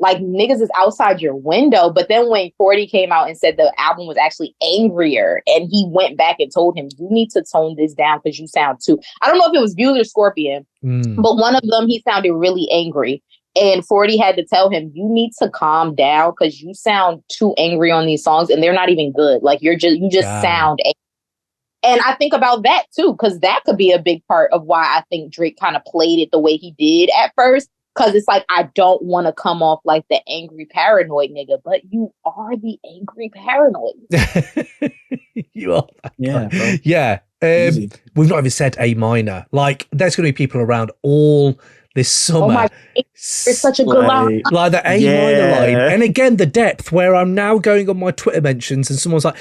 niggas is outside your window. But then when 40 came out and said the album was actually angrier, and he went back and told him, you need to tone this down because you sound too. I don't know if it was Views or Scorpion, but one of them he sounded really angry. And 40 had to tell him, you need to calm down because you sound too angry on these songs and they're not even good. Like you just sound angry. And I think about that too, because that could be a big part of why I think Drake kind of played it the way he did at first. Because it's like, I don't want to come off like the angry paranoid nigga, but you are the angry paranoid. You are. Yeah. We've not even said A minor. Like there's going to be people around all this summer. Oh my, it's such a good line. Like the A minor line. And again, the depth where I'm now going on my Twitter mentions and someone's like,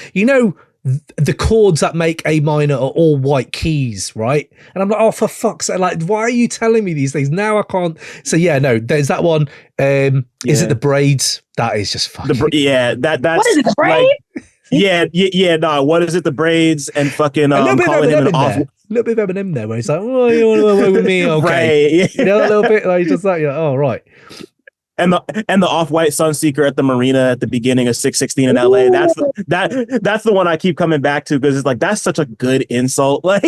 the chords that make A minor are all white keys, right? And I'm like, oh, for fuck's sake, like, why are you telling me these things? Now I can't. So yeah, no, there's that one. Is it the braids? That is just fucking. What is it, the braids? Like, no. What is it? The braids and fucking calling him an off. A little bit of Eminem there, where he's like, "Oh, you want to work with me? Okay." Right. A little bit like just like, oh, right. And the Off-White Sunseeker at the marina at the beginning of 616 in LA. That's the one I keep coming back to because it's like that's such a good insult. Like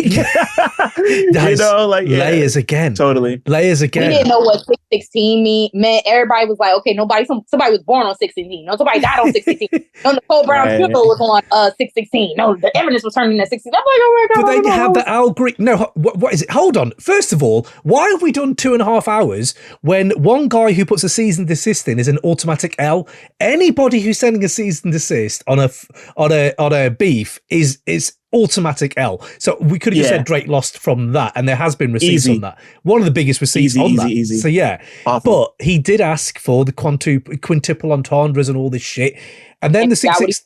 layers again. Totally. Layers again. We didn't know what 616 meant. Everybody was like, okay, somebody was born on 616. No, somebody died on 616. No, Nicole Brown's funeral was on 616. No, the evidence was turning at 16. I'm like, oh my God. Do they have the Al Green? No, what is it? Hold on. First of all, why have we done 2.5 hours when one guy who puts a cease and desist in is an automatic L? Anybody who's sending a cease and desist on a beef is automatic L. So we could have just said Drake lost from that, and there has been receipts on that. One of the biggest receipts on that. Easy. So yeah, awful. But he did ask for the quintuple entendres and all this shit, and then the 6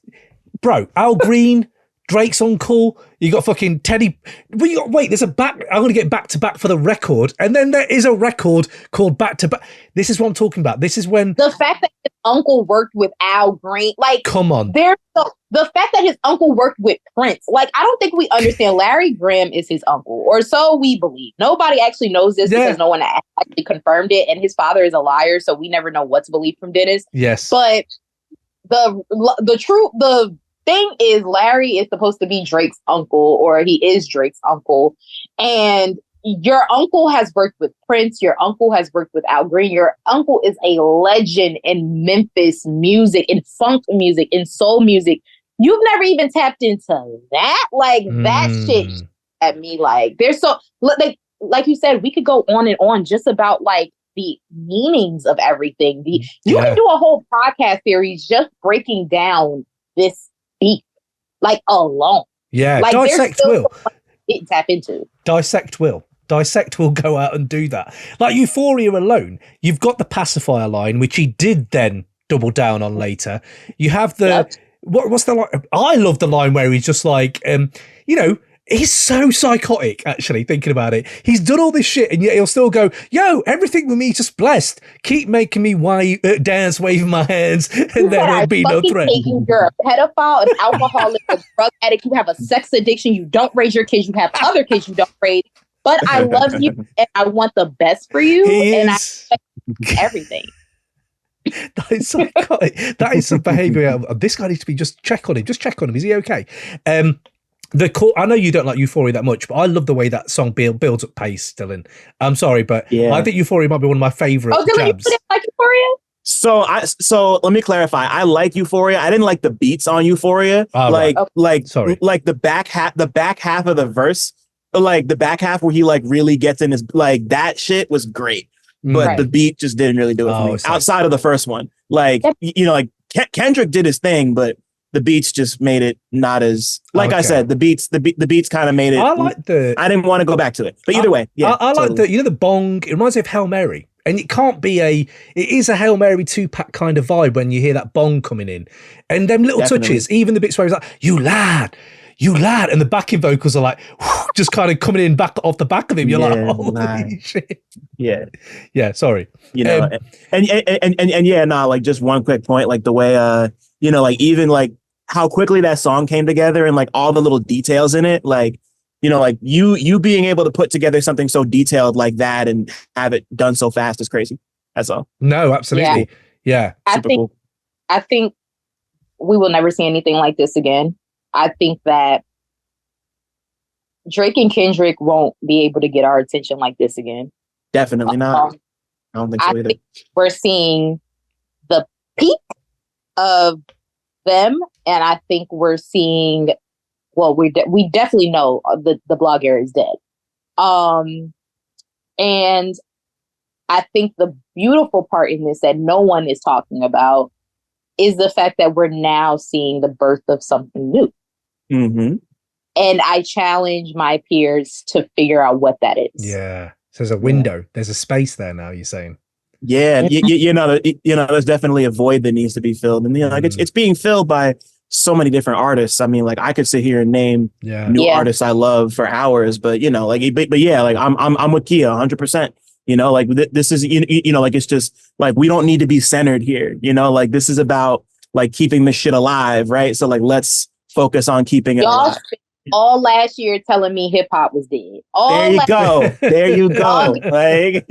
bro, Al Green. Drake's uncle, you got fucking Teddy. There's a back. I'm going to get back to back for the record. And then there is a record called Back to Back. This is what I'm talking about. This is when. The fact that his uncle worked with Al Green. Like, come on. The fact that his uncle worked with Prince. Like, I don't think we understand. Larry Graham is his uncle, or so we believe. Nobody actually knows this because no one actually confirmed it. And his father is a liar, so we never know what to believe from Dennis. Yes. But the thing is, Larry is supposed to be Drake's uncle, or he is Drake's uncle, and your uncle has worked with Prince. Your uncle has worked with Al Green. Your uncle is a legend in Memphis music, in funk music, in soul music. You've never even tapped into that. Like that shit at me. Like there's so like you said, we could go on and on just about like the meanings of everything. You can do a whole podcast series just breaking down this beat, like alone. Yeah, like, Dissect will. Tap into. Dissect will. Dissect will go out and do that. Like Euphoria alone, you've got the pacifier line, which he did then double down on later. You have the what's the line? I love the line where he's just like, he's so psychotic, actually, thinking about it. He's done all this shit, and yet he'll still go, yo, everything with me just blessed. Keep making me dance, waving my hands, and there will be no threat. You're a pedophile, an alcoholic, a drug addict. You have a sex addiction. You don't raise your kids. You have other kids you don't raise. But I love you, and I want the best for you, and I expect everything. That is psychotic. That is some behaviour. This guy needs to be just check on him. Just check on him. Is he okay? I know you don't like Euphoria that much, but I love the way that song builds up pace, Dylan. I'm sorry, but I think Euphoria might be one of my favourite Dylan, jams. You didn't like Euphoria? So let me clarify. I like Euphoria. I didn't like the beats on Euphoria. Like the back half of the verse, like the back half where he like really gets in his like that shit was great. But the beat just didn't really do it for me. Outside of the first one, like Kendrick did his thing, but the beats just made it not as I said. The beats kind of made it. I didn't want to go back to it, but either way, I like the bong. It reminds me of Hail Mary, and it can't be it is a Hail Mary 2-pack kind of vibe when you hear that bong coming in, and them little touches, even the bits where he's like, you lad, and the backing vocals are like just kind of coming in back off the back of him. You're like, holy shit. Yeah. Sorry. Like just one quick point, like the way like even like how quickly that song came together and like all the little details in it, like like you being able to put together something so detailed like that and have it done so fast is crazy. That's all. No, absolutely. Yeah. I think we will never see anything like this again. I think that Drake and Kendrick won't be able to get our attention like this again. Definitely not. I don't think so either. Think we're seeing the peak of them, and I think we're seeing. Well, we definitely know the blog era is dead. And I think the beautiful part in this that no one is talking about is the fact that we're now seeing the birth of something new. Mm-hmm. And I challenge my peers to figure out what that is. Yeah. So there's a window. There's a space there now, you're saying. Yeah. There's definitely a void that needs to be filled. And like it's being filled by so many different artists. I mean, like I could sit here and name new artists I love for hours, but I'm with Kia 100%. Like this is, like, it's just like, we don't need to be centered here. Like this is about like keeping this shit alive. Right. So like, let's focus on keeping it alive. All last year telling me hip hop was dead. There you go. Like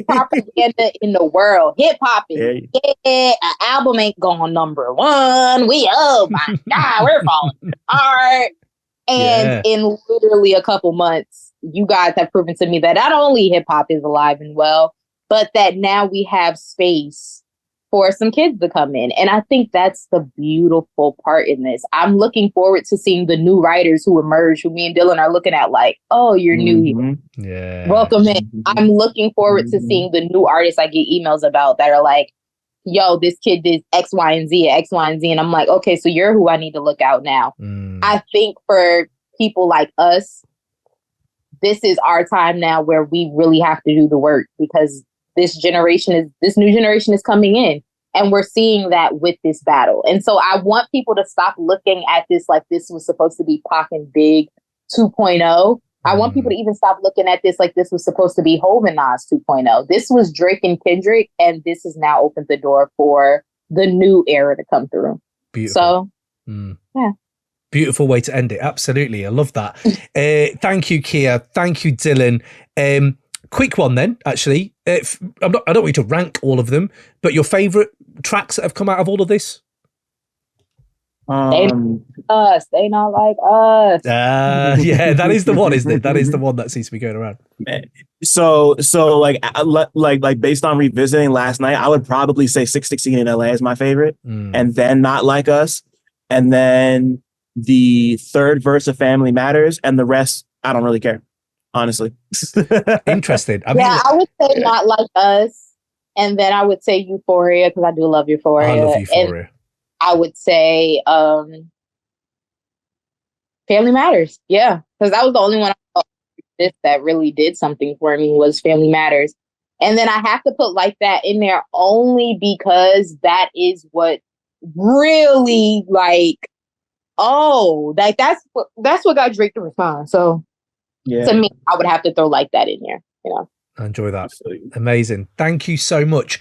propaganda in the world. Hip hop is dead. An album ain't going number one. Oh my God, we're falling apart. And in literally a couple months, you guys have proven to me that not only hip hop is alive and well, but that now we have space for some kids to come in. And I think that's the beautiful part in this. I'm looking forward to seeing the new writers who emerge, who me and Dylan are looking at like, oh, you're new here. Yeah. Welcome in. I'm looking forward to seeing the new artists I get emails about that are like, yo, this kid did X, Y, and Z. And I'm like, okay, so you're who I need to look out now. I think for people like us, this is our time now where we really have to do the work because this new generation is coming in, and we're seeing that with this battle. And so I want people to stop looking at this like this was supposed to be Pac and Big 2.0. I want people to even stop looking at this like this was supposed to be Hov and Nas 2.0. This was Drake and Kendrick, and this has now opened the door for the new era to come through. Beautiful. So, yeah. Beautiful way to end it. Absolutely. I love that. Thank you, Kia. Thank you, Dylan. Quick one then, actually. I don't want you to rank all of them, but your favourite tracks that have come out of all of this? They not like us. Yeah, that is the one, isn't it? That is the one that seems to be going around. So like based on revisiting last night, I would probably say 616 in LA is my favorite, and then Not Like Us, and then the third verse of Family Matters, and the rest I don't really care, honestly. Interesting. I would say Not Like Us, and then I would say Euphoria, because I do love Euphoria. I love Euphoria. And I would say Family Matters. Yeah, because that was the only one I thought that really did something for me was Family Matters. And then I have to put Like That in there only because that is what really that's what got Drake to respond. So to me, I would have to throw Like That in there. I enjoy that. Amazing. Thank you so much.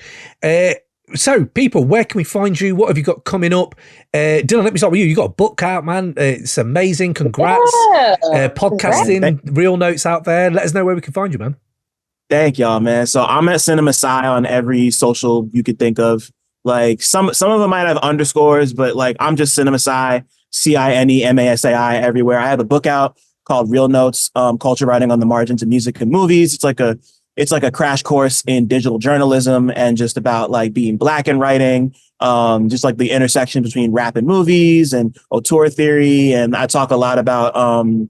So, people, where can we find you? What have you got coming up? Dylan, let me start with you. You got a book out, man. It's amazing. Congrats. Podcasting, Real Notes out there. Let us know where we can find you, man. Thank y'all, man. So I'm at Cinema Sci on every social you could think of. Like some of them might have underscores, but like I'm just Cinema Sci, CINEMASAI everywhere. I have a book out called Real Notes, Culture Writing on the Margins of Music and Movies. It's like a crash course in digital journalism and just about like being Black and writing, just like the intersection between rap and movies and auteur theory. And I talk a lot about Tyler,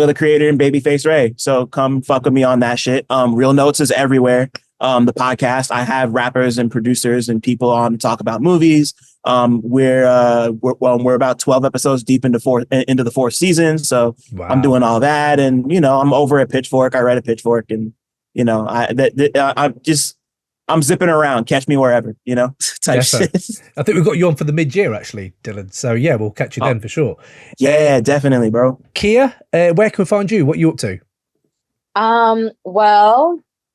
the Creator, and Babyface Ray. So come fuck with me on that shit. Real Notes is everywhere. The podcast, I have rappers and producers and people on to talk about movies. We're about 12 episodes deep into the fourth season. So wow. I'm doing all that. And, I'm over at Pitchfork. I write at Pitchfork, and, I'm zipping around. Catch me wherever, type shit. I think we've got you on for the mid-year, actually, Dylan. So yeah, we'll catch you then for sure. Yeah, definitely, bro. Kia, where can we find you? What are you up to?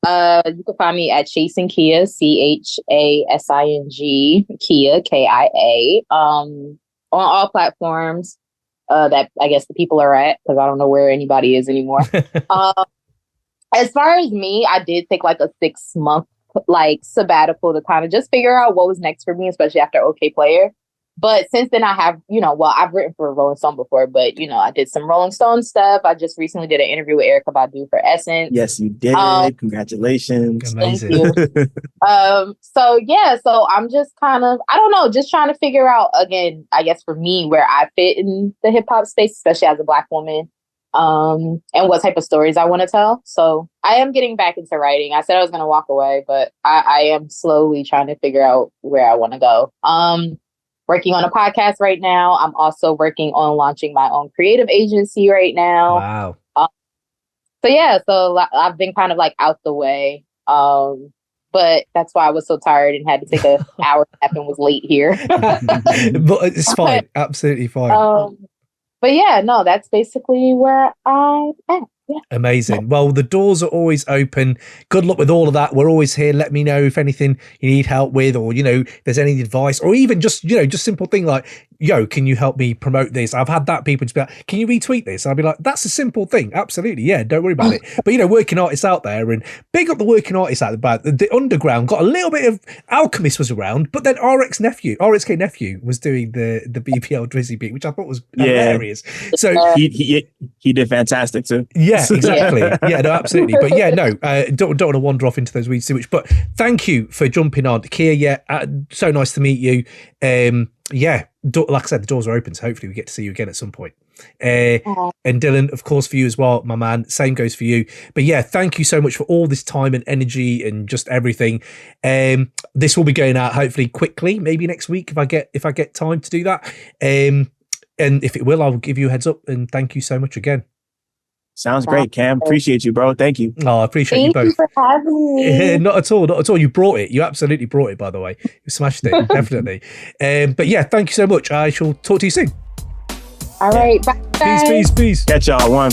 You can find me at Chasing Kia, CHASING, Kia, KIA, on all platforms that I guess the people are at, because I don't know where anybody is anymore. As far as me, I did take like a 6-month sabbatical to kind of just figure out what was next for me, especially after OK Player. But since then I have, I've written for Rolling Stone before, but, I did some Rolling Stone stuff. I just recently did an interview with Erykah Badu for Essence. Yes, you did. Congratulations. Amazing. Thank you. So I'm just kind of, I don't know, just trying to figure out, again, I guess for me, where I fit in the hip hop space, especially as a Black woman, and what type of stories I want to tell. So I am getting back into writing. I said I was going to walk away, but I am slowly trying to figure out where I want to go. Working on a podcast right now. I'm also working on launching my own creative agency right now. Wow. So I've been kind of out the way. But that's why I was so tired and had to take an hour nap and was late here. But it's fine. Absolutely fine. But yeah, no, that's basically where I'm at. Yeah. Amazing. Well, the doors are always open. Good luck with all of that. We're always here. Let me know if anything you need help with, or, if there's any advice, or even just, just simple thing like, can you help me promote this? I've had that people just be like, can you retweet this? And I'll be like, that's a simple thing. Absolutely. Yeah. Don't worry about it. But, working artists out there, and big up the working artists out there. The underground got a little bit of Alchemist was around, but then RXK Nephew was doing the BPL Drizzy beat, which I thought was hilarious. So he did fantastic too. Yeah, exactly. Yeah, no, absolutely. But yeah, no, don't want to wander off into those weeds too much. But thank you for jumping on, Kia. Yeah, so nice to meet you. Like I said, the doors are open, so hopefully we get to see you again at some point. And Dylan, of course, for you as well, my man. Same goes for you. But yeah, thank you so much for all this time and energy and just everything. This will be going out hopefully quickly, maybe next week if I get time to do that. And if it will, I'll give you a heads up. And thank you so much again. Sounds great, Cam. Appreciate you, bro. Thank you. Oh, I appreciate you both. Thank you for having me. Not at all. You brought it. You absolutely brought it, by the way. You smashed it, definitely. But yeah, thank you so much. I shall talk to you soon. All right. Bye. Peace. Catch y'all. One.